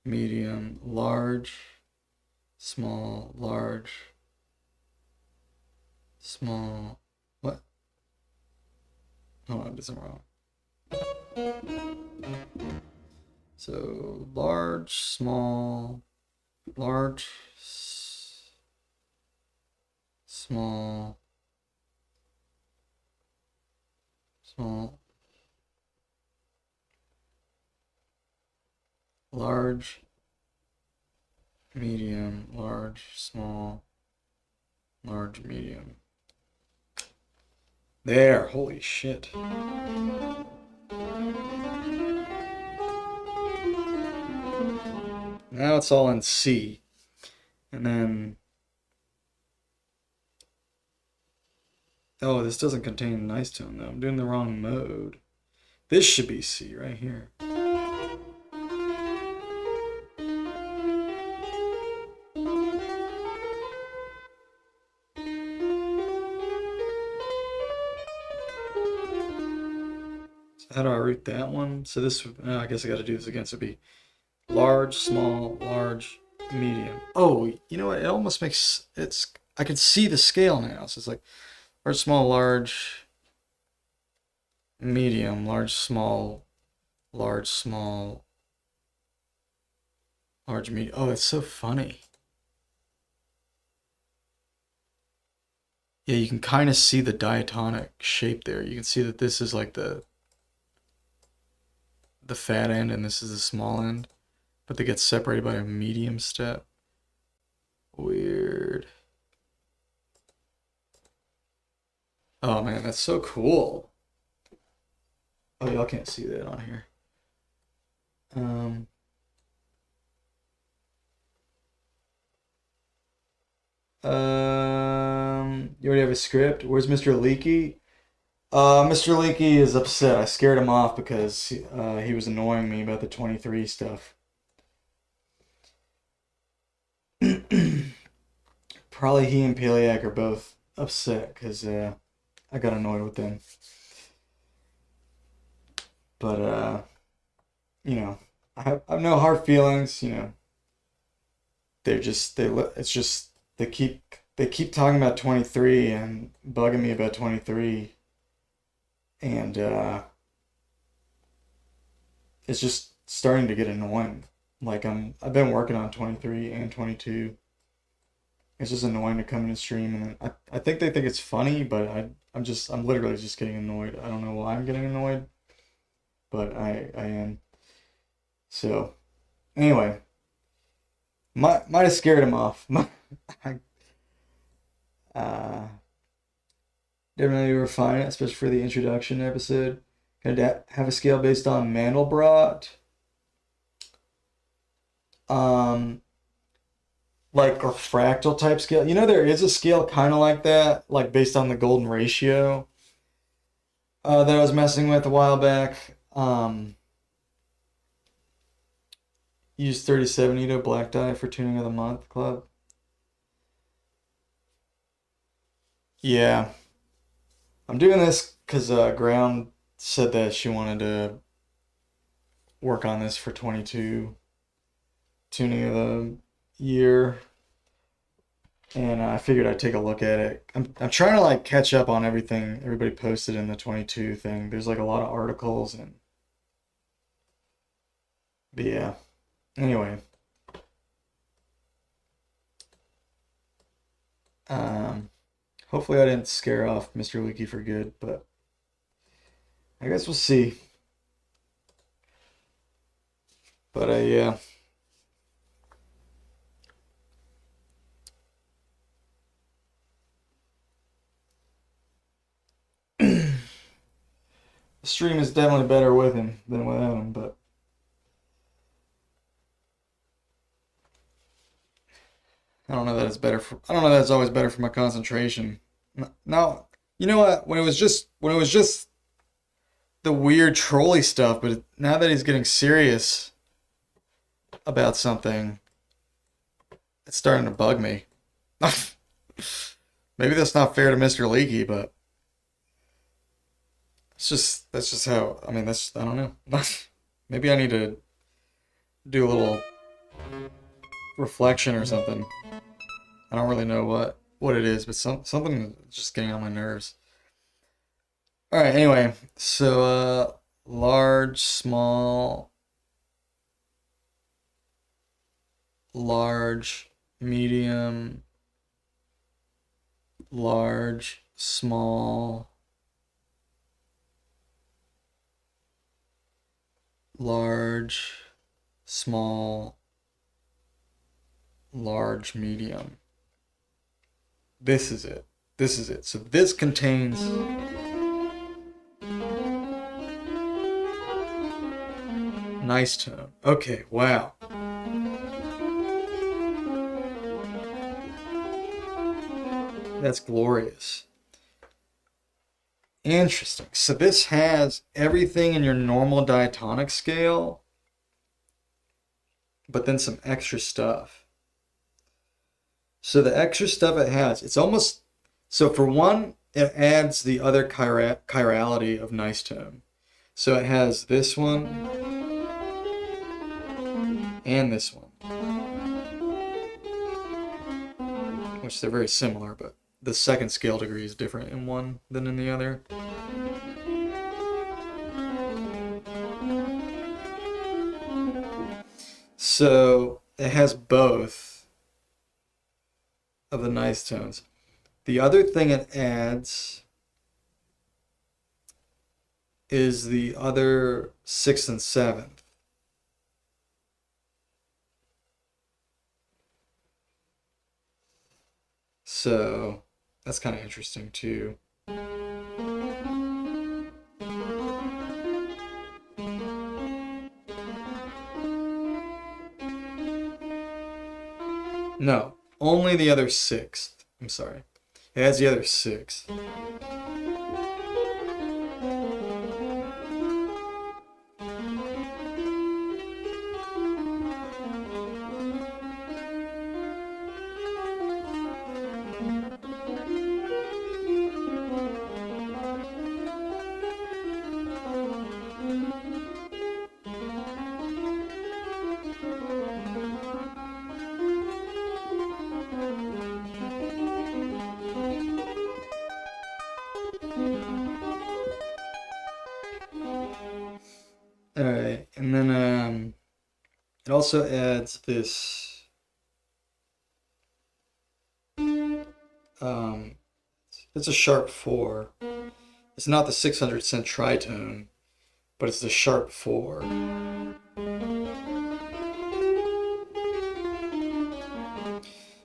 medium, large, small, small. What? Oh, I did something wrong. So large, small, small, large, medium, large, small, large, medium. There, holy shit. Now it's all in C. And then, oh, this doesn't contain nice tone though. I'm doing the wrong mode. This should be C right here. So how do I root that one? So this, I guess I got to do this again. So it'd be large, small, large, medium. Oh, you know what? It almost makes, I can see the scale now. So it's like large, small, large, medium, large, small, large, medium. Oh, it's so funny. Yeah, you can kind of see the diatonic shape there. You can see that this is like the fat end and this is the small end, but they get separated by a medium step. Weird. Oh man, that's so cool. Oh, y'all can't see that on here. You already have a script? Where's Mr. Leaky? Mr. Leaky is upset. I scared him off because he was annoying me about the 23 stuff. Probably he and Paliak are both upset because I got annoyed with them. But you know, I have no hard feelings. You know, they keep talking about 23 and bugging me about 23, and it's just starting to get annoying. Like I've been working on 23 and 22. It's just annoying to come in the stream, and I think they think it's funny, but I'm literally just getting annoyed. I don't know why I'm getting annoyed, but I am. So anyway, might have scared him off. Definitely refine it, especially for the introduction episode. Gonna have a scale based on Mandelbrot. Like a fractal type scale. You know, there is a scale kind of like that, like based on the golden ratio that I was messing with a while back. Use 37 Ito black die for tuning of the month club. Yeah, I'm doing this because Ground said that she wanted to work on this for 22 tuning of the year. and I figured I'd take a look at it. I'm trying to like catch up on everything everybody posted in the 22 thing. There's like a lot of articles and but yeah. Anyway, um, hopefully I didn't scare off Mr. Leakey for good, but I guess we'll see. But yeah. The stream is definitely better with him than without him, but I don't know that it's better for. I don't know that it's always better for my concentration. No, you know what? When it was just the weird trolley stuff, but now that he's getting serious about something, it's starting to bug me. Maybe that's not fair to Mr. Leakey, but that's just how. I mean, that's I don't know. Maybe I need to do a little reflection or something. I don't really know what it is, but something is just getting on my nerves. All right. Anyway, so large, small, large, medium, large, small, large, small, large, medium. This is it. This is it. So this contains nice tone. Okay, wow. That's glorious. Interesting. So this has everything in your normal diatonic scale, but then some extra stuff. So the extra stuff it has, it's almost, so for one, it adds the other chirality of nice tone. So it has this one and this one, which they're very similar, but the second scale degree is different in one than in the other. So it has both of the nice tones. The other thing it adds is the other 6th and 7th. So that's kind of interesting too. No, only the other 6th. I'm sorry. It has the other 6th. Alright, and then it also adds this it's a sharp 4. It's not the 600 cent tritone, but it's the sharp 4.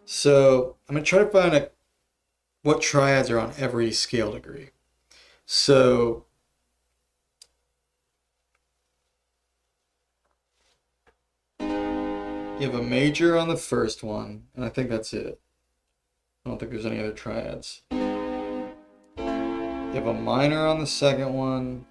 So I'm gonna try to find what triads are on every scale degree. So you have a major on the first one, and I think that's it. I don't think there's any other triads. You have a minor on the second one.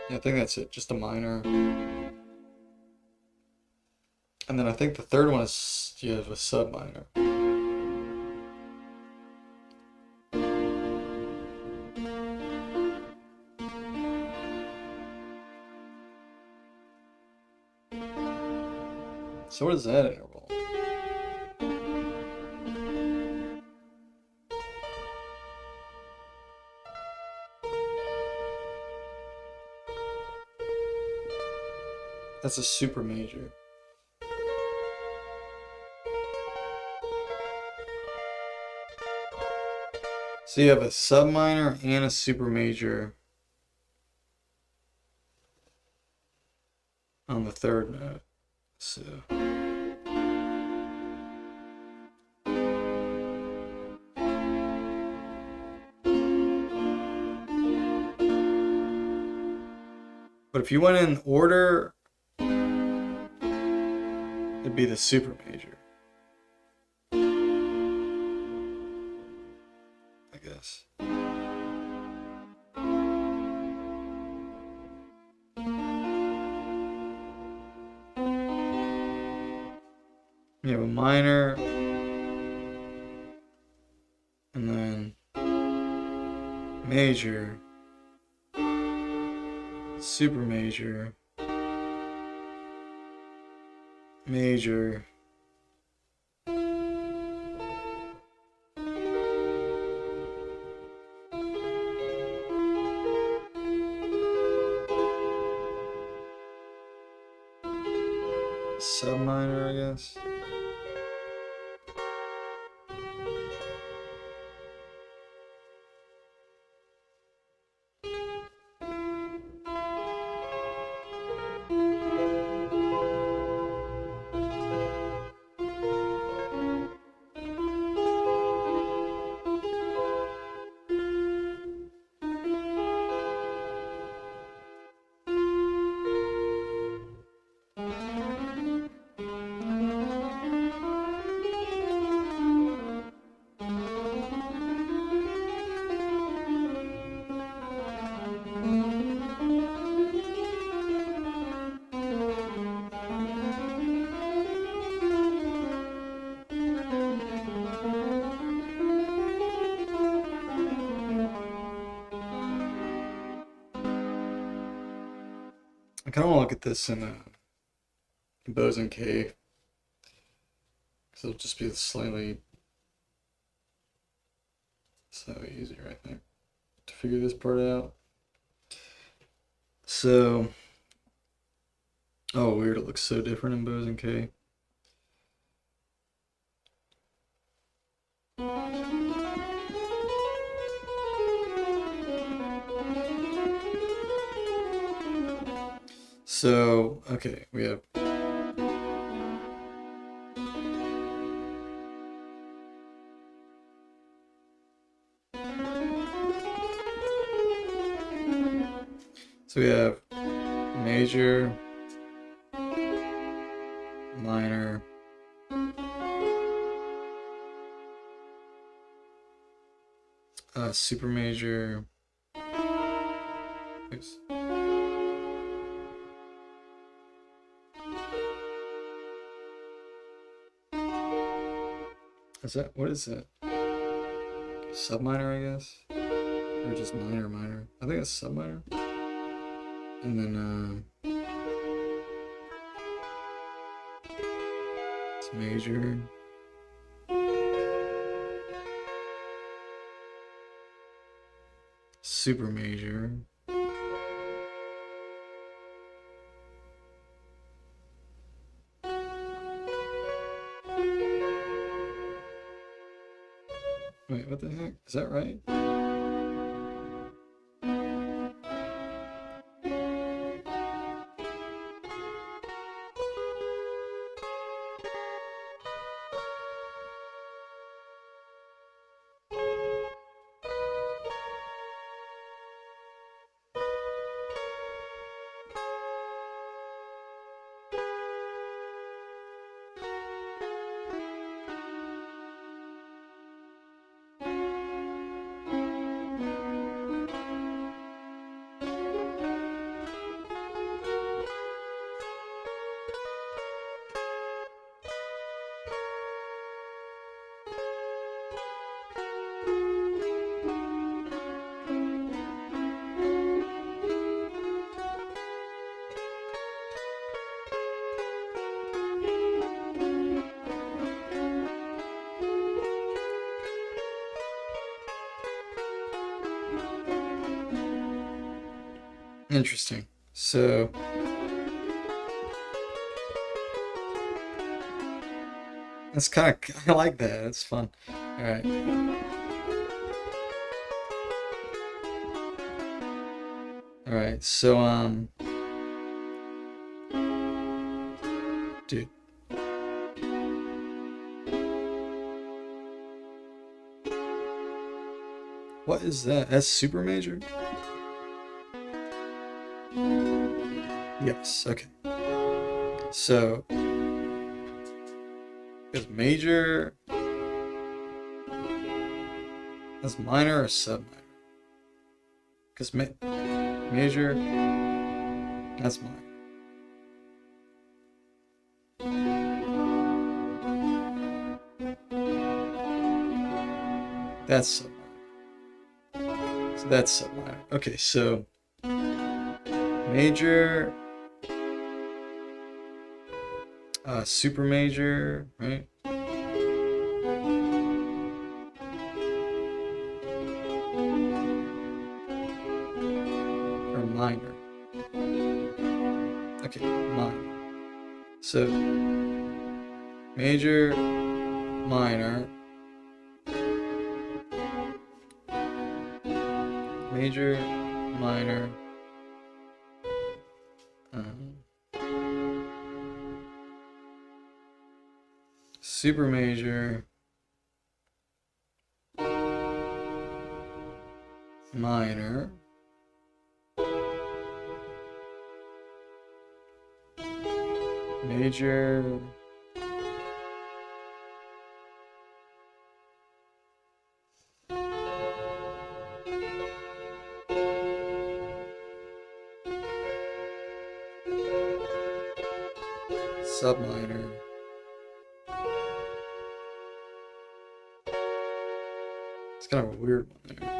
Yeah, I think that's it, just a minor. And then I think the third one is you have a sub minor. So what is that interval? That's a super major. So you have a sub minor and a super major on the third note. So but if you went in order, it'd be the super major, I guess. You have a minor, and then major, super major, major, sub minor, I guess. I kind of want to look at this in Bose K, because it'll just be slightly easier, I think, to figure this part out. So, oh, weird, it looks so different in Bose K. So, okay, we have major, minor, super major. Oops. What is that? Sub minor, I guess? Or just minor? I think it's sub minor. And then, it's major. Super major. Wait, what the heck? Is that right? Interesting. So that's kind of, I like that. That's fun. All right. All right. So dude. What is that? That's super major? Yes, okay. So is major as minor or sub minor? Because major, that's minor. That's sub minor. So that's sub minor. Okay, so major, super major, right? Or minor. Okay, minor. So major, minor, major, minor, super major, minor, major, sub minor, it's kind of a weird one there.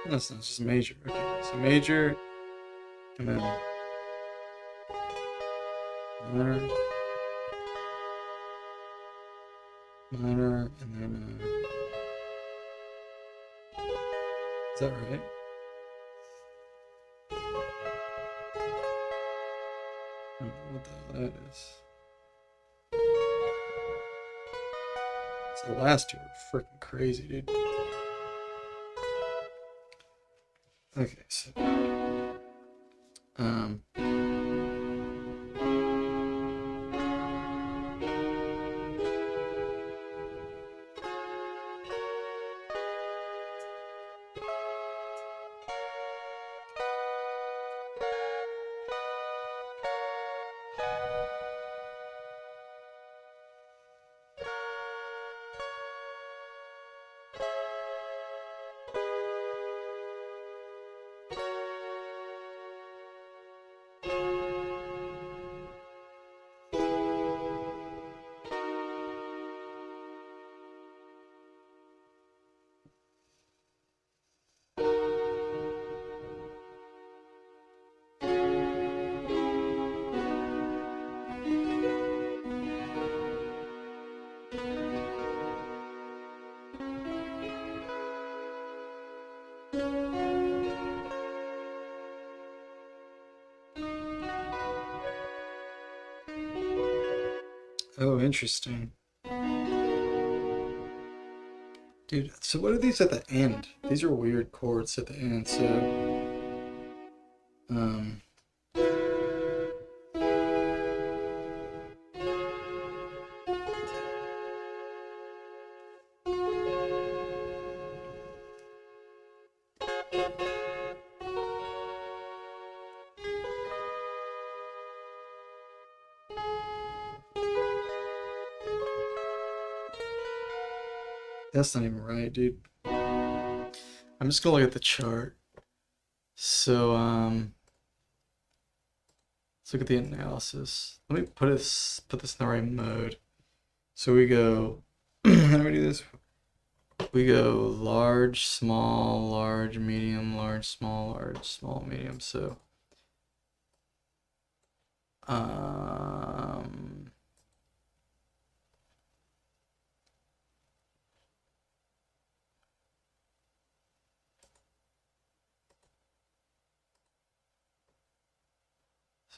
That's not just major. Okay, so major, and then minor, minor, and then is that right? I don't know what the hell that is. So the last two are freaking crazy, dude. Okay, so oh, interesting. Dude, so what are these at the end? These are weird chords at the end, so that's not even right, dude. I'm just gonna look at the chart. So let's look at the analysis. Let me put this in the right mode. So we go how do we do this? we go large, small, large, medium, large, small, medium. So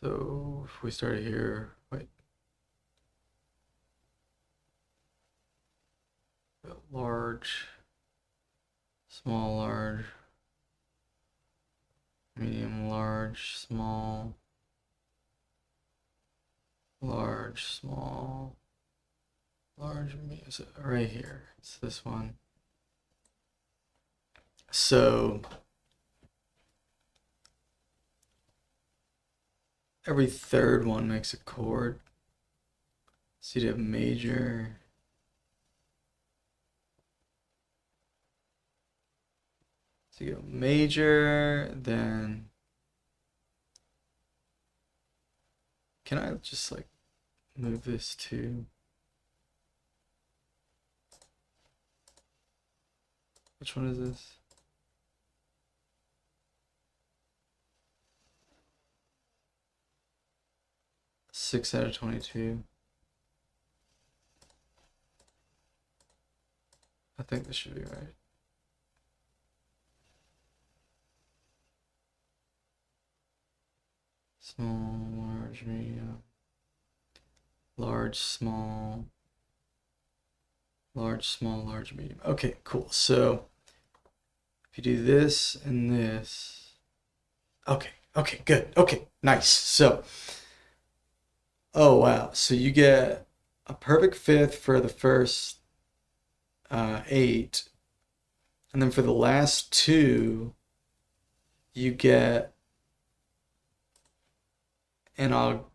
so if we started here, wait, large, small, large, medium, large, small, large, small, large, medium. So right here, it's this one. So every third one makes a chord. So you'd have major, so you go major, then can I just like move this to, which one is this? Six out of 22. I think this should be right. Small, large, medium, large, small, large, medium. Okay, cool. So if you do this and this, okay, good. Okay, nice. So, oh wow. So you get a perfect fifth for the first 8, and then for the last 2, you get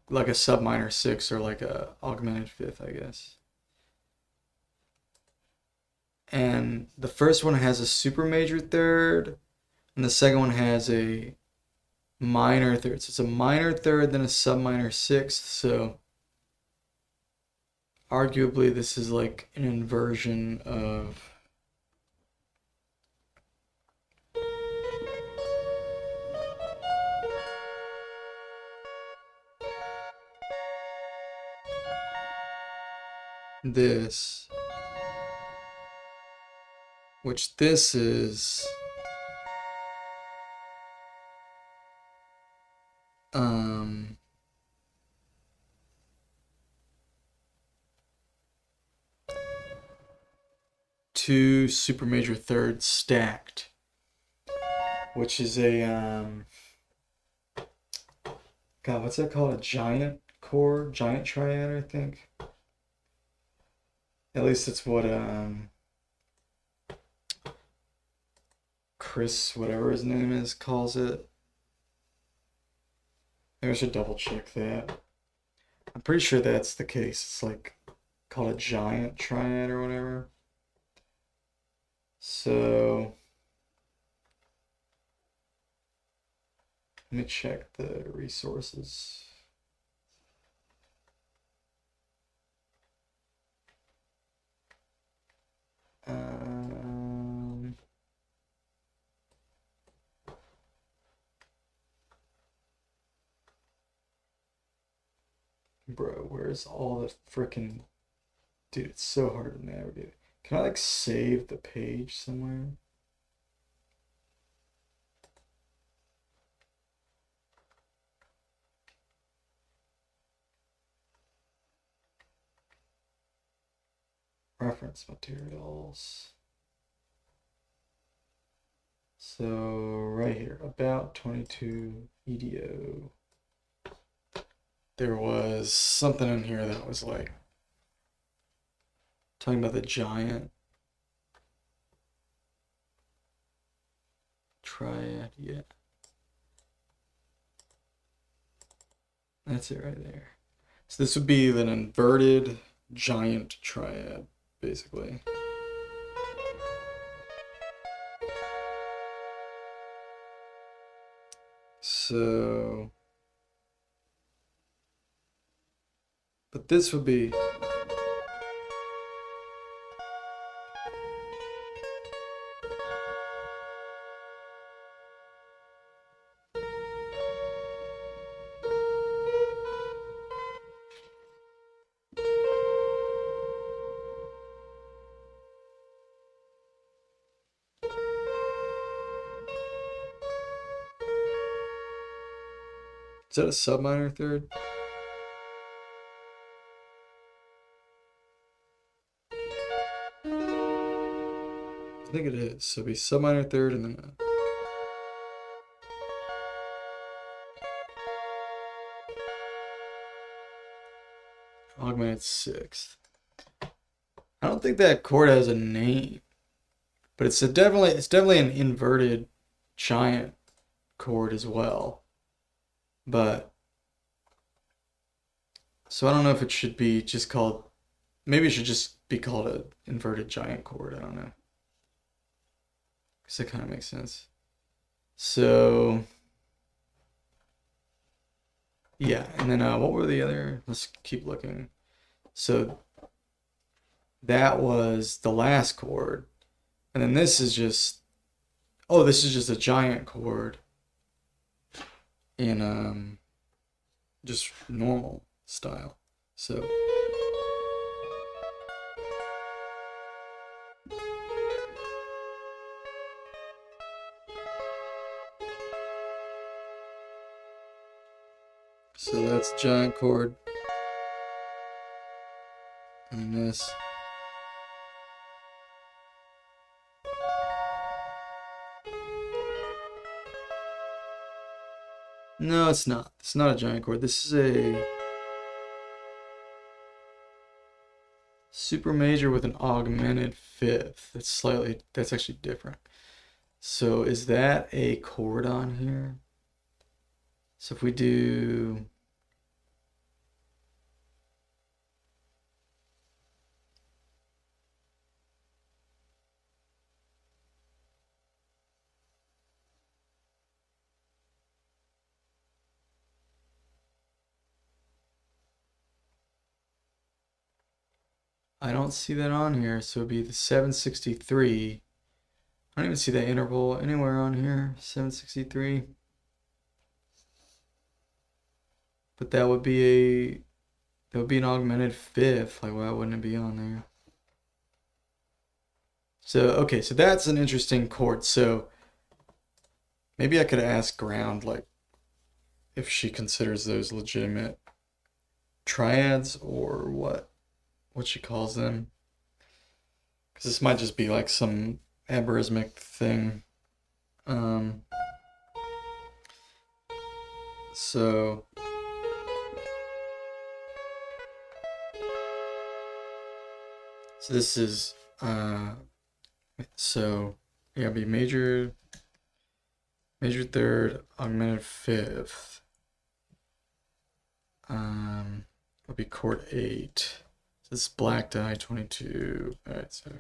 like a sub minor 6 or like a augmented fifth, I guess. And the first one has a super major third, and the second one has a minor third. So it's a minor third, then a sub minor sixth. So arguably, this is like an inversion of this, which this is two super major thirds stacked, which is a God, what's that called? A giant chord, giant triad, I think. At least it's what Chris, whatever his name is, calls it. Maybe I should double check that. I'm pretty sure that's the case. It's like called a giant triad or whatever. So let me check the resources. Bro, where's all the freaking... Dude, it's so hard to navigate. Can I like save the page somewhere? Reference materials. So right here, about 22 EDO. There was something in here that was like talking about the giant triad. Yeah, that's it right there. So this would be an inverted giant triad, basically. So, but this would be Is that a sub minor third? I think it is. So it'd be sub minor third and then a augmented sixth. I don't think that chord has a name, but it's definitely an inverted giant chord as well. But so I don't know if it should be just called, maybe it should just be called an inverted giant chord. I don't know. Because that kind of makes sense. So yeah, and then what were the other? Let's keep looking. So that was the last chord, and then this is just, oh, this is just a giant chord in just normal style. So that's giant chord, and this. No, it's not. It's not a giant chord. This is a super major with an augmented fifth. That's actually different. So is that a chord on here? So if we do, I don't see that on here. So it'd be the 763. I don't even see that interval anywhere on here. 763. But that would be an augmented fifth. Like, why wouldn't it be on there? So okay, so that's an interesting chord. So maybe I could ask Ground, like, if she considers those legitimate triads or what she calls them. Because this might just be like some aberrismic thing. So this is so yeah, it'd be major third, augmented fifth. Would be chord 8. So this is black die 22. All right, so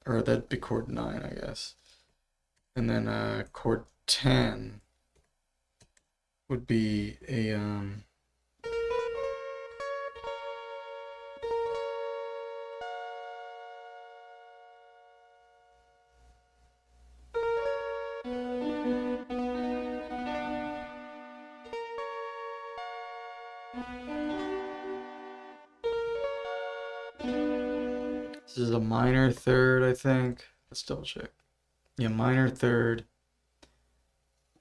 or that'd be chord 9, I guess. And then chord 10 would be a this is a minor third, I think. Let's double check. Yeah, minor third,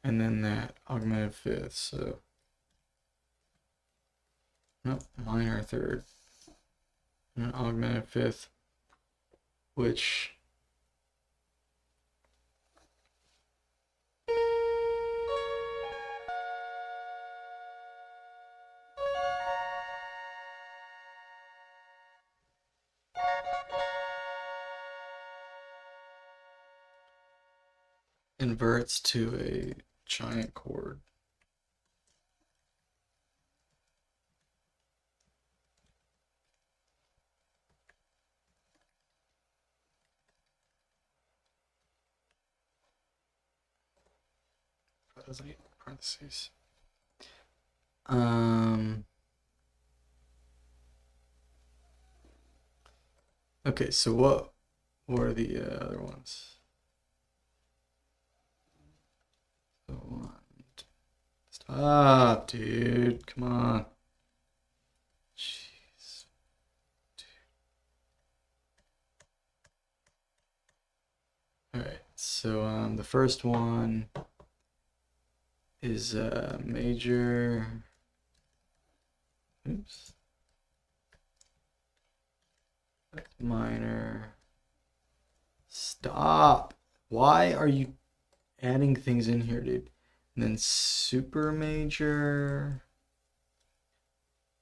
and then that augmented fifth. So no, minor third and an augmented fifth, which inverts to a giant chord. That doesn't need parentheses. Okay, so what were the other ones? So stop, dude. Come on. Jeez. Dude. All right. So the first one is major. Oops. Minor. Stop. Why are you adding things in here, dude? And then super major.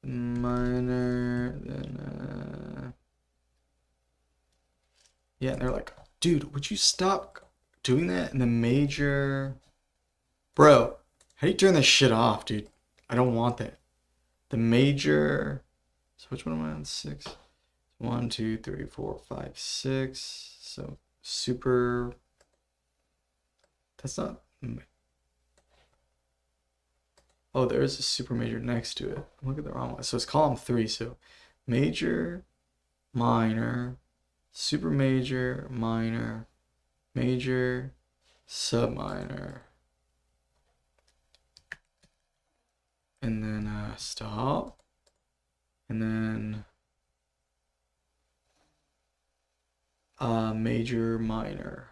Minor. Then yeah, and they're like, dude, would you stop doing that? And the major. Bro, how do you turn this shit off, dude? I don't want that. The major. So which one am I on? 6. 1, 2, 3, 4, 5, 6. So super. That's not. Oh, there's a super major next to it. Look at the wrong one. So it's column 3. So major, minor, super major, minor, major, subminor. And then stop. And then major, minor.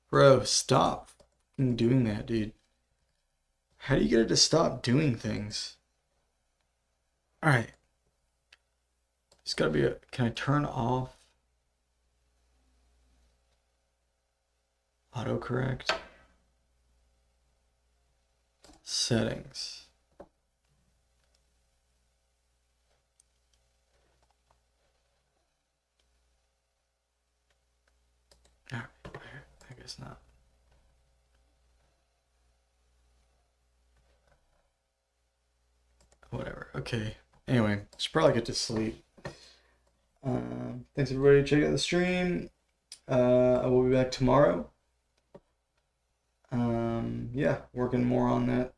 Bro, stop doing that, dude. How do you get it to stop doing things? Alright. It's gotta be a. Can I turn off autocorrect? Settings. Alright, I guess not. Whatever. Okay. Anyway, should probably get to sleep. Thanks everybody. Check out the stream. I will be back tomorrow. Yeah, working more on that.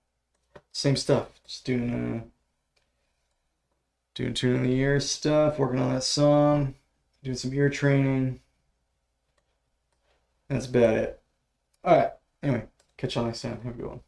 Same stuff. Just doing tune in the ear stuff. Working on that song. Doing some ear training. That's about it. All right. Anyway, catch y'all next time. Have a good one.